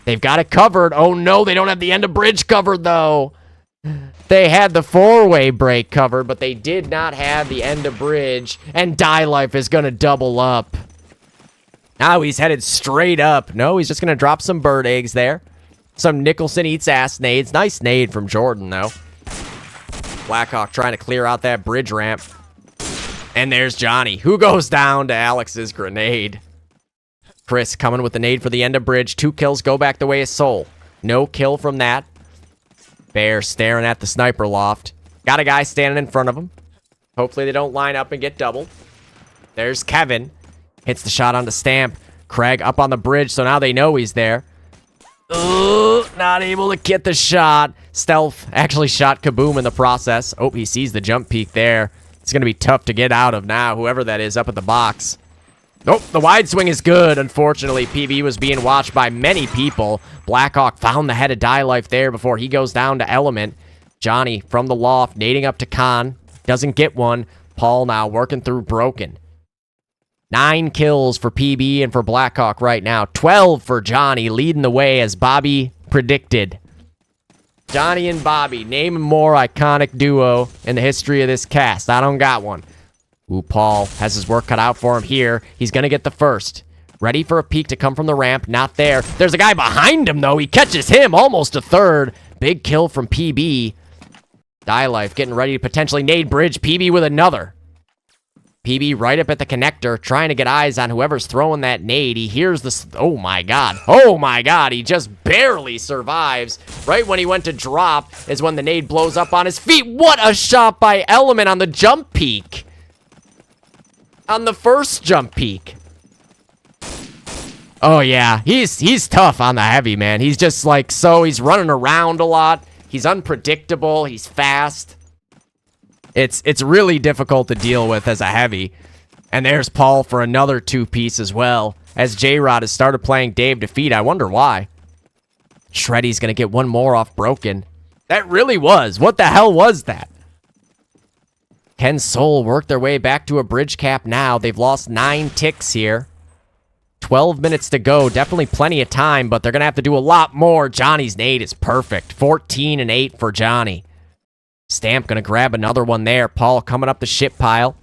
They've got it covered. Oh, no, they don't have the end of bridge covered, though. They had the four-way break covered, but they did not have the end of bridge. And Die Life is going to double up. Now he's headed straight up. No, he's just going to drop some bird eggs there. Some Nicholson eats ass nades. Nice nade from Jordan, though. Blackhawk trying to clear out that bridge ramp. And there's Johnny, who goes down to Alex's grenade. Chris coming with the nade for the end of bridge. 2 kills go back the way of Soul. No kill from that. Bear staring at the sniper loft. Got a guy standing in front of him. Hopefully they don't line up and get doubled. There's Kevin. Hits the shot onto Stamp. Craig up on the bridge, so now they know he's there. Not able to get the shot. Stealth actually shot Kaboom in the process. Oh, he sees the jump peak there. It's going to be tough to get out of now, whoever that is up at the box. Nope, the wide swing is good. Unfortunately, PB was being watched by many people. Blackhawk found the head of Die Life there before he goes down to Element. Johnny from the loft, nading up to Khan. Doesn't get one. Paul now working through Broken. 9 kills for PB and for Blackhawk right now. 12 for Johnny, leading the way as Bobby predicted. Johnny and Bobby, name a more iconic duo in the history of this cast. I don't got one. Ooh, Paul has his work cut out for him here. He's going to get the first. Ready for a peek to come from the ramp. Not there. There's a guy behind him, though. He catches him. Almost a third. Big kill from PB. Die Life getting ready to potentially nade bridge. PB with another. PB right up at the connector, trying to get eyes on whoever's throwing that nade. He hears this. Oh, my God. Oh, my God. He just barely survives. Right when he went to drop is when the nade blows up on his feet. What a shot by Element on the jump peak. On the first jump peak. Oh, yeah. He's tough on the heavy, man. He's just like, he's running around a lot. He's unpredictable. He's fast. It's really difficult to deal with as a heavy. And there's Paul for another 2-piece as well. As J-Rod has started playing Dave Defeat. I wonder why. Shreddy's going to get one more off Broken. That really was. What the hell was that? Ken Soul work their way back to a bridge cap now. They've lost 9 ticks here. 12 minutes to go. Definitely plenty of time, but they're going to have to do a lot more. Johnny's nade is perfect. 14 and 8 for Johnny. Stamp going to grab another one there. Paul coming up the ship pile.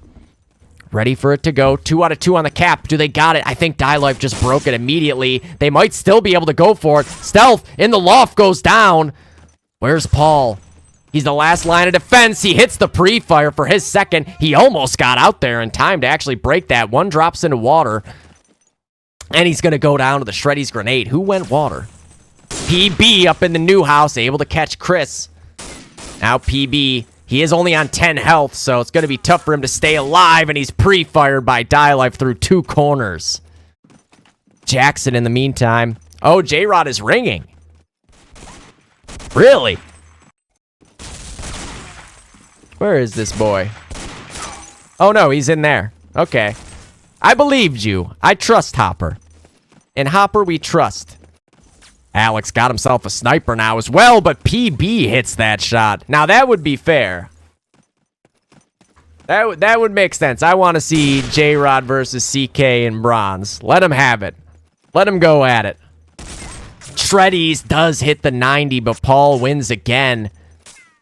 Ready for it to go. 2 out of 2 on the cap. Do they got it? I think Die Life just broke it immediately. They might still be able to go for it. Stealth in the loft goes down. Where's Paul? He's the last line of defense. He hits the pre-fire for his second. He almost got out there in time to actually break that. One drops into water. And he's going to go down to the Shreddy's grenade. Who went water? PB up in the new house, able to catch Chris. Now PB, he is only on 10 health, so it's going to be tough for him to stay alive, and he's pre-fired by Die Life through 2 corners. Jackson in the meantime. Oh, J-Rod is ringing. Really? Where is this boy? Oh, no, he's in there. Okay. I believed you. I trust Hopper. In Hopper, we trust. Alex got himself a sniper now as well, but PB hits that shot. Now, that would be fair. That would make sense. I want to see J-Rod versus CK in bronze. Let him have it. Let him go at it. Shreddy's does hit the 90, but Paul wins again.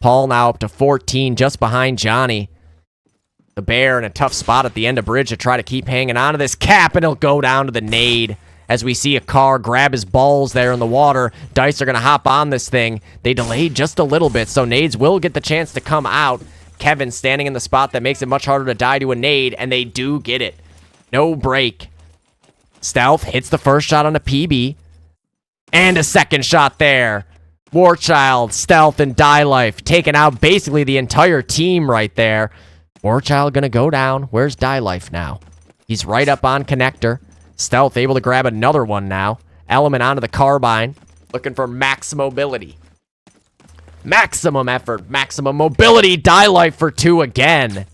Paul now up to 14, just behind Johnny. The Bear in a tough spot at the end of bridge to try to keep hanging on to this cap, and he'll go down to the nade. As we see a car grab his balls there in the water. Dice are going to hop on this thing. They delayed just a little bit, so nades will get the chance to come out. Kevin standing in the spot that makes it much harder to die to a nade, and they do get it. No break. Stealth hits the first shot on a PB. And a second shot there. Warchild, Stealth, and Die Life taking out basically the entire team right there. Warchild going to go down. Where's Die Life now? He's right up on connector. Stealth able to grab another one now. Element onto the carbine. Looking for max mobility. Maximum effort. Maximum mobility. Die Life for 2 again.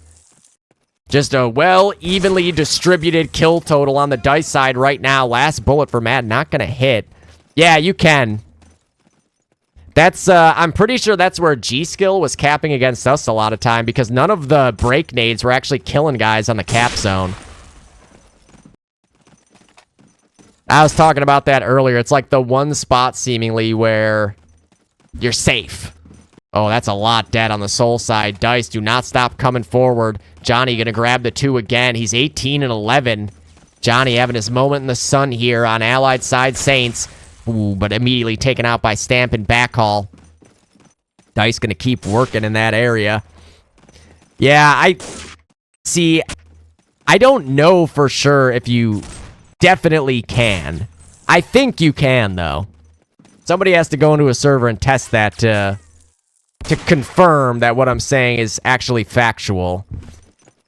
Just a well, evenly distributed kill total on the dice side right now. Last bullet for Matt. Not going to hit. Yeah, you can. That's, I'm pretty sure that's where G-Skill was capping against us a lot of time because none of the break nades were actually killing guys on the cap zone. I was talking about that earlier. It's like the one spot seemingly where you're safe. Oh, that's a lot dead on the soul side. Dice, do not stop coming forward. Johnny gonna grab the 2 again. He's 18 and 11. Johnny having his moment in the sun here on Allied side Saints. Ooh, but immediately taken out by Stamp and Backhaul. Dice gonna keep working in that area. Yeah, I don't know for sure if you definitely can. I think you can, though. Somebody has to go into a server and test that to confirm that what I'm saying is actually factual.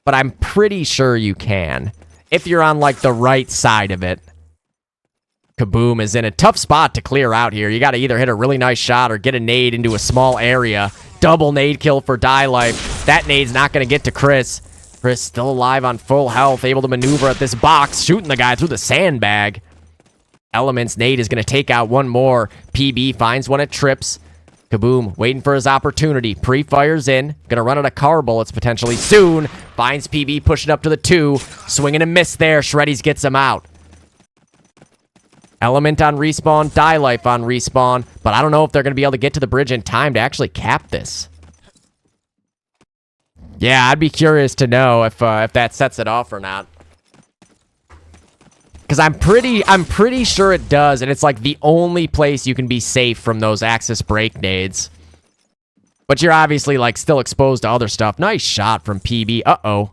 But I'm pretty sure you can. If you're on, like, the right side of it. Kaboom is in a tough spot to clear out here. You gotta either hit a really nice shot or get a nade into a small area. Double nade kill for Die Life. That nade's not gonna get to Chris. Chris still alive on full health, able to maneuver at this box, shooting the guy through the sandbag. Element's nade is gonna take out one more. PB finds one at Trips. Kaboom, waiting for his opportunity. Pre-fires in. Gonna run out of car bullets potentially soon. Finds PB pushing up to the 2. Swinging a miss there. Shreddies gets him out. Element on respawn. Die Life on respawn. But I don't know if they're gonna be able to get to the bridge in time to actually cap this. Yeah, I'd be curious to know if that sets it off or not. Because I'm pretty sure it does, and it's like the only place you can be safe from those Axis break nades. But you're obviously like still exposed to other stuff. Nice shot from PB. Uh-oh.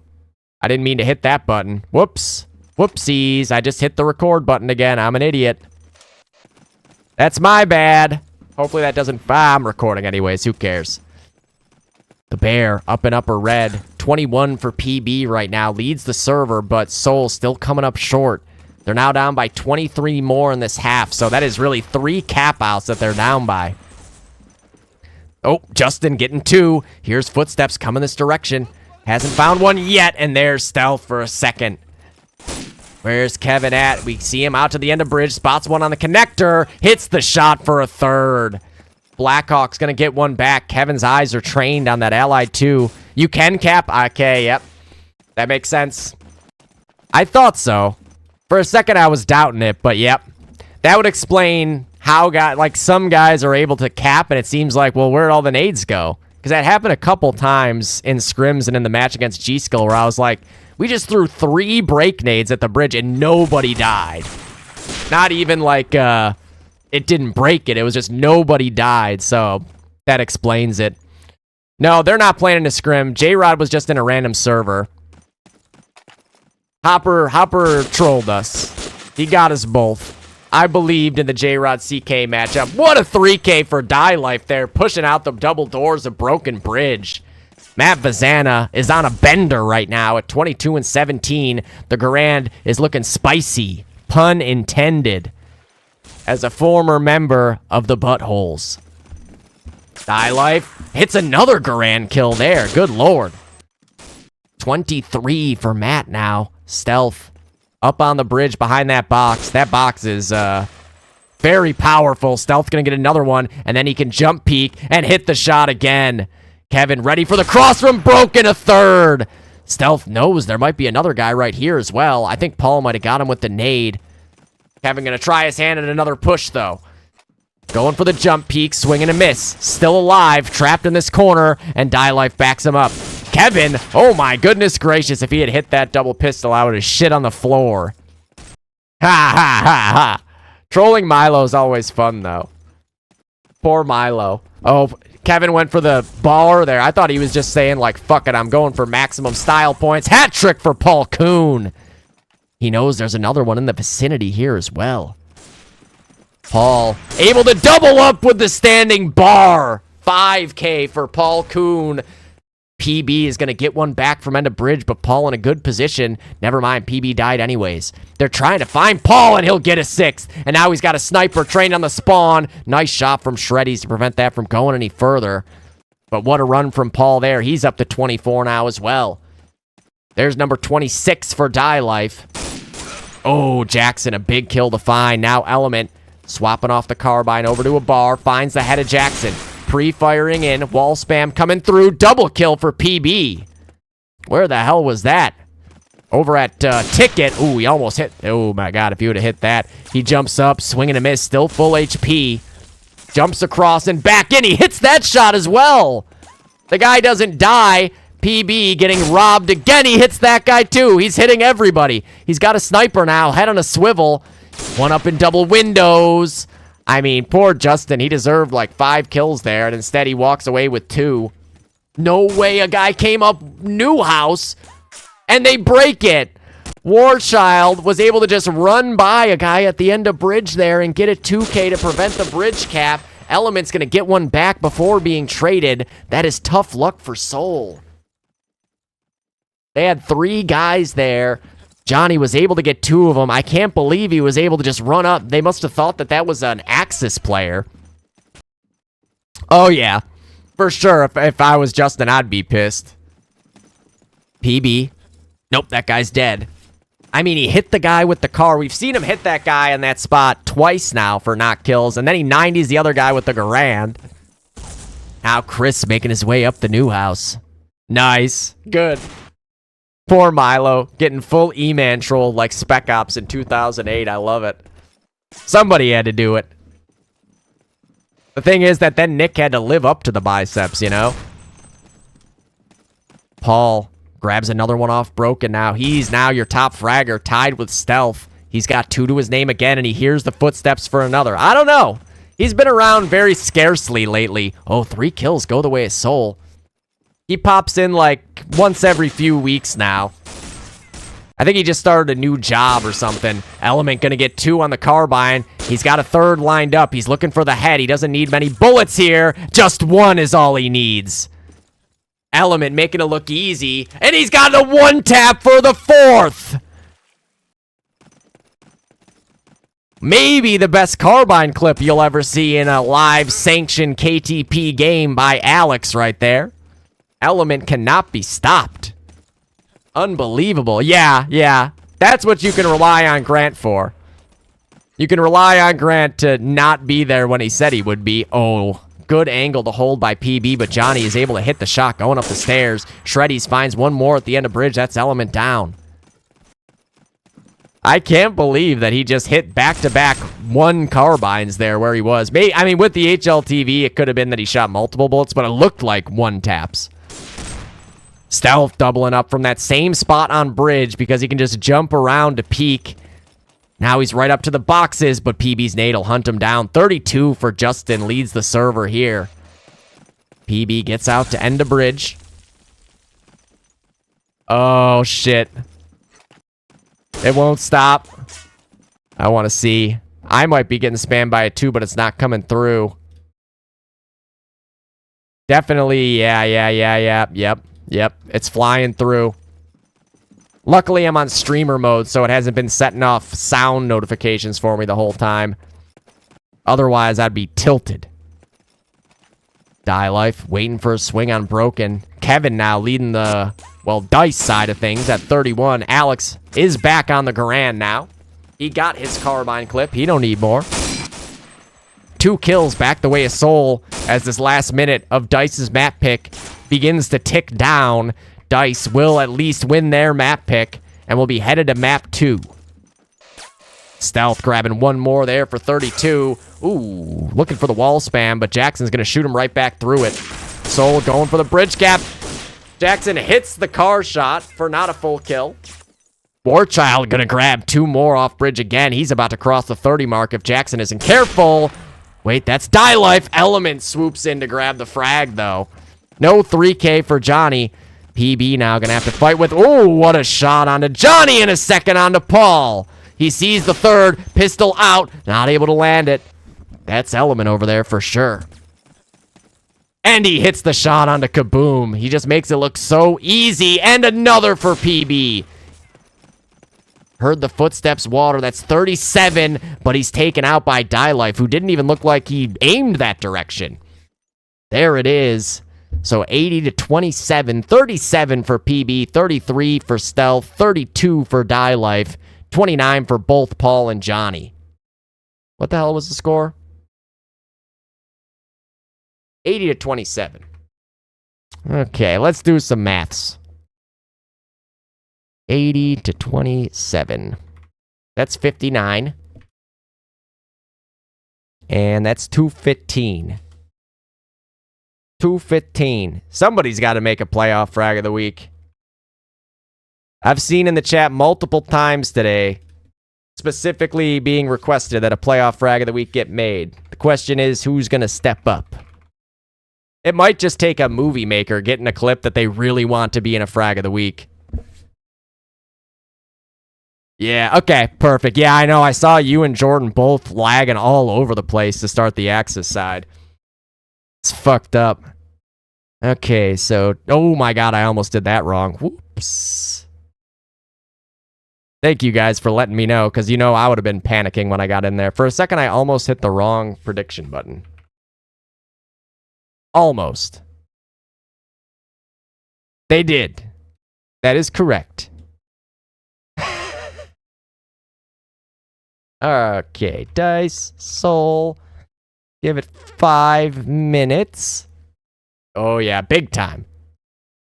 I didn't mean to hit that button. Whoops. Whoopsies. I just hit the record button again. I'm an idiot. That's my bad. Hopefully that doesn't... I'm recording anyways. Who cares? The Bear up in upper red. 21 for PB right now. Leads the server, but Soul still coming up short. They're now down by 23 more in this half, so that is really 3 cap outs that they're down by. Oh, Justin getting 2. Here's footsteps coming this direction. Hasn't found one yet, and there's Stealth for a second. Where's Kevin at? We see him out to the end of bridge. Spots one on the connector. Hits the shot for a 3rd. Blackhawk's going to get one back. Kevin's eyes are trained on that Allied 2. You can cap? Okay, yep. That makes sense. I thought so. For a second, I was doubting it, but yep. That would explain how some guys are able to cap, and it seems like, well, where'd all the nades go? Because that happened a couple times in scrims and in the match against G-Skill, where I was like, we just threw 3 break nades at the bridge, and nobody died. Not even like it didn't break it. It was just nobody died, so that explains it. No, they're not playing in a scrim. J-Rod was just in a random server. Hopper trolled us. He got us both. I believed in the J-Rod CK matchup. What a 3K for Die Life there, pushing out the double doors of Broken Bridge. Matt Vazana is on a bender right now at 22 and 17. The Garand is looking spicy, pun intended, as a former member of the Buttholes. Die Life hits another Garand kill there. Good lord. 23 for Matt now. Stealth up on the bridge behind that box. That box is very powerful. Stealth gonna get another one, and then he can jump peek and hit the shot again. Kevin ready for the cross from Broken, a 3rd. Stealth knows there might be another guy right here as well. I think Paul might have got him with the nade. Kevin gonna try his hand at another push though. Going for the jump peek, swing and a miss. Still alive, trapped in this corner, and Die Life backs him up. Kevin, oh my goodness gracious, if he had hit that double pistol, I would have shit on the floor. Ha ha ha ha. Trolling Milo is always fun though. Poor Milo. Oh, Kevin went for the baller there. I thought he was just saying like, fuck it, I'm going for maximum style points. Hat trick for Paul Kuhn. He knows there's another one in the vicinity here as well. Paul able to double up with the standing bar. 5K for Paul Kuhn. PB is going to get one back from end of bridge, but Paul in a good position. Never mind, PB died anyways. They're trying to find Paul, and he'll get a 6th. And now he's got a sniper trained on the spawn. Nice shot from Shreddies to prevent that from going any further. But what a run from Paul there. He's up to 24 now as well. There's number 26 for Die Life. Oh, Jackson, a big kill to find. Now Element swapping off the carbine over to a bar. Finds the head of Jackson. Pre-firing in. Wall spam coming through. Double kill for PB. Where the hell was that? Over at Ticket. Ooh, he almost hit. Oh, my God. If he would have hit that. He jumps up. Swing and a miss. Still full HP. Jumps across and back in. He hits that shot as well. The guy doesn't die. PB getting robbed again. He hits that guy too. He's hitting everybody. He's got a sniper now. Head on a swivel. One up in double windows. I mean, poor Justin. He deserved like 5 kills there. And instead he walks away with 2. No way a guy came up new house. And they break it. Warchild was able to just run by a guy at the end of bridge there and get a 2K to prevent the bridge cap. Element's going to get one back before being traded. That is tough luck for Soul. They had 3 guys there. Johnny was able to get 2 of them. I can't believe he was able to just run up. They must have thought that that was an Axis player. Oh, yeah. For sure. If I was Justin, I'd be pissed. PB. Nope, that guy's dead. I mean, he hit the guy with the car. We've seen him hit that guy in that spot twice now for knock kills. And then he 90s the other guy with the Garand. Now Chris making his way up the new house. Nice. Good. Poor Milo getting full E-Man troll like Spec Ops in 2008. I love it. Somebody had to do it. The thing is that then Nick had to live up to the biceps, you know? Paul grabs another one off Broken now. He's now your top fragger, tied with Stealth. He's got 2 to his name again, and he hears the footsteps for another. I don't know. He's been around very scarcely lately. Oh, 3 kills go the way of Soul. He pops in like once every few weeks now. I think he just started a new job or something. Element gonna get 2 on the carbine. He's got a 3rd lined up. He's looking for the head. He doesn't need many bullets here. Just 1 is all he needs. Element making it look easy. And he's got a 1-tap for the 4th. Maybe the best carbine clip you'll ever see in a live sanctioned KTP game by Alex right there. Element cannot be stopped. Unbelievable. Yeah. That's what you can rely on Grant for. You can rely on Grant to not be there when he said he would be. Oh, good angle to hold by PB, but Johnny is able to hit the shot going up the stairs. Shreddies finds one more at the end of bridge. That's Element down. I can't believe that he just hit back-to-back 1 carbines there where he was. I mean, with the HLTV, it could have been that he shot multiple bullets, but it looked like 1 taps. Stealth doubling up from that same spot on bridge because he can just jump around to peek. Now he's right up to the boxes, but PB's nade will hunt him down. 32 for Justin leads the server here. PB gets out to end the bridge. Oh, shit. It won't stop. I want to see. I might be getting spammed by it too, but it's not coming through. Definitely, yep. It's flying through. Luckily, I'm on streamer mode, so it hasn't been setting off sound notifications for me the whole time. Otherwise, I'd be tilted. Die Life waiting for a swing on Broken. Kevin now leading the, well, dice side of things at 31. Alex is back on the Garand now. He got his carbine clip. He don't need more. 2 kills back the way of Soul as this last minute of Dice's map pick begins to tick down. Dice will at least win their map pick and will be headed to map 2. Stealth grabbing one more there for 32. Ooh, looking for the wall spam, but Jackson's going to shoot him right back through it. Soul going for the bridge gap. Jackson hits the car shot for not a full kill. Warchild going to grab 2 more off bridge again. He's about to cross the 30 mark if Jackson isn't careful. Wait, that's Die Life. Element swoops in to grab the frag, though. No 3K for Johnny. PB now going to have to fight with... Oh, what a shot onto Johnny and a second onto Paul. He sees the 3rd, pistol out, not able to land it. That's Element over there for sure. And he hits the shot onto Kaboom. He just makes it look so easy. And another for PB. Heard the footsteps water. That's 37, but he's taken out by Die Life, who didn't even look like he aimed that direction. There it is. So 80 to 27, 37 for PB, 33 for Stealth, 32 for Die Life, 29 for both Paul and Johnny. What the hell was the score? 80 to 27. Okay, let's do some maths. 80 to 27. That's 59. And that's 215. 215. Somebody's got to make a playoff frag of the week. I've seen in the chat multiple times today, specifically being requested that a playoff frag of the week get made. The question is, who's going to step up? It might just take a movie maker getting a clip that they really want to be in a frag of the week. Yeah, okay, perfect. Yeah, I know. I saw you and Jordan both lagging all over the place to start the Axis side. It's fucked up. Okay, so... Oh my god, I almost did that wrong. Whoops. Thank you guys for letting me know, because you know I would have been panicking when I got in there. For a second, I almost hit the wrong prediction button. Almost. They did. That is correct. Okay, Dice, Soul. Give it 5 minutes. Oh yeah, big time.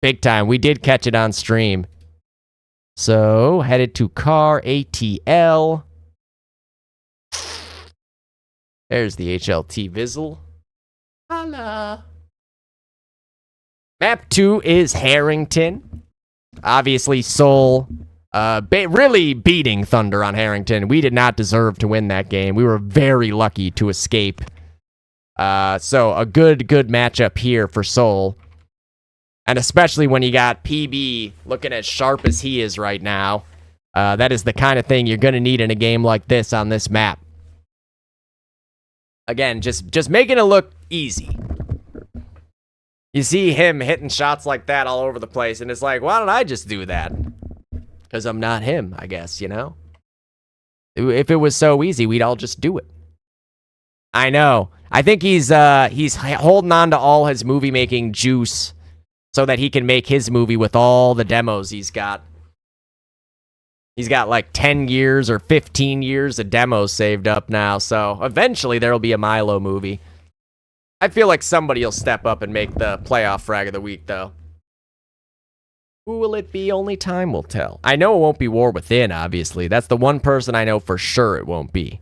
Big time. We did catch it on stream. So, headed to car ATL. There's the HLT Vizzle. Holla. Map 2 is Harrington. Obviously, Soul really beating Thunder on Harrington. We did not deserve to win that game. We were very lucky to escape. So a good matchup here for Soul. And especially when you got PB looking as sharp as he is right now. That is the kind of thing you're going to need in a game like this on this map. Again, just making it look easy. You see him hitting shots like that all over the place, and it's like, why don't I just do that? Because I'm not him, I guess, you know? If it was so easy, we'd all just do it. I know. I think he's holding on to all his movie-making juice so that he can make his movie with all the demos he's got. He's got like 10 years or 15 years of demos saved up now, so eventually there'll be a Milo movie. I feel like somebody will step up and make the playoff frag of the week, though. Who will it be? Only time will tell. I know it won't be War Within, obviously. That's the one person I know for sure it won't be.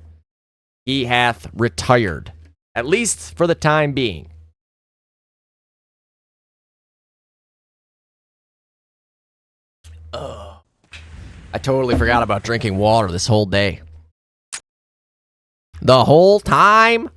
He hath retired. At least for the time being. Ugh. I totally forgot about drinking water this whole day. The whole time?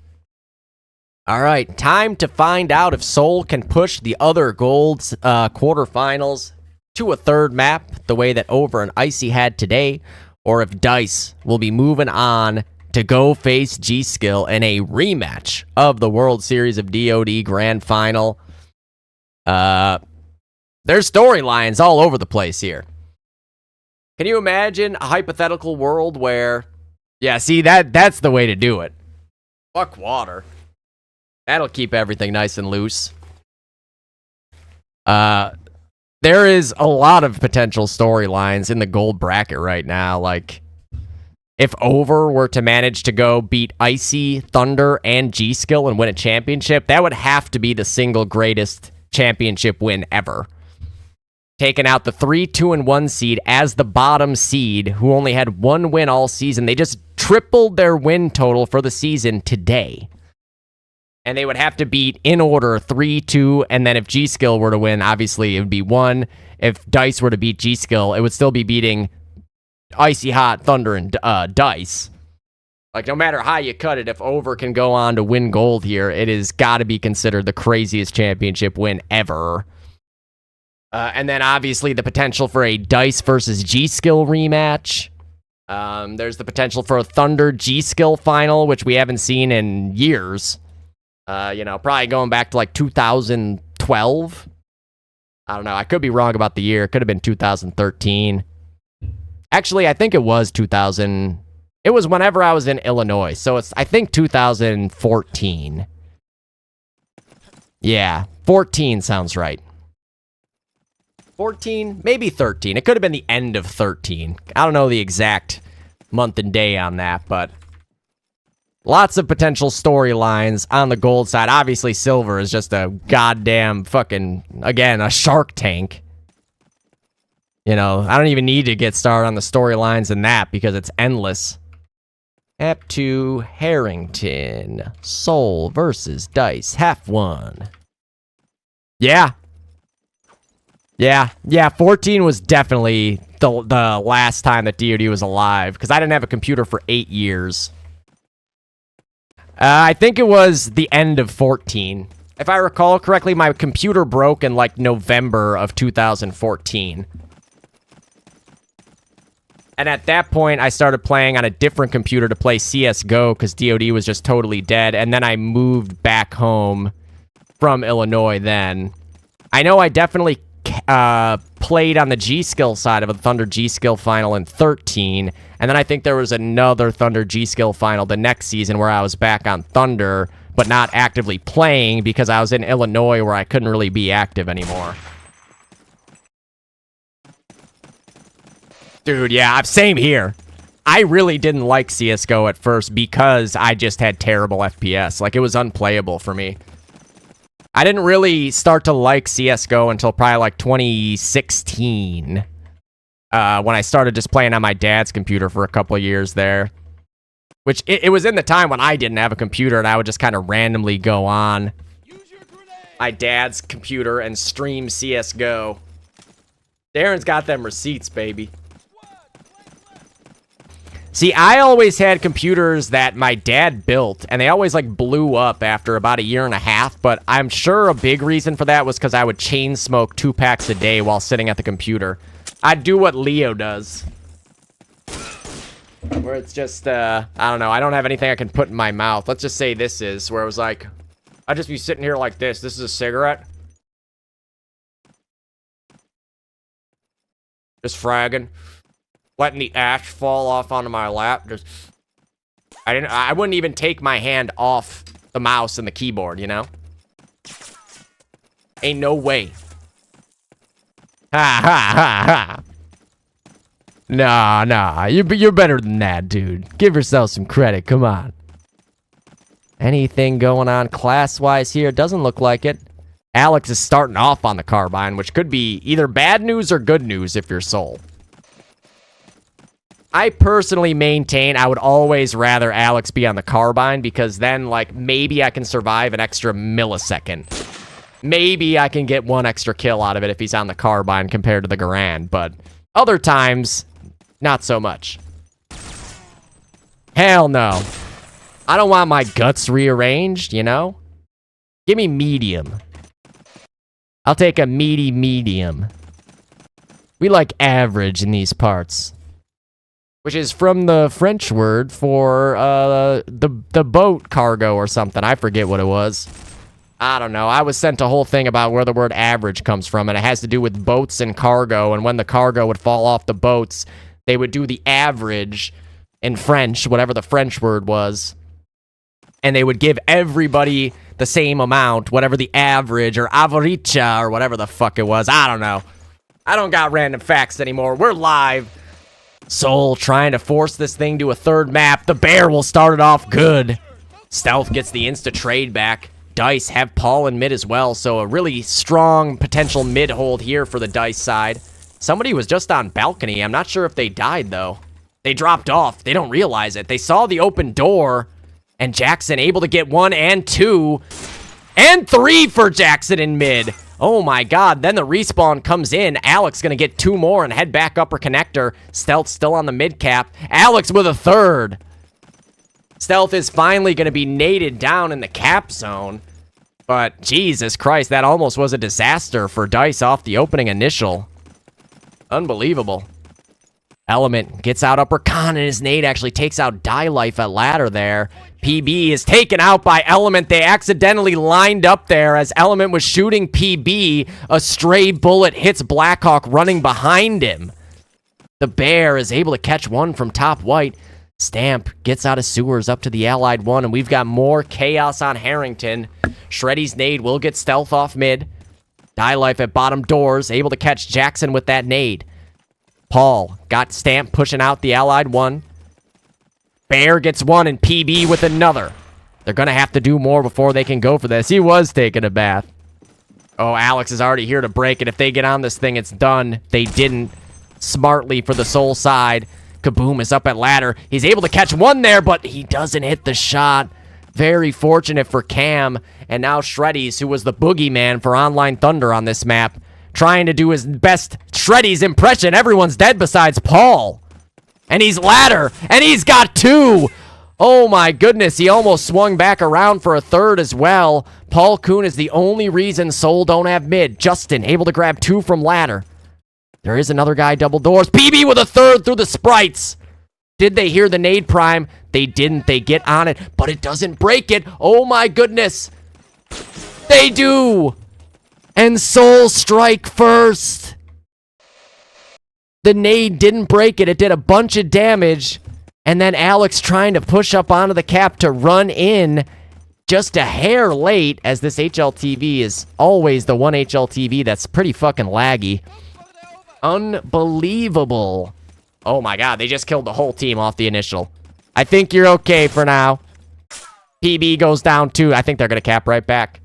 Alright, time to find out if Soul can push the other Gold's quarterfinals to a third map, the way that Over and Icy had today, or if Dice will be moving on to go face G-Skill in a rematch of the World Series of DoD Grand Final. There's storylines all over the place here. Can you imagine a hypothetical world where... Yeah, see, that's the way to do it. Fuck water. That'll keep everything nice and loose. There is a lot of potential storylines in the gold bracket right now. Like, if Over were to manage to go beat Icy, Thunder, and G-Skill and win a championship, that would have to be the single greatest championship win ever. Taking out the 3, 2, and 1 seed as the bottom seed, who only had 1 win all season. They just tripled their win total for the season today. And they would have to beat, in order, 3, 2, and then if G-Skill were to win, obviously it would be 1. If Dice were to beat G-Skill, it would still be beating Icy Hot, Thunder, and Dice. Like, no matter how you cut it, if Over can go on to win gold here, it has got to be considered the craziest championship win ever. And then, obviously, the potential for a Dice versus G-Skill rematch. There's the potential for a Thunder G-Skill final, which we haven't seen in years. Probably going back to like 2012. I don't know. I could be wrong about the year. It could have been 2013. Actually, I think it was 2000. It was whenever I was in Illinois. So I think 2014. Yeah, 14 sounds right. 14, maybe 13. It could have been the end of 13. I don't know the exact month and day on that, but lots of potential storylines on the gold side. Obviously, silver is just a goddamn fucking, again, a Shark Tank. I don't even need to get started on the storylines in that because it's endless. Map 2, Harrington. Soul versus Dice. Half 1. Yeah. Yeah, 14 was definitely the last time that DoD was alive, because I didn't have a computer for 8 years. I think it was the end of 14. If I recall correctly, my computer broke in, like, November of 2014. And at that point, I started playing on a different computer to play CSGO, because DoD was just totally dead, and then I moved back home from Illinois then. I know I definitely played on the G-Skill side of a Thunder G-Skill final in 13, and then I think there was another Thunder G-Skill final the next season where I was back on Thunder, but not actively playing because I was in Illinois where I couldn't really be active anymore. Dude, yeah, same here. I really didn't like CSGO at first because I just had terrible FPS. Like, it was unplayable for me. I didn't really start to like CSGO until probably like 2016. When I started just playing on my dad's computer for a couple of years there. Which, it was in the time when I didn't have a computer and I would just kind of randomly go on my dad's computer and stream CSGO. Darren's got them receipts, baby. See, I always had computers that my dad built, and they always, like, blew up after about a year and a half, but I'm sure a big reason for that was because I would chain smoke 2 packs a day while sitting at the computer. I'd do what Leo does. Where it's just, I don't know, I don't have anything I can put in my mouth. Let's just say this is, where it was like, I'd just be sitting here like this. This is a cigarette. Just fragging. Letting the ash fall off onto my lap. Just, I wouldn't even take my hand off the mouse and the keyboard, you know? Ain't no way. Ha ha ha ha. Nah, you're better than that, dude. Give yourself some credit, come on. Anything going on class-wise here? Doesn't look like it. Alex is starting off on the carbine, which could be either bad news or good news if you're Soul. I personally maintain I would always rather Alex be on the carbine because then, like, maybe I can survive an extra millisecond. Maybe I can get 1 extra kill out of it if he's on the carbine compared to the Garand, but other times, not so much. Hell no. I don't want my guts rearranged, you know? Give me medium. I'll take a meaty medium. We like average in these parts. Which is from the French word for the boat cargo or something. I forget what it was. I don't know. I was sent a whole thing about where the word average comes from, and it has to do with boats and cargo, and when the cargo would fall off the boats, they would do the average in French, whatever the French word was, and they would give everybody the same amount, whatever the average, or avaricia, or whatever the fuck it was. I don't know. I don't got random facts anymore. We're live. Soul trying to force this thing to a third map. The bear will start it off good. Stealth gets the insta-trade back. Dice have Paul in mid as well, so a really strong potential mid hold here for the Dice side. Somebody was just on balcony. I'm not sure if they died, though. They dropped off. They don't realize it. They saw the open door, and Jackson able to get 1 and 2 and 3 for Jackson in mid. Oh my god, then the respawn comes in. Alex gonna get 2 more and head back upper connector. Stealth still on the mid cap. Alex with a 3rd. Stealth is finally gonna be naded down in the cap zone. But Jesus Christ, that almost was a disaster for Dice off the opening initial. Unbelievable. Element gets out upper con, and his nade actually takes out Die Life at ladder there. PB is taken out by Element. They accidentally lined up there as Element was shooting PB. A stray bullet hits Blackhawk running behind him. The bear is able to catch 1 from top white. Stamp gets out of sewers up to the allied 1, and we've got more chaos on Harrington. Shreddy's nade will get Stealth off mid. Die Life at bottom doors, able to catch Jackson with that nade. Paul got Stamp pushing out the allied 1. Bear gets 1 and PB with another. They're going to have to do more before they can go for this. He was taking a bath. Oh, Alex is already here to break it. If they get on this thing, it's done. They didn't. Smartly for the Soul side. Kaboom is up at ladder. He's able to catch one there, but he doesn't hit the shot. Very fortunate for Cam. And now Shreddies, who was the boogeyman for Online Thunder on this map, trying to do his best Shreddies impression. Everyone's dead besides Paul. And he's ladder, and he's got 2. Oh my goodness, he almost swung back around for a third as well. Paul Kuhn is the only reason Soul don't have mid. Justin able to grab 2 from ladder. There is another guy double doors. PB with a third through the sprites. Did they hear the nade prime? They didn't. They get on it, but it doesn't break it. Oh my goodness. They do. And Soul strike first. The nade didn't break it. It did a bunch of damage. And then Alex trying to push up onto the cap to run in just a hair late, as this HLTV is always the one HLTV that's pretty fucking laggy. Unbelievable. Oh my god, they just killed the whole team off the initial. I think you're okay for now. PB goes down 2. I think they're going to cap right back.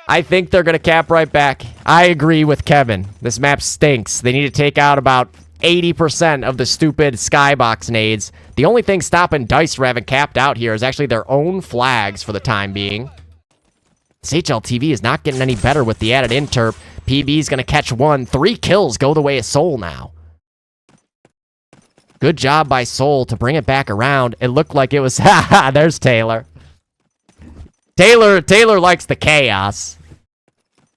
I think they're going to cap right back. I agree with Kevin. This map stinks. They need to take out about 80% of the stupid skybox nades. The only thing stopping Dice from having capped out here is actually their own flags for the time being. This HLTV is not getting any better with the added interp. PB's going to catch 1. 3 kills go the way of Soul now. Good job by Soul to bring it back around. It looked like it was... Haha, there's Taylor. Taylor likes the chaos.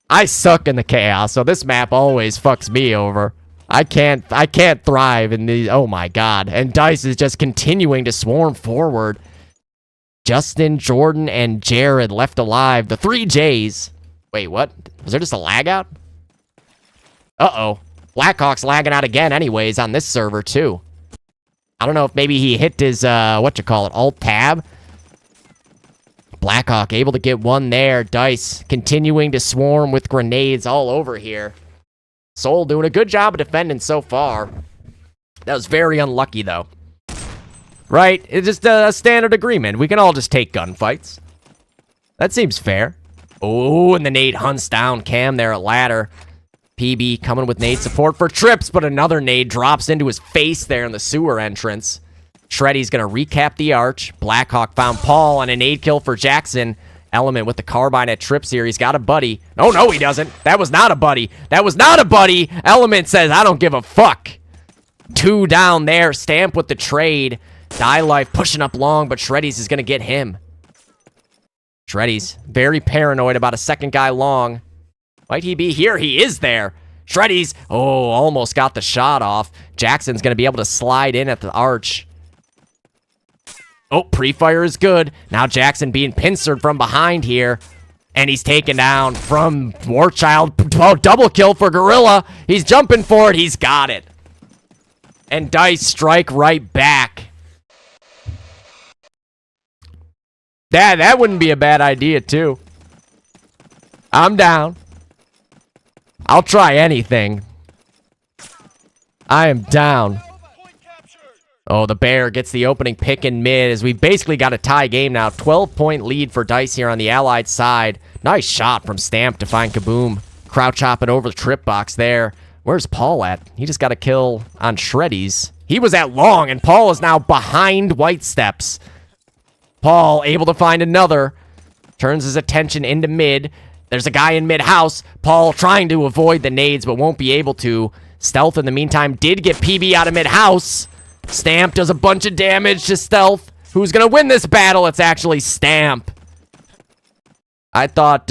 I suck in the chaos, so this map always fucks me over. I can't thrive in these. Oh my god. And Dice is just continuing to swarm forward. Justin, Jordan, and Jared left alive. The 3 J's. Wait, what? Was there just a lag out? Uh-oh. Blackhawk's lagging out again anyways on this server too. I don't know if maybe he hit his, Alt-Tab. Blackhawk able to get 1 there. Dice continuing to swarm with grenades all over here. Soul doing a good job of defending so far. That was very unlucky, though. Right? It's just a standard agreement. We can all just take gunfights. That seems fair. Oh, and the nade hunts down Cam there at ladder. PB coming with nade support for trips, but another nade drops into his face there in the sewer entrance. Shreddy's going to recap the arch. Blackhawk found Paul on a nade kill for Jackson. Element with the carbine at trips here. He's got a buddy. Oh, no, he doesn't. That was not a buddy. That was not a buddy. Element says, I don't give a fuck. 2 down there. Stamp with the trade. Die Life pushing up long, but Shreddy's is going to get him. Shreddy's very paranoid about a second guy long. Might he be here? He is there. Shreddy's. Oh, almost got the shot off. Jackson's going to be able to slide in at the arch. Oh, pre-fire is good. Now Jackson being pincered from behind here. And he's taken down from Warchild. Oh, double kill for Gorilla. He's jumping for it. He's got it. And Dice strike right back. That wouldn't be a bad idea, too. I'm down. I'll try anything. I am down. Oh, the Bear gets the opening pick in mid as we basically got a tie game now. 12-point lead for Dice here on the Allied side. Nice shot from Stamp to find Kaboom. Crouch hopping over the trip box there. Where's Paul at? He just got a kill on Shreddies. He was at long, and Paul is now behind White Steps. Paul able to find another. Turns his attention into mid. There's a guy in mid-house. Paul trying to avoid the nades, but won't be able to. Stealth, in the meantime, did get PB out of mid-house. Stamp does a bunch of damage to Stealth. Who's going to win this battle? It's actually Stamp. I thought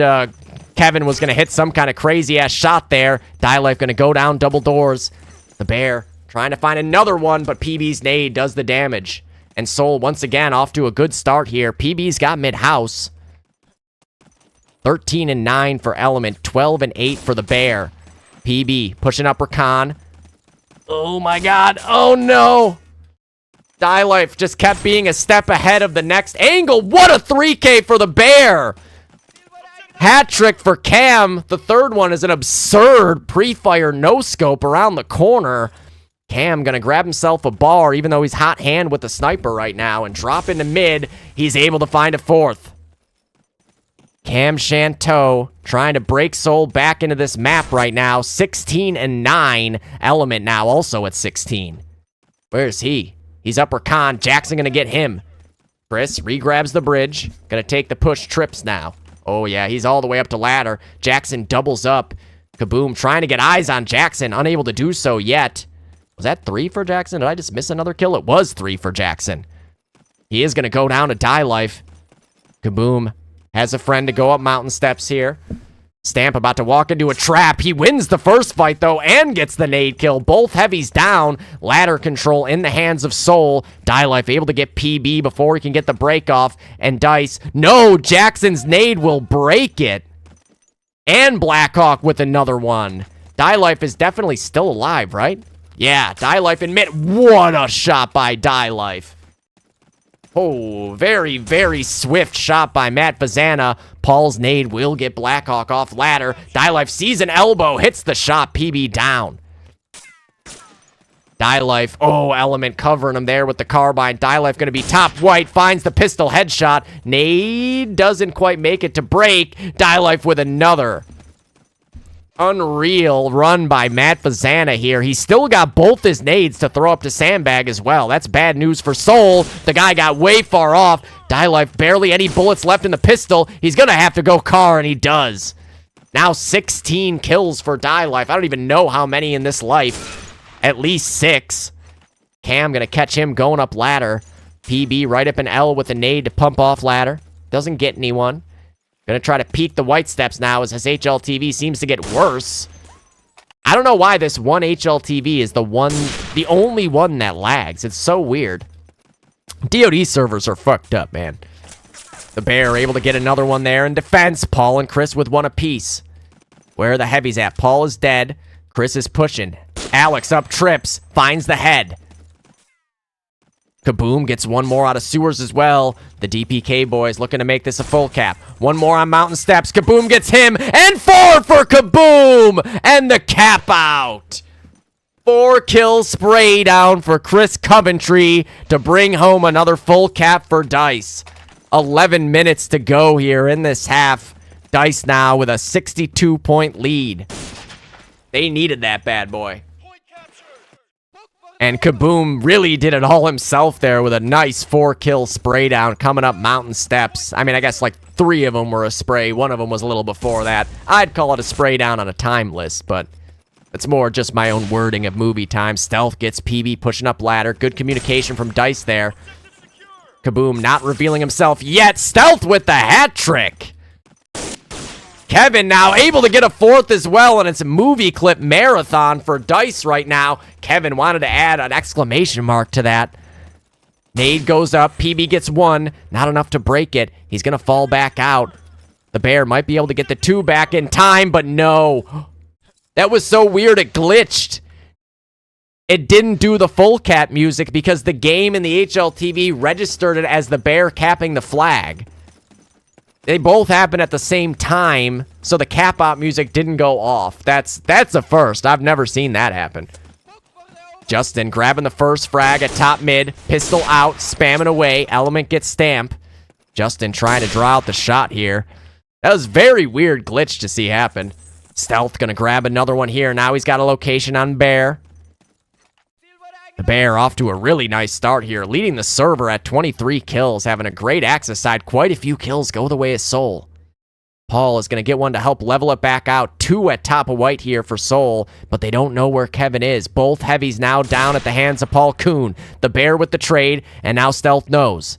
Kevin was going to hit some kind of crazy-ass shot there. Die Life going to go down double doors. The Bear trying to find another one, but PB's nade does the damage. And Soul, once again, off to a good start here. PB's got mid-house. 13-9 for Element. 12-8 for the Bear. PB pushing up Rakan. Oh, my God. Oh, no. Die Life just kept being a step ahead of the next angle. What a 3K for the Bear. Hat trick for Cam. The third one is an absurd pre-fire no-scope around the corner. Cam gonna grab himself a bar, even though he's hot hand with the sniper right now, and drop into mid. He's able to find a fourth. Cam Chanteau trying to break Soul back into this map right now. 16-9. Element now also at 16. Where's he? He's upper con. Jackson gonna get him. Chris re-grabs the bridge. Gonna take the push trips now. Oh yeah, he's all the way up to ladder. Jackson doubles up. Kaboom trying to get eyes on Jackson. Unable to do so yet. Was that 3 for Jackson? Did I just miss another kill? It was 3 for Jackson. He is gonna go down to die life. Kaboom has a friend to go up mountain steps here. Stamp about to walk into a trap. He wins the first fight, though, and gets the nade kill. Both heavies down. Ladder control in the hands of Soul. Die Life able to get PB before he can get the break off. And Dice. No, Jackson's nade will break it. And Blackhawk with another one. Die Life is definitely still alive, right? Yeah, Die Life and Mitt. What a shot by Die Life. Oh, very, very swift shot by Matt Fazana. Paul's nade will get Blackhawk off ladder. Die Life sees an elbow, hits the shot, PB down. Die Life, oh, Element covering him there with the carbine. Die Life going to be top white, finds the pistol headshot. Nade doesn't quite make it to break. Die Life with another. Unreal run by Matt Fazana here. He's still got both his nades to throw up to Sandbag as well. That's bad news for Soul. The guy got way far off. Die Life, barely any bullets left in the pistol. He's going to have to go car, and he does. Now 16 kills for Die Life. I don't even know how many in this life. At least 6. Cam going to catch him going up ladder. PB right up an L with a nade to pump off ladder. Doesn't get anyone. Gonna try to peek the white steps now as his HLTV seems to get worse. I don't know why this one HLTV is the only one that lags. It's so weird. DoD servers are fucked up, man. The Bear able to get another one there in defense. Paul and Chris with one apiece. Where are the heavies at? Paul is dead. Chris is pushing. Alex up trips. Finds the head. Kaboom gets one more out of sewers as well. The DPK boys looking to make this a full cap. One more on mountain steps. Kaboom gets him. And 4 for Kaboom. And the cap out. 4 kill spray down for Chris Coventry to bring home another full cap for Dice. 11 minutes to go here in this half. Dice now with a 62-point lead. They needed that bad boy. And Kaboom really did it all himself there with a nice 4-kill spray down coming up mountain steps. I mean, I guess like 3 of them were a spray. 1 of them was a little before that. I'd call it a spray down on a time list, but it's more just my own wording of movie time. Stealth gets PB pushing up ladder. Good communication from Dice there. Kaboom not revealing himself yet. Stealth with the hat trick. Kevin now able to get a 4th as well, and it's a movie clip marathon for Dice right now. Kevin wanted to add an exclamation mark to that. Nade goes up. PB gets 1. Not enough to break it. He's going to fall back out. The Bear might be able to get the 2 back in time, but no. That was so weird it glitched. It didn't do the full cap music because the game in the HLTV registered it as the Bear capping the flag. They both happened at the same time, so the cap out music didn't go off. That's a first. I've never seen that happen. Justin grabbing the first frag at top mid. Pistol out, spamming away. Element gets stamp. Justin trying to draw out the shot here. That was very weird glitch to see happen. Stealth gonna grab another one here. Now he's got a location on Bear. The Bear off to a really nice start here, leading the server at 23 kills, having a great access side. Quite a few kills go the way of Soul. Paul is going to get one to help level it back out. 2 at top of white here for Soul, but they don't know where Kevin is. Both heavies now down at the hands of Paul Kuhn. The Bear with the trade, and now Stealth knows.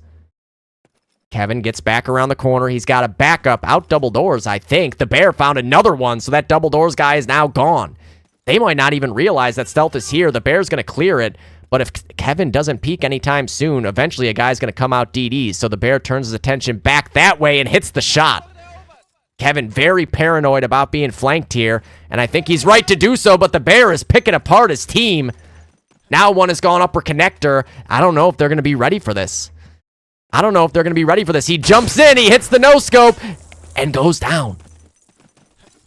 Kevin gets back around the corner. He's got a backup out double doors, I think. The Bear found another one, so that double doors guy is now gone. They might not even realize that Stealth is here. The Bear's going to clear it. But if Kevin doesn't peek anytime soon, eventually a guy's going to come out DDs. So the Bear turns his attention back that way and hits the shot. Kevin very paranoid about being flanked here. And I think he's right to do so. But the Bear is picking apart his team. Now one has gone upper connector. I don't know if they're going to be ready for this. He jumps in. He hits the no-scope. And goes down.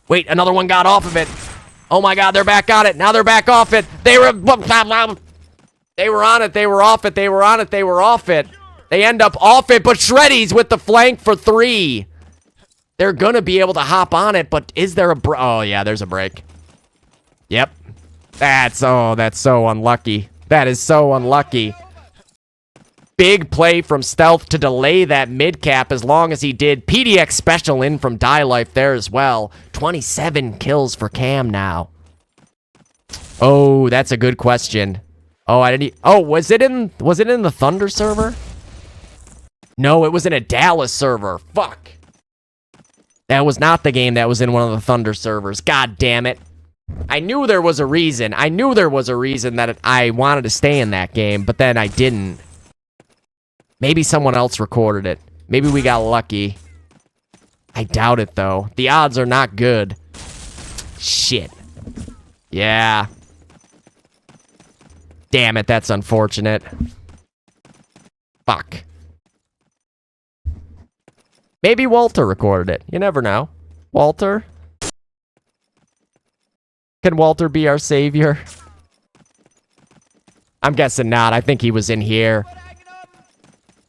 Wait, another one got off of it. Oh my God, they're back on it. Now they're back off it. They were on it. They were off it. They end up off it, but Shreddy's with the flank for 3. They're gonna be able to hop on it, but is there a break? Oh, yeah, there's a break. Yep. That's so unlucky. That is so unlucky. Big play from Stealth to delay that mid cap as long as he did. PDX special in from Die Life there as well. 27 kills for Cam now. Oh, that's a good question. Oh, was it in the Thunder server? No, it was in a Dallas server. Fuck. That was not the game that was in one of the Thunder servers. God damn it. I knew there was a reason. I knew there was a reason that I wanted to stay in that game, but then I didn't. Maybe someone else recorded it. Maybe we got lucky. I doubt it, though. The odds are not good. Shit. Yeah. Damn it, that's unfortunate. Fuck. Maybe Walter recorded it. You never know. Walter? Can Walter be our savior? I'm guessing not. I think he was in here.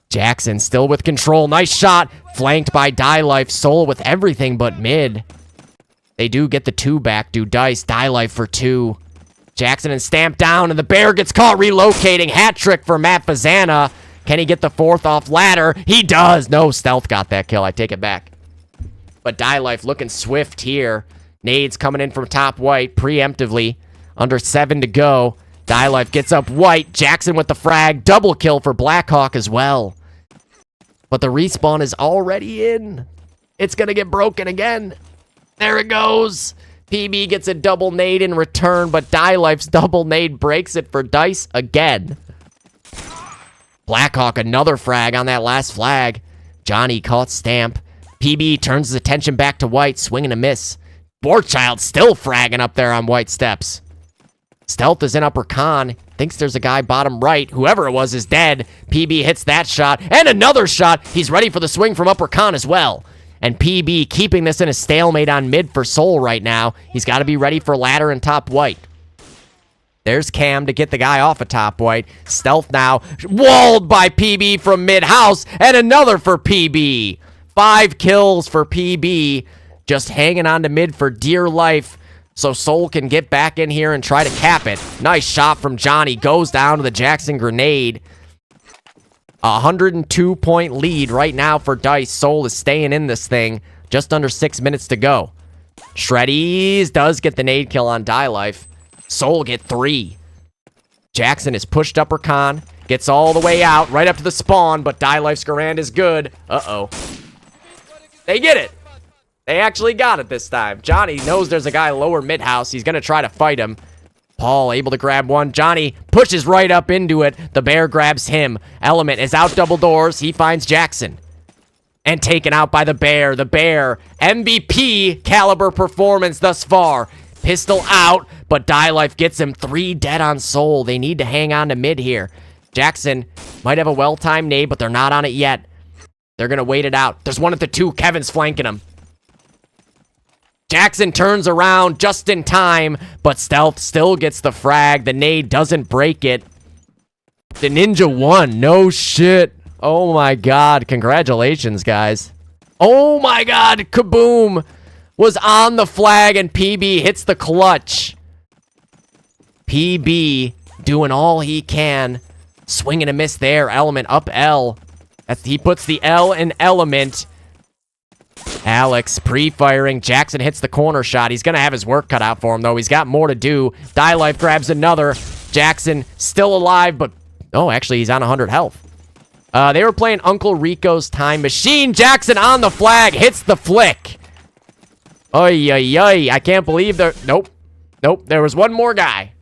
Jackson still with control. Nice shot. Flanked by Die Life. Soul with everything but mid. They do get the 2 back. Do Dice. Die Life for 2. Jackson and Stamp down, and the bear gets caught relocating. Hat trick for Matt Fazana. Can he get the 4th off ladder? He does. No, Stealth got that kill. I take it back. But Die Life looking swift here. Nades coming in from top white preemptively. Under 7 to go. Die Life gets up white. Jackson with the frag. Double kill for Blackhawk as well. But the respawn is already in. It's going to get broken again. There it goes. PB gets a double nade in return, but Die Life's double nade breaks it for Dice again. Blackhawk, another frag on that last flag. Johnny caught Stamp. PB turns his attention back to white, swing and a miss. Boardchild still fragging up there on white steps. Stealth is in upper con. Thinks there's a guy bottom right. Whoever it was is dead. PB hits that shot. And another shot. He's ready for the swing from upper con as well. And PB keeping this in a stalemate on mid for Soul right now. He's got to be ready for ladder and top white. There's Cam to get the guy off of top white. Stealth now. Walled by PB from mid-house. And another for PB. 5 kills for PB. Just hanging on to mid for dear life. So Soul can get back in here and try to cap it. Nice shot from Johnny. Goes down to the Jackson grenade. 102-point lead right now for Dice. Soul is staying in this thing. Just under 6 minutes to go. Shreddies does get the nade kill on Die Life. Soul get 3. Jackson is pushed upper con. Gets all the way out. Right up to the spawn. But Die Life's Garand is good. Uh-oh. They get it. They actually got it this time. Johnny knows there's a guy lower mid-house. He's going to try to fight him. Paul able to grab one. Johnny pushes right up into it. The bear grabs him. Element is out double doors. He finds Jackson. And taken out by the bear. The bear, MVP caliber performance thus far. Pistol out, but Die Life gets him. 3 dead on Soul. They need to hang on to mid here. Jackson might have a well-timed nade, but they're not on it yet. They're going to wait it out. There's one at the 2. Kevin's flanking him. Jackson turns around just in time, but Stealth still gets the frag. The nade doesn't break it. The Ninja won. No shit. Oh my god. Congratulations, guys. Oh my god. Kaboom was on the flag, and PB hits the clutch. PB doing all he can. Swing and a miss there. Element up L. He puts the L in Element. Alex pre-firing. Jackson hits the corner shot. He's going to have his work cut out for him, though. He's got more to do. Die Life grabs another. Jackson still alive, but... Oh, actually, he's on 100 health. They were playing Uncle Rico's Time Machine. Jackson on the flag. Hits the flick. Oy, oy, oy. I can't believe there... Nope. Nope. There was one more guy.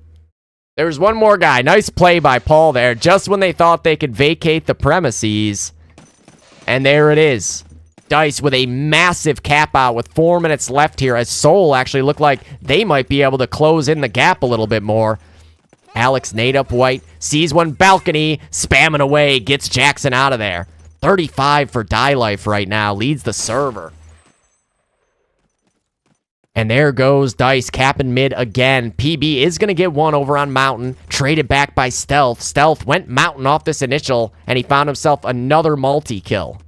There was one more guy. Nice play by Paul there. Just when they thought they could vacate the premises. And there it is. Dice with a massive cap out with 4 minutes left here, as Soul actually looked like they might be able to close in the gap a little bit more. Alex nade up white, sees one balcony, spamming away, gets Jackson out of there. 35 for Die Life right now, leads the server. And there goes Dice, capping mid again. PB is going to get one over on Mountain, traded back by Stealth. Stealth went Mountain off this initial, and he found himself another multi-kill.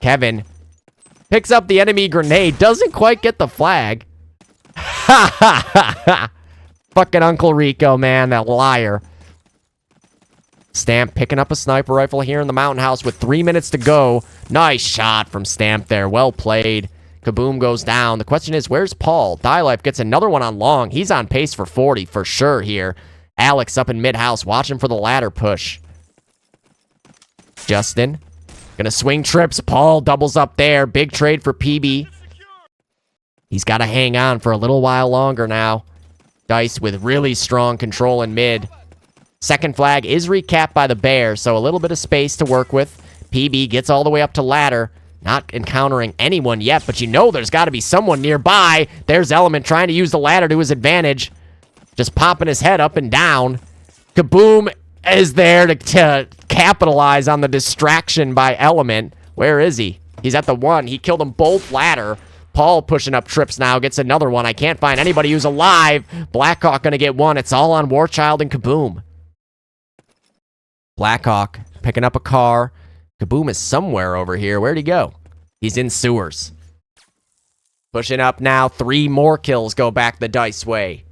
Kevin Picks up the enemy grenade. Doesn't quite get the flag. Ha ha ha ha. Fucking Uncle Rico, man. That liar. Stamp picking up a sniper rifle here in the mountain house with 3 minutes to go. Nice shot from Stamp there. Well played. Kaboom goes down. The question is, where's Paul? Life gets another one on long. He's on pace for 40 for sure here. Alex up in mid-house, watching for the ladder push. Justin gonna swing trips. Paul doubles up there. Big trade for PB. He's got to hang on for a little while longer now. Dice with really strong control in mid. Second flag is recapped by the Bear, so a little bit of space to work with. PB gets all the way up to ladder. Not encountering anyone yet, but you know there's got to be someone nearby. There's Element trying to use the ladder to his advantage. Just popping his head up and down. Kaboom is there to capitalize on the distraction by Element. Where is he? He's at the 1. He killed them both ladder. Paul pushing up trips now, gets another one. I can't find anybody who's alive. Blackhawk gonna get one. It's all on Warchild and Kaboom. Blackhawk picking up a car. Kaboom is somewhere over here. Where'd he go? He's in sewers. Pushing up now. 3 more kills go back the Dice way.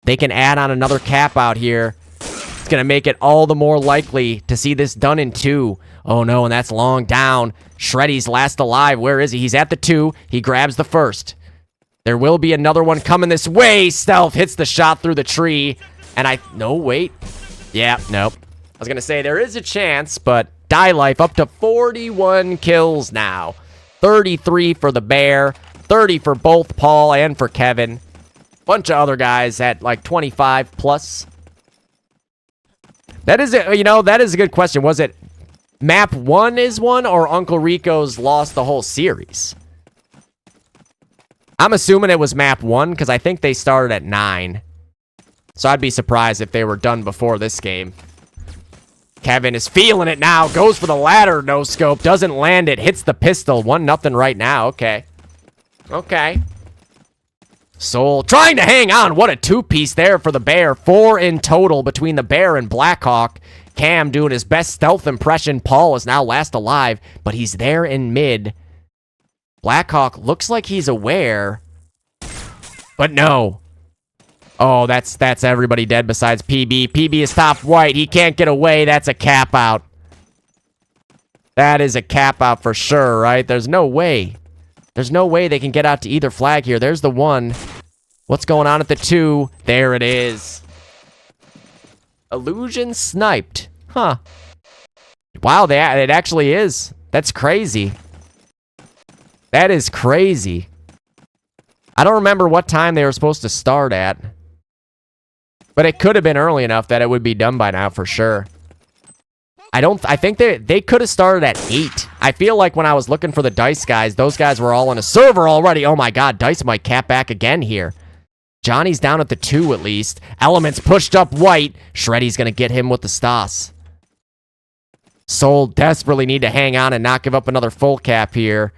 They can add on another cap out here. It's going to make it all the more likely to see this done in 2. Oh no, and that's long down. Shreddy's last alive. Where is he? He's at the 2. He grabs the first. There will be another one coming this way. Stealth hits the shot through the tree. And no, wait. Yeah, nope. I was going to say there is a chance, but Life up to 41 kills now. 33 for the Bear. 30 for both Paul and for Kevin. Bunch of other guys at like 25 plus. That is a good question. Was it map 1 is 1 or Uncle Rico's lost the whole series? I'm assuming it was map 1 because I think they started at 9. So I'd be surprised if they were done before this game. Kevin is feeling it now. Goes for the ladder, no scope. Doesn't land it. Hits the pistol. 1-0 right now. Okay. Okay. Soul trying to hang on. What a 2-piece there for the Bear. 4 in total between the Bear and Blackhawk. Cam doing his best stealth impression. Paul is now last alive, but he's there in mid. Blackhawk looks like he's aware, but no. Oh, that's everybody dead besides PB. PB is top white. He can't get away. That's a cap out. That is a cap out for sure, right? There's no way. There's no way they can get out to either flag here. There's the 1. What's going on at the 2? There it is. Illusion sniped. Huh. Wow, it actually is. That's crazy. That is crazy. I don't remember what time they were supposed to start at. But it could have been early enough that it would be done by now for sure. I think they could have started at 8. I feel like when I was looking for the Dice guys, those guys were all on a server already. Oh my god, Dice might cap back again here. Johnny's down at the 2 at least. Element's pushed up white. Shreddy's gonna get him with the Stas. Soul desperately need to hang on and not give up another full cap here.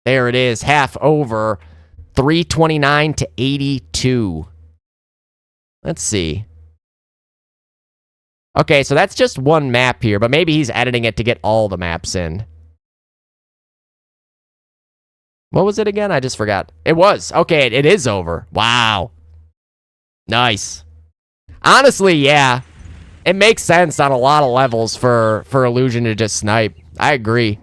There it is, half over. 329 to 82. Let's see. Okay, so that's just one map here, but maybe he's editing it to get all the maps in. What was it again? I just forgot. It was. Okay, it is over. Wow. Nice. Honestly, yeah. It makes sense on a lot of levels for Illusion to just snipe. I agree.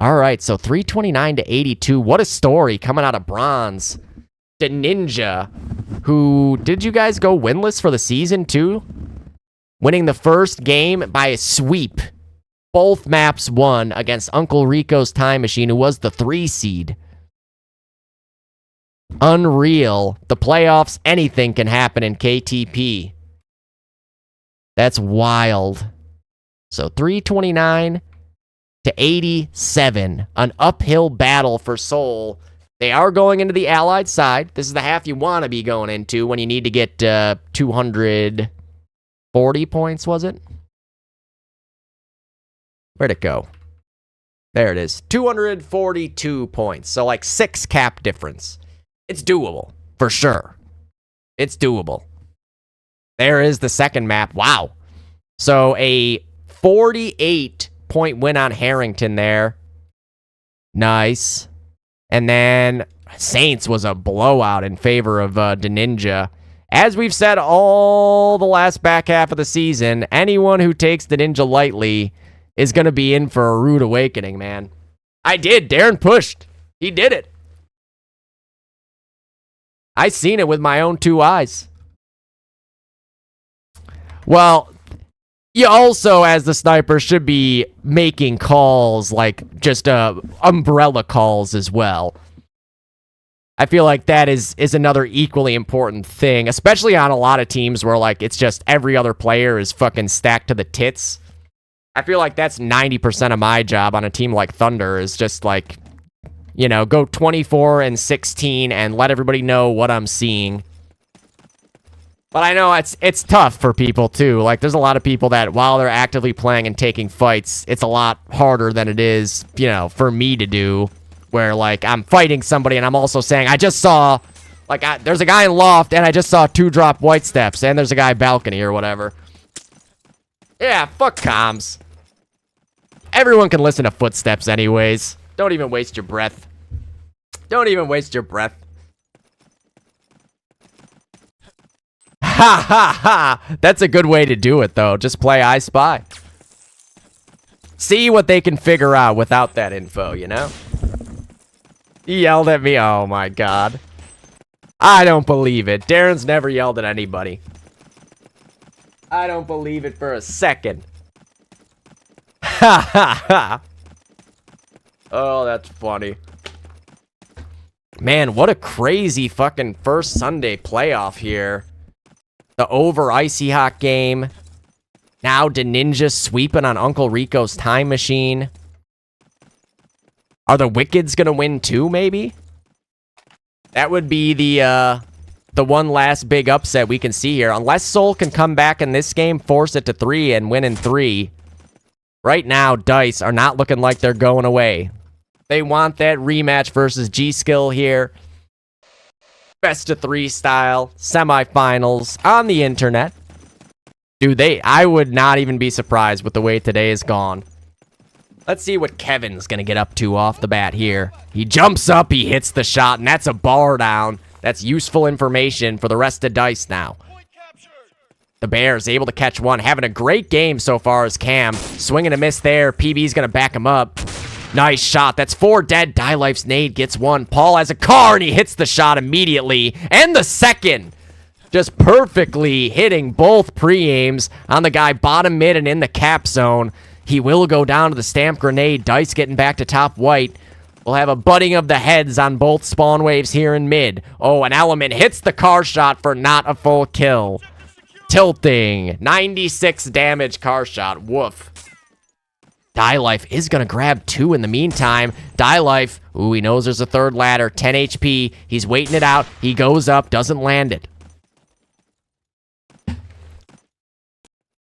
All right, so 329 to 82. What a story coming out of Bronze. The Ninja, who, did you guys go winless for the season too? Winning the first game by a sweep. Both maps won against Uncle Rico's Time Machine, who was the 3 seed. Unreal. The playoffs, anything can happen in KTP. That's wild. So 329 to 87. An uphill battle for Soul. They are going into the Allied side. This is the half you want to be going into when you need to get 240 points, was it? Where'd it go? There it is. 242 points. So like 6 cap difference. It's doable, for sure. It's doable. There is the second map. Wow. So a 48-point win on Harrington there. Nice. And then Saints was a blowout in favor of the Ninja. As we've said all the last back half of the season, anyone who takes the Ninja lightly is going to be in for a rude awakening, man. I did. Darren pushed. He did it. I seen it with my own 2 eyes. Well, you also, as the sniper, should be making calls, like just umbrella calls as well. I feel like that is another equally important thing, especially on a lot of teams where, like, it's just every other player is fucking stacked to the tits. I feel like that's 90% of my job on a team like Thunder is just, like, you know, go 24-16 and let everybody know what I'm seeing. But I know it's tough for people, too. Like, there's a lot of people that, while they're actively playing and taking fights, it's a lot harder than it is, you know, for me to do. Where, like, I'm fighting somebody and I'm also saying, I just saw, like, there's a guy in loft and I just saw 2 drop white steps and there's a guy balcony or whatever. Yeah, fuck comms. Everyone can listen to footsteps anyways. Don't even waste your breath. Don't even waste your breath. Ha ha ha! That's a good way to do it, though. Just play I Spy. See what they can figure out without that info, you know? He yelled at me. Oh, my God. I don't believe it. Darren's never yelled at anybody. I don't believe it for a second. Ha ha ha! Oh, that's funny. Man, what a crazy fucking first Sunday playoff here. The over Icy Hawk game. Now the Ninja sweeping on Uncle Rico's time machine. Are the Wicked's gonna win too, maybe? That would be the one last big upset we can see here. Unless Soul can come back in this game, force it to 3, and win in 3. Right now, Dice are not looking like they're going away. They want that rematch versus G-Skill here. Best of 3 style, semifinals on the internet. Dude, I would not even be surprised with the way today is gone. Let's see what Kevin's gonna get up to off the bat here. He jumps up, he hits the shot, and that's a bar down. That's useful information for the rest of Dice now. The Bears able to catch one, having a great game so far as Cam. Swinging a miss there, PB's gonna back him up. Nice shot. That's 4 dead. Die Life's nade gets 1. Paul has a car, and he hits the shot immediately. And the second. Just perfectly hitting both pre-aims on the guy bottom mid and in the cap zone. He will go down to the stamp grenade. Dice getting back to top white. We'll have a butting of the heads on both spawn waves here in mid. Oh, an Element hits the car shot for not a full kill. Tilting. 96 damage car shot. Woof. Die Life is going to grab 2 in the meantime. Die Life, ooh, he knows there's a third ladder. 10 HP. He's waiting it out. He goes up, doesn't land it.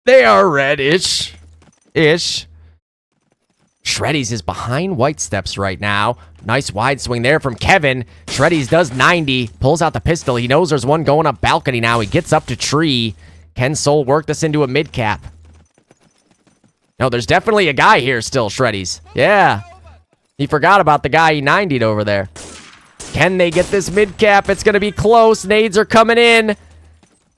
They are reddish. Ish. Shreddies is behind White Steps right now. Nice wide swing there from Kevin. Shreddies does 90. Pulls out the pistol. He knows there's one going up balcony now. He gets up to tree. Can Soul work this into a mid cap? No, there's definitely a guy here still, Shreddies. Yeah. He forgot about the guy he 90'd over there. Can they get this mid cap? It's going to be close. Nades are coming in.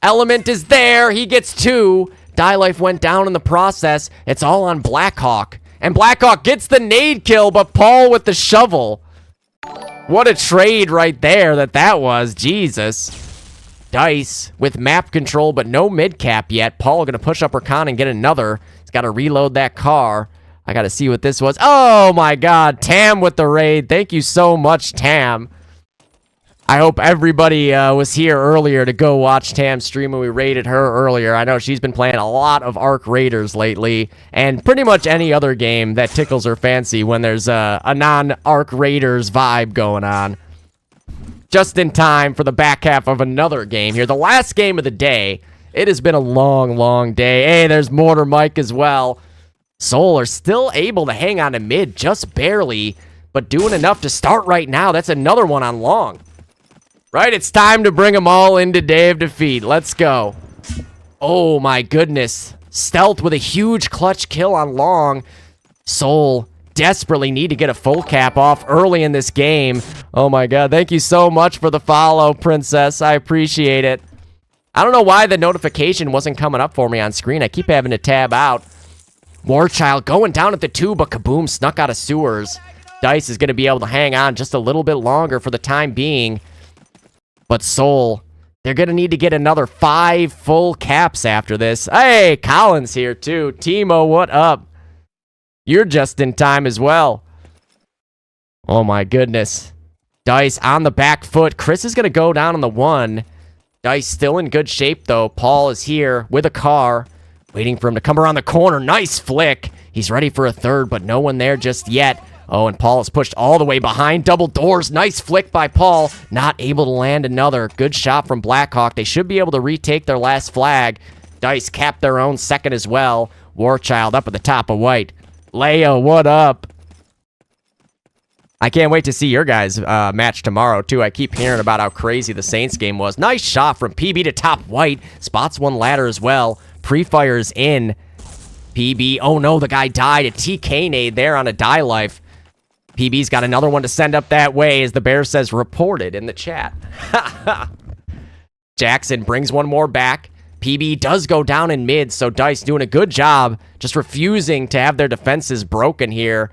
Element is there. He gets 2. Die Life went down in the process. It's all on Blackhawk. And Blackhawk gets the nade kill, but Paul with the shovel. What a trade right there that was. Jesus. Dice with map control, but no mid cap yet. Paul going to push up Rakan and get another. He's got to reload that car. I got to see what this was. Oh, my God. Tam with the raid. Thank you so much, Tam. I hope everybody was here earlier to go watch Tam stream when we raided her earlier. I know she's been playing a lot of Arc Raiders lately, and pretty much any other game that tickles her fancy when there's a non-Arc Raiders vibe going on. Just in time for the back half of another game here. The last game of the day. It has been a long, long day. Hey, there's Mortar Mike as well. Soul are still able to hang on to mid, just barely, but doing enough to start right now. That's another one on long. Right, it's time to bring them all into Day of Defeat. Let's go. Oh, my goodness. Stealth with a huge clutch kill on long. Soul desperately need to get a full cap off early in this game. Oh my god, thank you so much for the follow, Princess. I appreciate it. I don't know why the notification wasn't coming up for me on screen. I keep having to tab out. Warchild going down at the 2, but Kaboom snuck out of sewers. Dice is going to be able to hang on just a little bit longer for the time being. But Soul, they're going to need to get another 5 full caps after this. Hey, Colin's here too. Timo, what up? You're just in time as well. Oh my goodness. Dice on the back foot. Chris is going to go down on the 1. Dice still in good shape though. Paul is here with a car, waiting for him to come around the corner. Nice flick. He's ready for a third, but no one there just yet. Oh, and Paul is pushed all the way behind. Double doors. Nice flick by Paul. Not able to land another. Good shot from Blackhawk. They should be able to retake their last flag. Dice capped their own second as well. Warchild up at the top of white. Leo, what up? I can't wait to see your guys' match tomorrow, too. I keep hearing about how crazy the Saints game was. Nice shot from PB to top white. Spots one ladder as well. Pre-fires in. PB, oh no, the guy died. A TK nade there on a die life. PB's got another one to send up that way, as the Bear says, reported in the chat. Jackson brings one more back. PB does go down in mid, so Dice doing a good job just refusing to have their defenses broken here.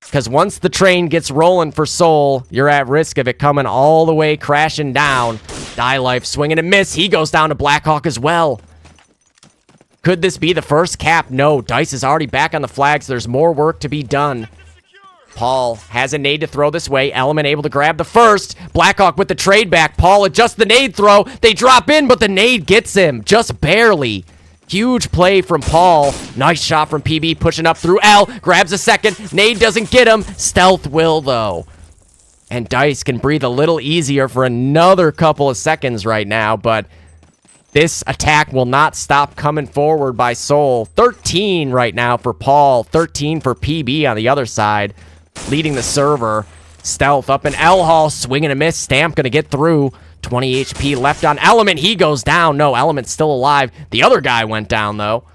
Because once the train gets rolling for Soul, you're at risk of it coming all the way crashing down. Die Life swinging and miss. He goes down to Blackhawk as well. Could this be the first cap? No, Dice is already back on the flags. There's more work to be done. Paul has a nade to throw this way. Element able to grab the first. Blackhawk with the trade back. Paul adjusts the nade throw. They drop in, but the nade gets him. Just barely. Huge play from Paul. Nice shot from PB pushing up through L. Grabs a second. Nade doesn't get him. Stealth will, though. And Dice can breathe a little easier for another couple of seconds right now, but this attack will not stop coming forward by Soul. 13 right now for Paul. 13 for PB on the other side. Leading the server. Stealth up in L Hall. Swing and a miss. Stamp going to get through. 20 HP left on Element. He goes down. No, Element's still alive. The other guy went down, though.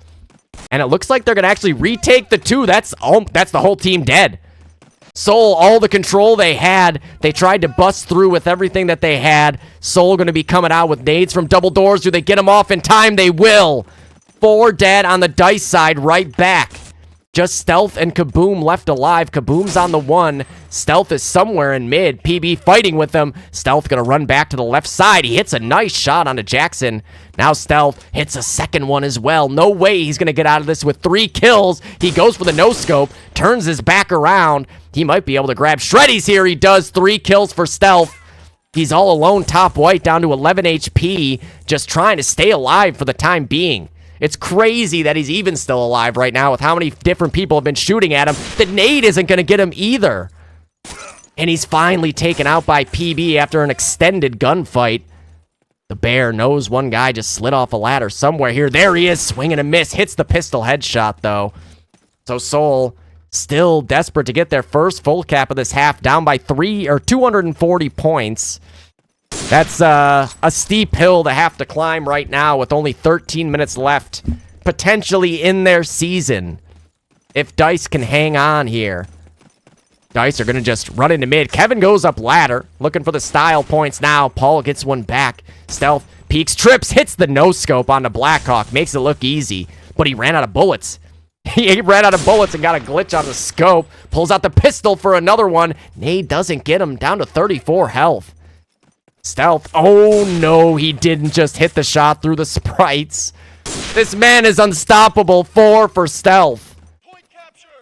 And it looks like they're going to actually retake the 2. That's the whole team dead. Soul, all the control they had. They tried to bust through with everything that they had. Soul going to be coming out with nades from double doors. Do they get them off in time? They will. 4 dead on the Dice side right back. Just Stealth and Kaboom left alive. Kaboom's on the 1. Stealth is somewhere in mid. PB fighting with them. Stealth going to run back to the left side. He hits a nice shot onto Jackson. Now Stealth hits a second one as well. No way he's going to get out of this with 3 kills. He goes for the no-scope. Turns his back around. He might be able to grab Shreddies here. He does. 3 kills for Stealth. He's all alone top white down to 11 HP. Just trying to stay alive for the time being. It's crazy that he's even still alive right now with how many different people have been shooting at him. The nade isn't going to get him either. And he's finally taken out by PB after an extended gunfight. The Bear knows one guy just slid off a ladder somewhere here. There he is, swinging a miss. Hits the pistol headshot, though. So Soul still desperate to get their first full cap of this half, down by 240 points. That's a steep hill to have to climb right now with only 13 minutes left, potentially in their season. If Dice can hang on here. Dice are going to just run into mid. Kevin goes up ladder, looking for the style points now. Paul gets one back. Stealth peeks, trips, hits the no-scope onto Blackhawk. Makes it look easy, but he ran out of bullets. He ran out of bullets and got a glitch on the scope. Pulls out the pistol for another one. Nade doesn't get him, down to 34 health. Stealth, oh no, he didn't just hit the shot through the sprites. This man is unstoppable. 4 for Stealth.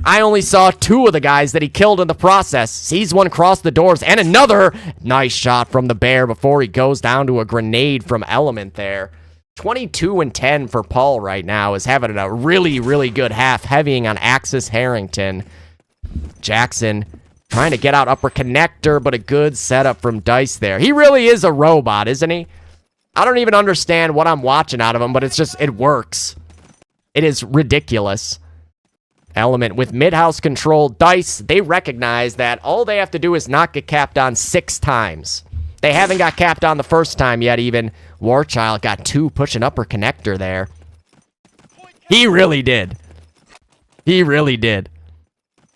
I only saw 2 of the guys that he killed in the process. Sees one cross the doors, and another nice shot from the Bear before he goes down to a grenade from Element there. 22 and 10 for Paul right now, is having a really, really good half, heavying on Axis Harrington. Jackson trying to get out upper connector, but a good setup from Dice there. He really is a robot, isn't he? I don't even understand what I'm watching out of him, but it works. It is ridiculous. Element with mid-house control. Dice, they recognize that all they have to do is not get capped on 6 times. They haven't got capped on the first time yet even. Warchild got 2 pushing upper connector there. He really did. He really did.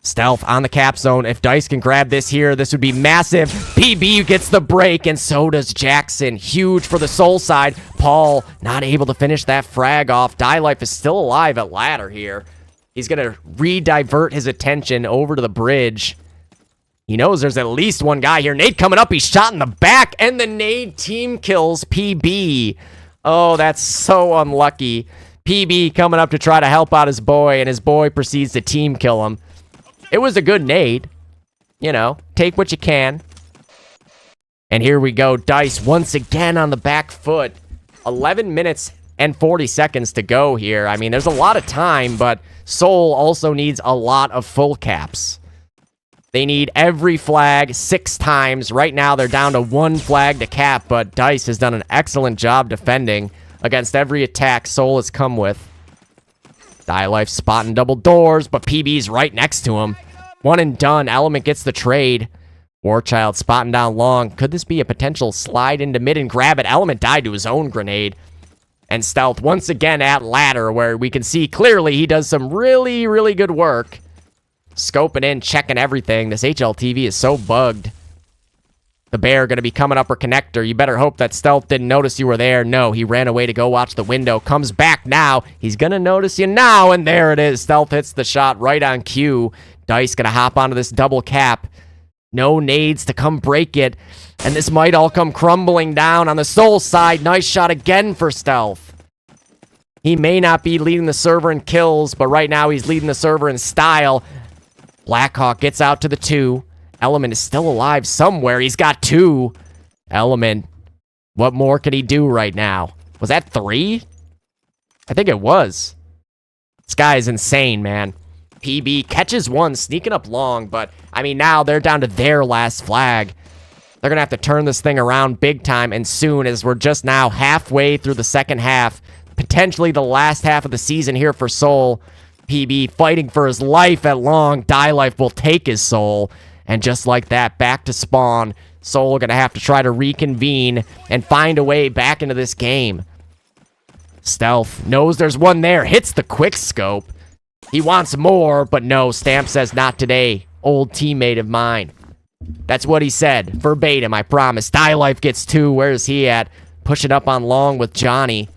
Stealth on the cap zone. If Dice can grab this here, this would be massive. PB gets the break, and so does Jackson. Huge for the Soul side. Paul not able to finish that frag off. Die Life is still alive at ladder here. He's going to re-divert his attention over to the bridge. He knows there's at least one guy here. Nade coming up. He's shot in the back, and the Nade team kills PB. Oh, that's so unlucky. PB coming up to try to help out his boy, and his boy proceeds to team kill him. It was a good nade. You know, take what you can. And here we go. Dice once again on the back foot. 11 minutes and 40 seconds to go here. I mean, there's a lot of time, but Soul also needs a lot of full caps. They need every flag 6 times. Right now, they're down to 1 flag to cap, but Dice has done an excellent job defending against every attack Soul has come with. Die Life spotting double doors, but PB's right next to him. One and done. Element gets the trade. Warchild spotting down long. Could this be a potential slide into mid and grab it? Element died to his own grenade. And Stealth once again at ladder, where we can see clearly he does some really, really good work. Scoping in, checking everything. This HLTV is so bugged. The bear going to be coming up for connector. You better hope that Stealth didn't notice you were there. No, he ran away to go watch the window. Comes back now. He's going to notice you now, and there it is. Stealth hits the shot right on cue. Dice going to hop onto this double cap. No nades to come break it, and this might all come crumbling down on the Soul side. Nice shot again for Stealth. He may not be leading the server in kills, but right now he's leading the server in style. Blackhawk gets out to the 2. Element is still alive somewhere. He's got 2. Element, what more could he do right now? Was that 3? I think it was. This guy is insane, man. PB catches 1, sneaking up long, but, I mean, now they're down to their last flag. They're going to have to turn this thing around big time, and soon, as we're just now halfway through the second half, potentially the last half of the season here for Soul. PB fighting for his life at long. Die Life will take his soul. And just like that, back to spawn. Soul going to have to try to reconvene and find a way back into this game. Stealth knows there's one there. Hits the quick scope. He wants more, but no. Stamp says not today. Old teammate of mine. That's what he said. Verbatim, I promise. Die Life gets 2. Where is he at? Pushing up on long with Johnny.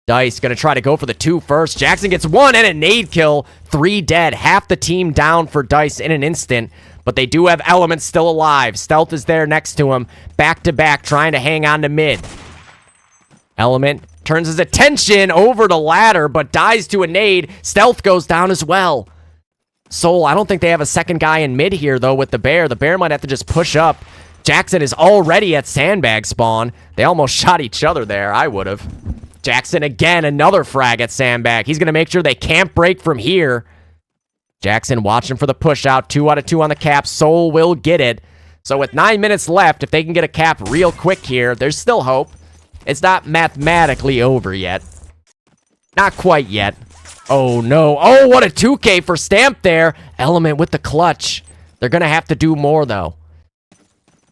Dice going to try to go for the 2 first. Jackson gets 1 and a nade kill. 3 dead. Half the team down for Dice in an instant. But they do have Elements still alive. Stealth is there next to him. Back to back, trying to hang on to mid. Element turns his attention over to ladder, but dies to a nade. Stealth goes down as well. Soul, I don't think they have a second guy in mid here, though, with the bear. The bear might have to just push up. Jackson is already at sandbag spawn. They almost shot each other there. I would have. Jackson again, another frag at sandbag. He's going to make sure they can't break from here. Jackson watching for the push out. 2 out of 2 on the cap. Soul will get it. So with 9 minutes left, if they can get a cap real quick here, there's still hope. It's not mathematically over yet. Not quite yet. Oh, no. Oh, what a 2K for Stamp there. Element with the clutch. They're going to have to do more, though.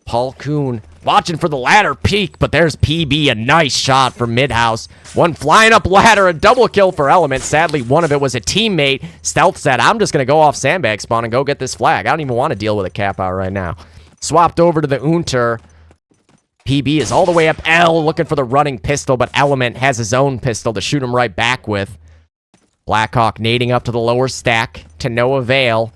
Paul Kuhn watching for the ladder peak, but there's PB, a nice shot from mid-house. One flying up ladder, a double kill for Element. Sadly, one of it was a teammate. Stealth said, I'm just going to go off sandbag spawn and go get this flag. I don't even want to deal with a cap out right now. Swapped over to the Unter. PB is all the way up L, looking for the running pistol, but Element has his own pistol to shoot him right back with. Blackhawk nading up to the lower stack to no avail.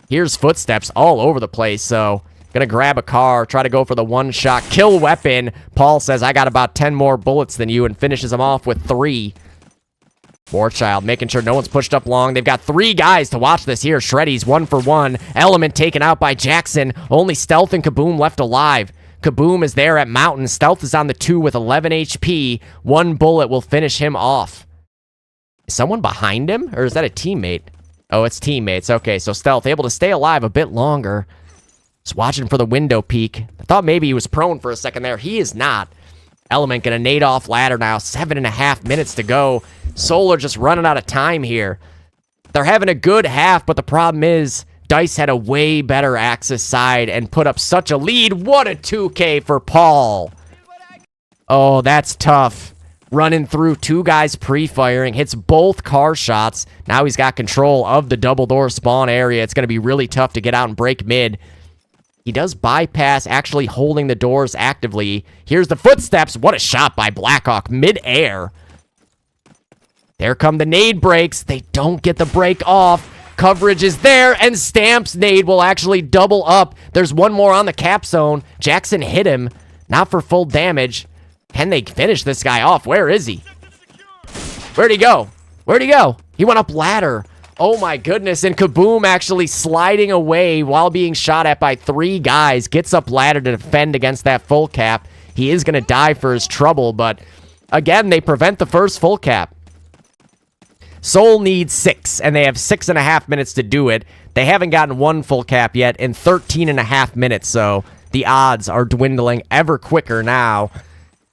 Here's footsteps all over the place, so gonna grab a car, try to go for the one-shot kill weapon. Paul says, I got about 10 more bullets than you, and finishes him off with 3. Warchild making sure no one's pushed up long. They've got 3 guys to watch this here. Shreddy's 1 for 1. Element taken out by Jackson. Only Stealth and Kaboom left alive. Kaboom is there at Mountain. Stealth is on the 2 with 11 HP. 1 bullet will finish him off. Is someone behind him, or is that a teammate? Oh, it's teammates. Okay, so Stealth able to stay alive a bit longer. Just watching for the window peek. I thought maybe he was prone for a second there. He is not. Element gonna nade off ladder now. 7.5 minutes to go. Solar just running out of time here. They're having a good half, but the problem is Dice had a way better Axis side and put up such a lead. What a 2K for Paul. Oh, that's tough. running through 2 guys pre-firing, hits both car shots. Now he's got control of the double door spawn area. It's going to be really tough to get out and break mid. He does bypass actually holding the doors actively. Here's the footsteps. What a shot by Blackhawk mid-air. There come the nade breaks. They don't get the break off. Coverage is there, and Stamp's nade will actually double up. There's one more on the cap zone. Jackson hit him. Not for full damage. Can they finish this guy off? Where is he? Where'd he go? Where'd he go? He went up ladder. Oh my goodness, and Kaboom actually sliding away while being shot at by 3 guys. Gets up ladder to defend against that full cap. He is going to die for his trouble, but again, they prevent the first full cap. Soul needs 6, and they have 6.5 minutes to do it. They haven't gotten 1 full cap yet in 13.5 minutes, so the odds are dwindling ever quicker now.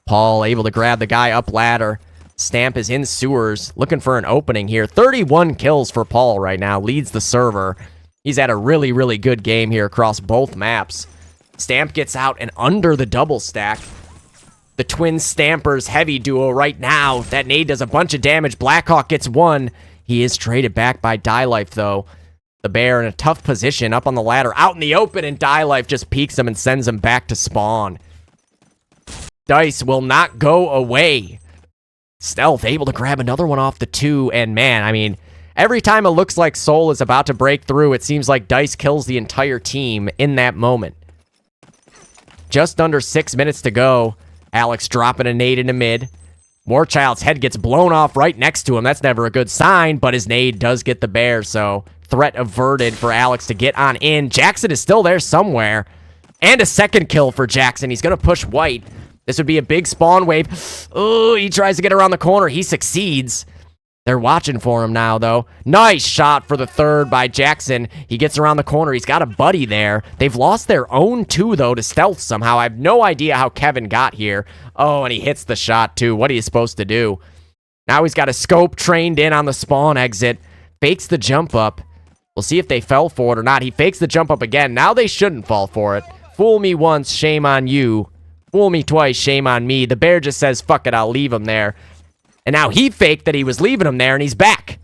Paul able to grab the guy up ladder. Stamp is in sewers, looking for an opening here. 31 kills for Paul right now, leads the server. He's had a really, really good game here across both maps. Stamp gets out and under the double stack. The twin Stampers heavy duo right now. That nade does a bunch of damage. Blackhawk gets 1. He is traded back by Die Life, though. The bear in a tough position up on the ladder, out in the open, and Die Life just peeks him and sends him back to spawn. Dice will not go away. Stealth able to grab another one off the 2, and man, I mean, every time it looks like Soul is about to break through, it seems like Dice kills the entire team in that moment. Just under 6 minutes to go. Alex dropping a nade into mid. Warchild's head gets blown off right next to him. That's never a good sign, but his nade does get the bear, so threat averted for Alex to get on in. Jackson is still there somewhere. And a second kill for Jackson. He's going to push white. This would be a big spawn wave. Oh, he tries to get around the corner. He succeeds. They're watching for him now, though. Nice shot for the 3rd by Jackson. He gets around the corner. He's got a buddy there. They've lost their own 2, though, to stealth somehow. I have no idea how Kevin got here. Oh, and he hits the shot, too. What are you supposed to do? Now he's got a scope trained in on the spawn exit. Fakes the jump up. We'll see if they fell for it or not. He fakes the jump up again. Now they shouldn't fall for it. Fool me once, shame on you. Fool me twice, shame on me. The bear just says, fuck it, I'll leave him there. And now he faked that he was leaving him there, and he's back.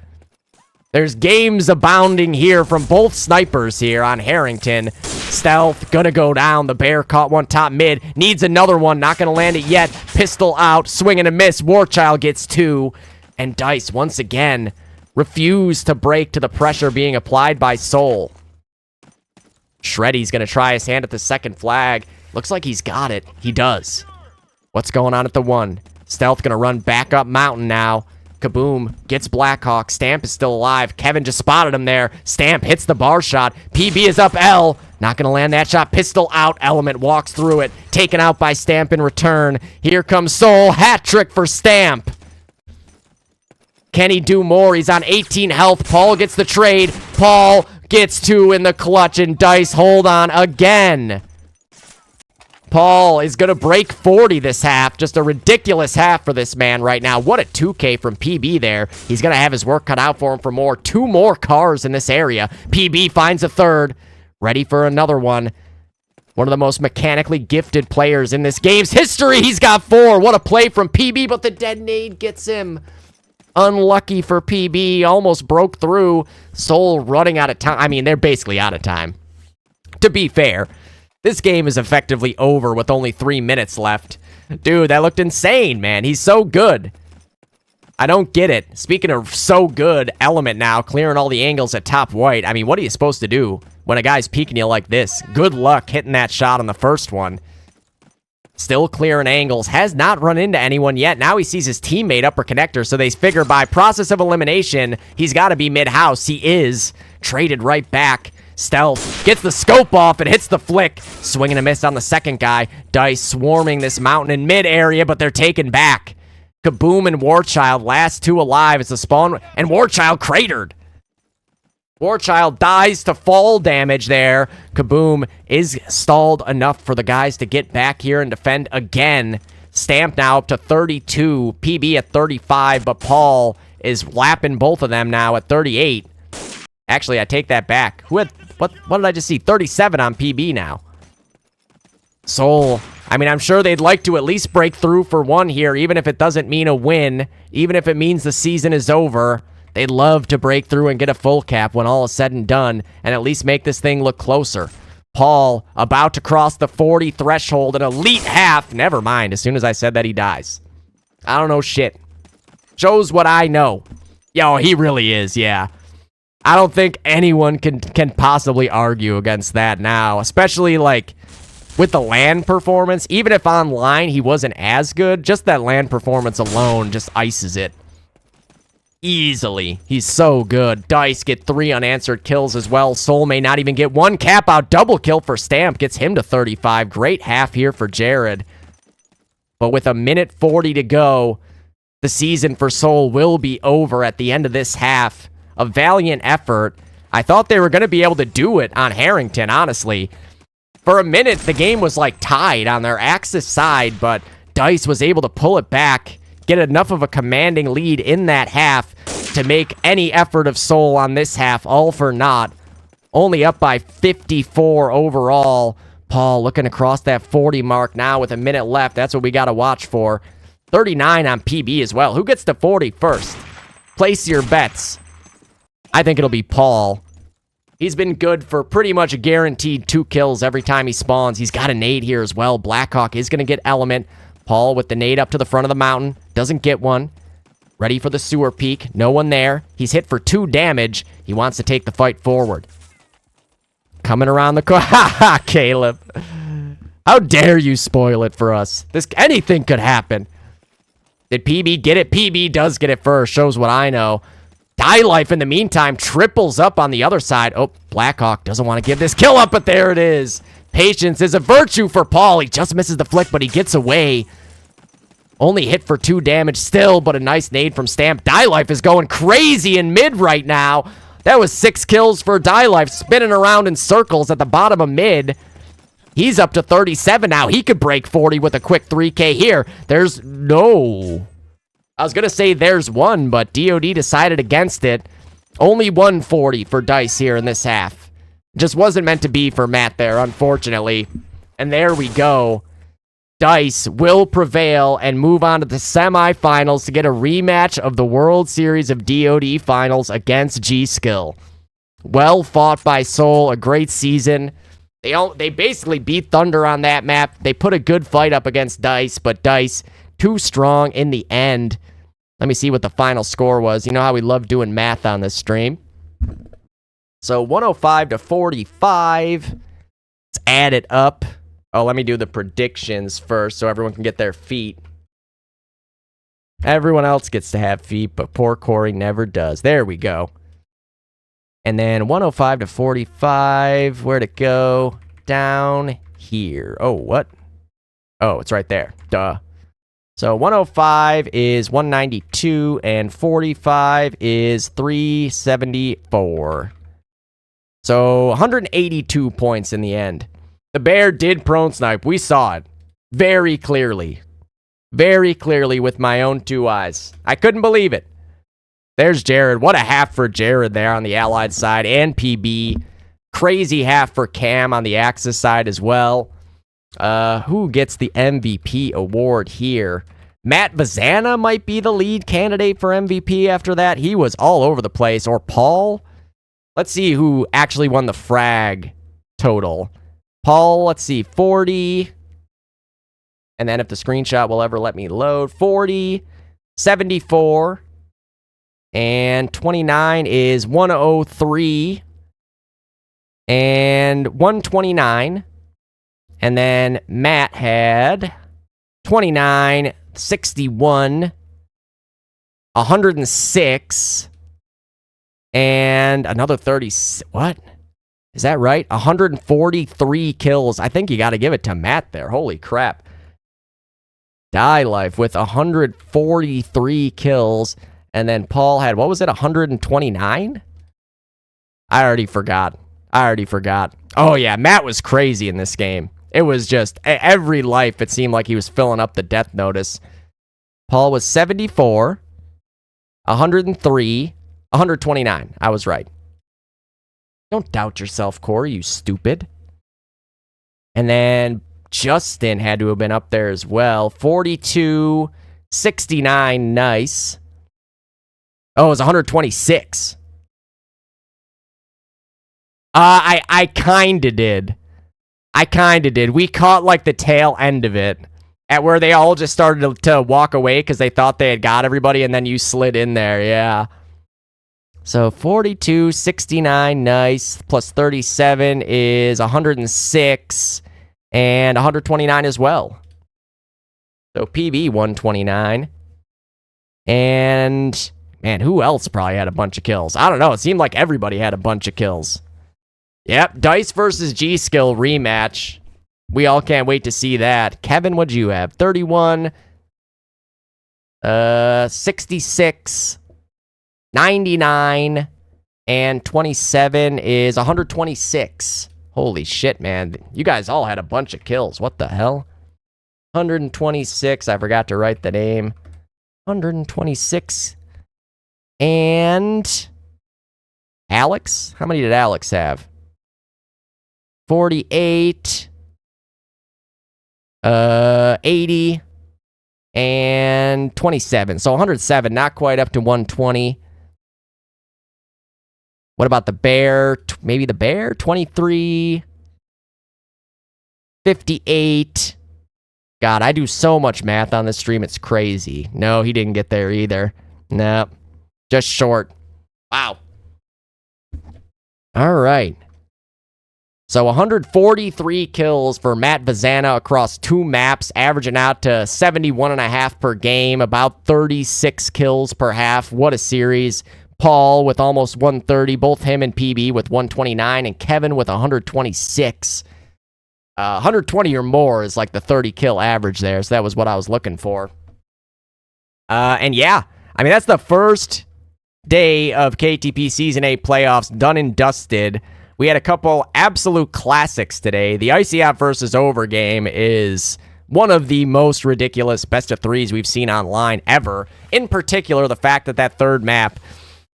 There's games abounding here from both snipers here on Harrington. Stealth, gonna go down. The bear caught one top mid. Needs another one, not gonna land it yet. Pistol out, swing and a miss. Warchild gets 2. And Dice, once again, refused to break to the pressure being applied by Soul. Shreddy's gonna try his hand at the second flag. Looks like he's got it. He does. What's going on at the 1? Stealth gonna run back up mountain now. Kaboom gets Blackhawk. Stamp is still alive. Kevin just spotted him there. Stamp hits the bar shot. PB is up L. Not gonna land that shot. Pistol out. Element walks through it. Taken out by Stamp in return. Here comes Soul. Hat trick for Stamp. Can he do more? He's on 18 health. Paul gets the trade. Paul gets 2 in the clutch, and Dice hold on again. Paul is going to break 40 this half. Just a ridiculous half for this man right now. What a 2K from PB there. He's going to have his work cut out for him for more. 2 more cars in this area. PB finds a 3rd. Ready for another one. One of the most mechanically gifted players in this game's history. He's got 4. What a play from PB, but the dead nade gets him. Unlucky for PB. Almost broke through. Soul running out of time. I mean, they're basically out of time. To be fair, this game is effectively over with only 3 minutes left. Dude, that looked insane, man. He's so good. I don't get it. Speaking of so good, Element now clearing all the angles at top white. I mean, what are you supposed to do when a guy's peeking you like this? Good luck hitting that shot on the first one. Still clearing angles. Has not run into anyone yet. Now he sees his teammate upper connector, so they figure by process of elimination, he's got to be mid-house. He is. Traded right back. Stealth gets the scope off and hits the flick. Swing and a miss on the second guy. Dice swarming this mountain in mid-area, but they're taken back. Kaboom and Warchild, last 2 alive. It's a spawn, and Warchild cratered. Warchild dies to fall damage there. Kaboom is stalled enough for the guys to get back here and defend again. Stamp now up to 32. PB at 35, but Paul is lapping both of them now at 38. Actually, I take that back. What did I just see? 37 on PB now. Soul I mean, I'm sure they'd like to at least break through for one here, even if it doesn't mean a win, even if it means the season is over. They'd love to break through and get a full cap when all is said and done, and at least make this thing look closer. Paul about to cross the 40 threshold, an elite half. Never mind, as soon as I said that, he dies. I don't know shit. Shows what I know. Yo, he really is, yeah. I don't think anyone can possibly argue against that now, especially, like, with the LAN performance. Even if online he wasn't as good, just that LAN performance alone just ices it. Easily. He's so good. Dice get 3 unanswered kills as well. Soul may not even get 1 cap out. Double kill for Stamp gets him to 35. Great half here for Jared. But with a minute 40 to go, the season for Soul will be over at the end of this half. A valiant effort. I thought they were going to be able to do it on Harrington, honestly. For a minute, the game was like tied on their Axis side, but Dice was able to pull it back, get enough of a commanding lead in that half to make any effort of Soul on this half all for naught. Only up by 54 overall. Paul looking across that 40 mark now with a minute left. That's what we got to watch for. 39 on PB as well. Who gets to 40 first? Place your bets. I think it'll be Paul. He's been good for pretty much a guaranteed 2 kills every time he spawns. He's got a nade here as well. Blackhawk is going to get element. Paul with the nade up to the front of the mountain. Doesn't get one. Ready for the sewer peak. No one there. He's hit for 2 damage. He wants to take the fight forward. Coming around the corner. Ha ha, Caleb. How dare you spoil it for us? Anything could happen. Did PB get it? PB does get it first. Shows what I know. Die Life, in the meantime, triples up on the other side. Oh, Blackhawk doesn't want to give this kill up, but there it is. Patience is a virtue for Paul. He just misses the flick, but he gets away. Only hit for 2 damage still, but a nice nade from Stamp. Die Life is going crazy in mid right now. That was 6 kills for Die Life, spinning around in circles at the bottom of mid. He's up to 37 now. He could break 40 with a quick 3K here. There's no... I was going to say there's one, but DOD decided against it. Only 140 for Dice here in this half. Just wasn't meant to be for Matt there, unfortunately. And there we go. Dice will prevail and move on to the semifinals to get a rematch of the World Series of DOD Finals against G-Skill. Well fought by Soul, a great season. They basically beat Thunder on that map. They put a good fight up against Dice, but Dice too strong in the end. Let me see what the final score was. You know how we love doing math on this stream. So 105 to 45. Let's add it up. Oh, let me do the predictions first so everyone can get their feet. Everyone else gets to have feet, but poor Corey never does. There we go. And then 105 to 45. Where'd it go? Down here. Oh, what? Oh, it's right there. Duh. So 105 is 192, and 45 is 374. So 182 points in the end. The bear did prone snipe. We saw it very clearly. Very clearly with my own 2 eyes. I couldn't believe it. There's Jared. What a half for Jared there on the Allied side, and PB. Crazy half for Cam on the Axis side as well. Who gets the MVP award here? Matt Vazana might be the lead candidate for MVP after that. He was all over the place. Or Paul? Let's see who actually won the frag total. Paul, let's see, 40. And then if the screenshot will ever let me load, 40, 74, and 29 is 103, and 129. And then Matt had 29, 61, 106, and another 30. What? Is that right? 143 kills. I think you got to give it to Matt there. Holy crap. Die Life with 143 kills. And then Paul had, what was it, 129? I already forgot. Oh, yeah, Matt was crazy in this game. It was just, every life, it seemed like he was filling up the death notice. Paul was 74, 103, 129. I was right. Don't doubt yourself, Corey, you stupid. And then Justin had to have been up there as well. 42-69, nice. Oh, it was 126. I kinda did. We caught, like, the tail end of it. At where they all just started to walk away because they thought they had got everybody, and then you slid in there, yeah. So 42-69, nice. Plus 37 is 106, and 129 as well. So PB 129. And, man, who else probably had a bunch of kills? I don't know. It seemed like everybody had a bunch of kills. Yep, Dice versus G-Skill rematch. We all can't wait to see that. Kevin, what'd you have? 31, 66, 99, and 27 is 126. Holy shit, man. You guys all had a bunch of kills. What the hell? 126. I forgot to write the name. 126. And Alex? How many did Alex have? 48. 80 and 27. So 107, not quite up to 120. What about the bear? Maybe the bear? 23, 58. God, I do so much math on this stream, it's crazy. No, he didn't get there either. Nope. Just short. Wow. All right. So 143 kills for Matt Vazana across 2 maps, averaging out to 71.5 per game, about 36 kills per half. What a series. Paul with almost 130, both him and PB with 129, and Kevin with 126. 120 or more is like the 30 kill average there, so that was what I was looking for. And yeah, I mean, that's the first day of KTP Season 8 playoffs done and dusted. We had a couple absolute classics today. The Icy Out versus Over game is one of the most ridiculous best of threes we've seen online ever. In particular, the fact that that third map,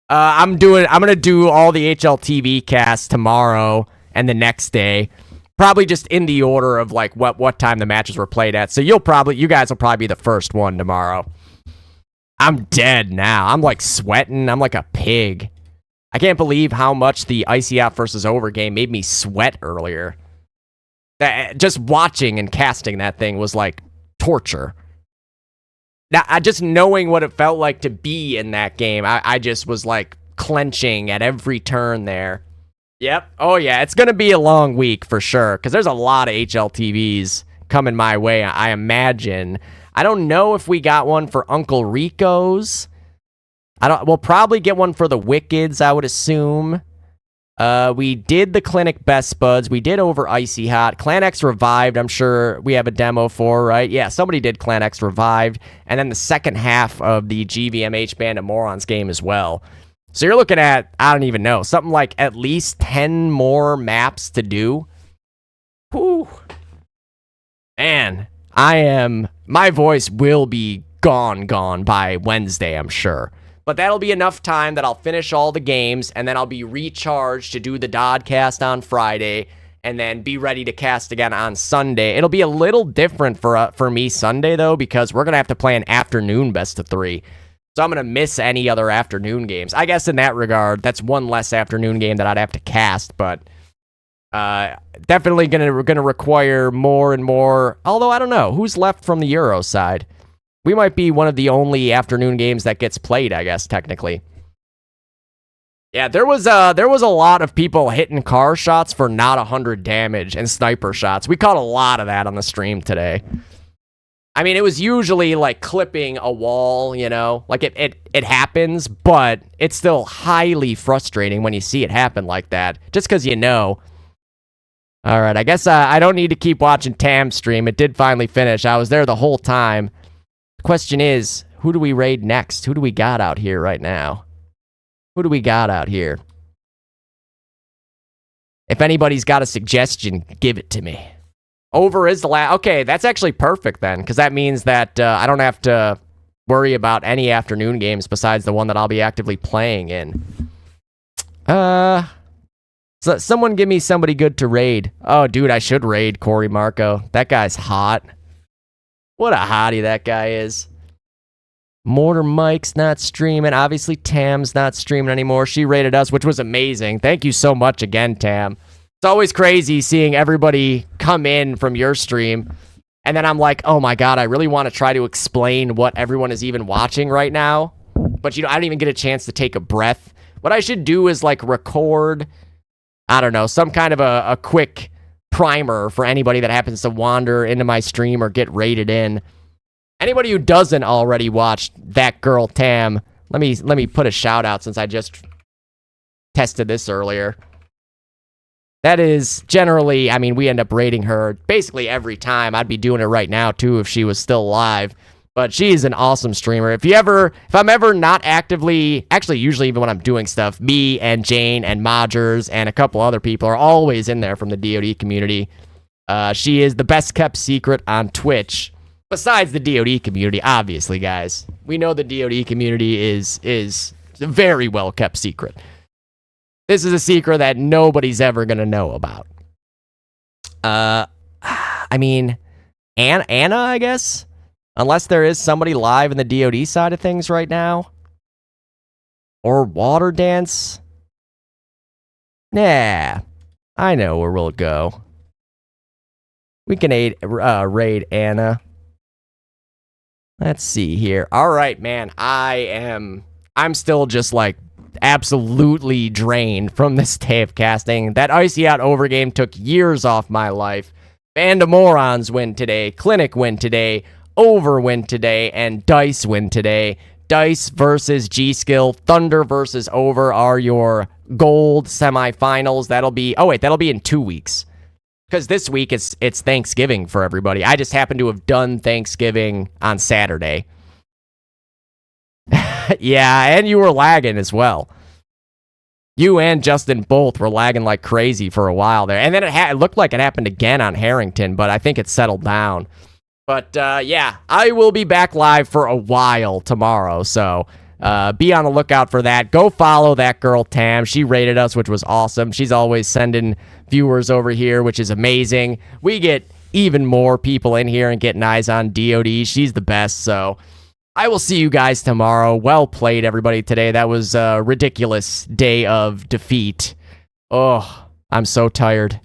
I'm gonna do all the HLTV casts tomorrow and the next day, probably just in the order of like what time the matches were played at. So you guys will probably be the first one tomorrow. I'm dead now. I'm like sweating. I'm like a pig. I can't believe how much the Icy Out versus Over game made me sweat earlier. Just watching and casting that thing was like torture. Now, just knowing what it felt like to be in that game, I just was like clenching at every turn there. Yep. Oh, yeah. It's going to be a long week for sure because there's a lot of HLTVs coming my way, I imagine. I don't know if we got one for Uncle Rico's. We'll probably get one for the Wickeds, I would assume. We did the Clinic Best Buds. We did Over Icy Hot. Clan X Revived, I'm sure we have a demo for, right? Yeah, somebody did Clan X Revived. And then the second half of the GVMH Band of Morons game as well. So you're looking at, I don't even know, something like at least 10 more maps to do. Whew. Man, my voice will be gone by Wednesday, I'm sure. But that'll be enough time that I'll finish all the games, and then I'll be recharged to do the Dodcast on Friday, and then be ready to cast again on Sunday. It'll be a little different for me Sunday, though, because we're going to have to play an afternoon best of 3. So I'm going to miss any other afternoon games. I guess in that regard, that's one less afternoon game that I'd have to cast, but definitely going to require more and more. Although, I don't know. Who's left from the Euro side? We might be one of the only afternoon games that gets played, I guess, technically. Yeah, there was a lot of people hitting car shots for not 100 damage and sniper shots. We caught a lot of that on the stream today. I mean, it was usually like clipping a wall, you know? Like it happens, but it's still highly frustrating when you see it happen like that. Just because you know. All right, I guess I don't need to keep watching Tam's stream. It did finally finish. I was there the whole time. Question is, who do we raid next? Who do we got out here right now? Who do we got out here? If anybody's got a suggestion, give it to me. Over is the last. Okay, that's actually perfect then, because that means that I don't have to worry about any afternoon games besides the one that I'll be actively playing in. So someone give me somebody good to raid. Oh, dude, I should raid Corey Marco. That guy's hot. What a hottie that guy is. Mortar Mike's not streaming. Obviously, Tam's not streaming anymore. She rated us, which was amazing. Thank you so much again, Tam. It's always crazy seeing everybody come in from your stream. And then I'm like, oh my God, I really want to try to explain what everyone is even watching right now. But, I don't even get a chance to take a breath. What I should do is, like, record, I don't know, some kind of a quick primer for anybody that happens to wander into my stream or get rated in. Anybody who doesn't already watch That Girl Tam, let me put a shout out since I just tested this earlier. That is generally, I mean, we end up rating her basically every time. I'd be doing it right now too if she was still alive. But she's an awesome streamer. If I'm ever not actively, actually usually even when I'm doing stuff, me and Jane and Modgers and a couple other people are always in there from the DoD community. She is the best kept secret on Twitch. Besides the DoD community, obviously, guys. We know the DoD community is a very well-kept secret. This is a secret that nobody's ever going to know about. I mean, Anna, I guess? Unless there is somebody live in the DoD side of things right now. Or Water Dance. Nah, I know where we'll go. We can raid Anna. Let's see here. All right, man. I'm still just like absolutely drained from this day of casting. That Icy Out overgame took years off my life. Band of Morons win today. Clinic win today. Over win today. And Dice win today. Dice versus G-Skill. Thunder versus Over are your gold semifinals. That'll be in 2 weeks. Because this week it's Thanksgiving for everybody. I just happen to have done Thanksgiving on Saturday. Yeah, and you were lagging as well. You and Justin both were lagging like crazy for a while there. And then it looked like it happened again on Harrington, but I think it settled down. But yeah, I will be back live for a while tomorrow, so be on the lookout for that. Go follow That Girl Tam. She rated us, which was awesome. She's always sending viewers over here, which is amazing. We get even more people in here and getting eyes on DoD. She's the best, so I will see you guys tomorrow. Well played, everybody, today. That was a ridiculous day of defeat. Oh, I'm so tired.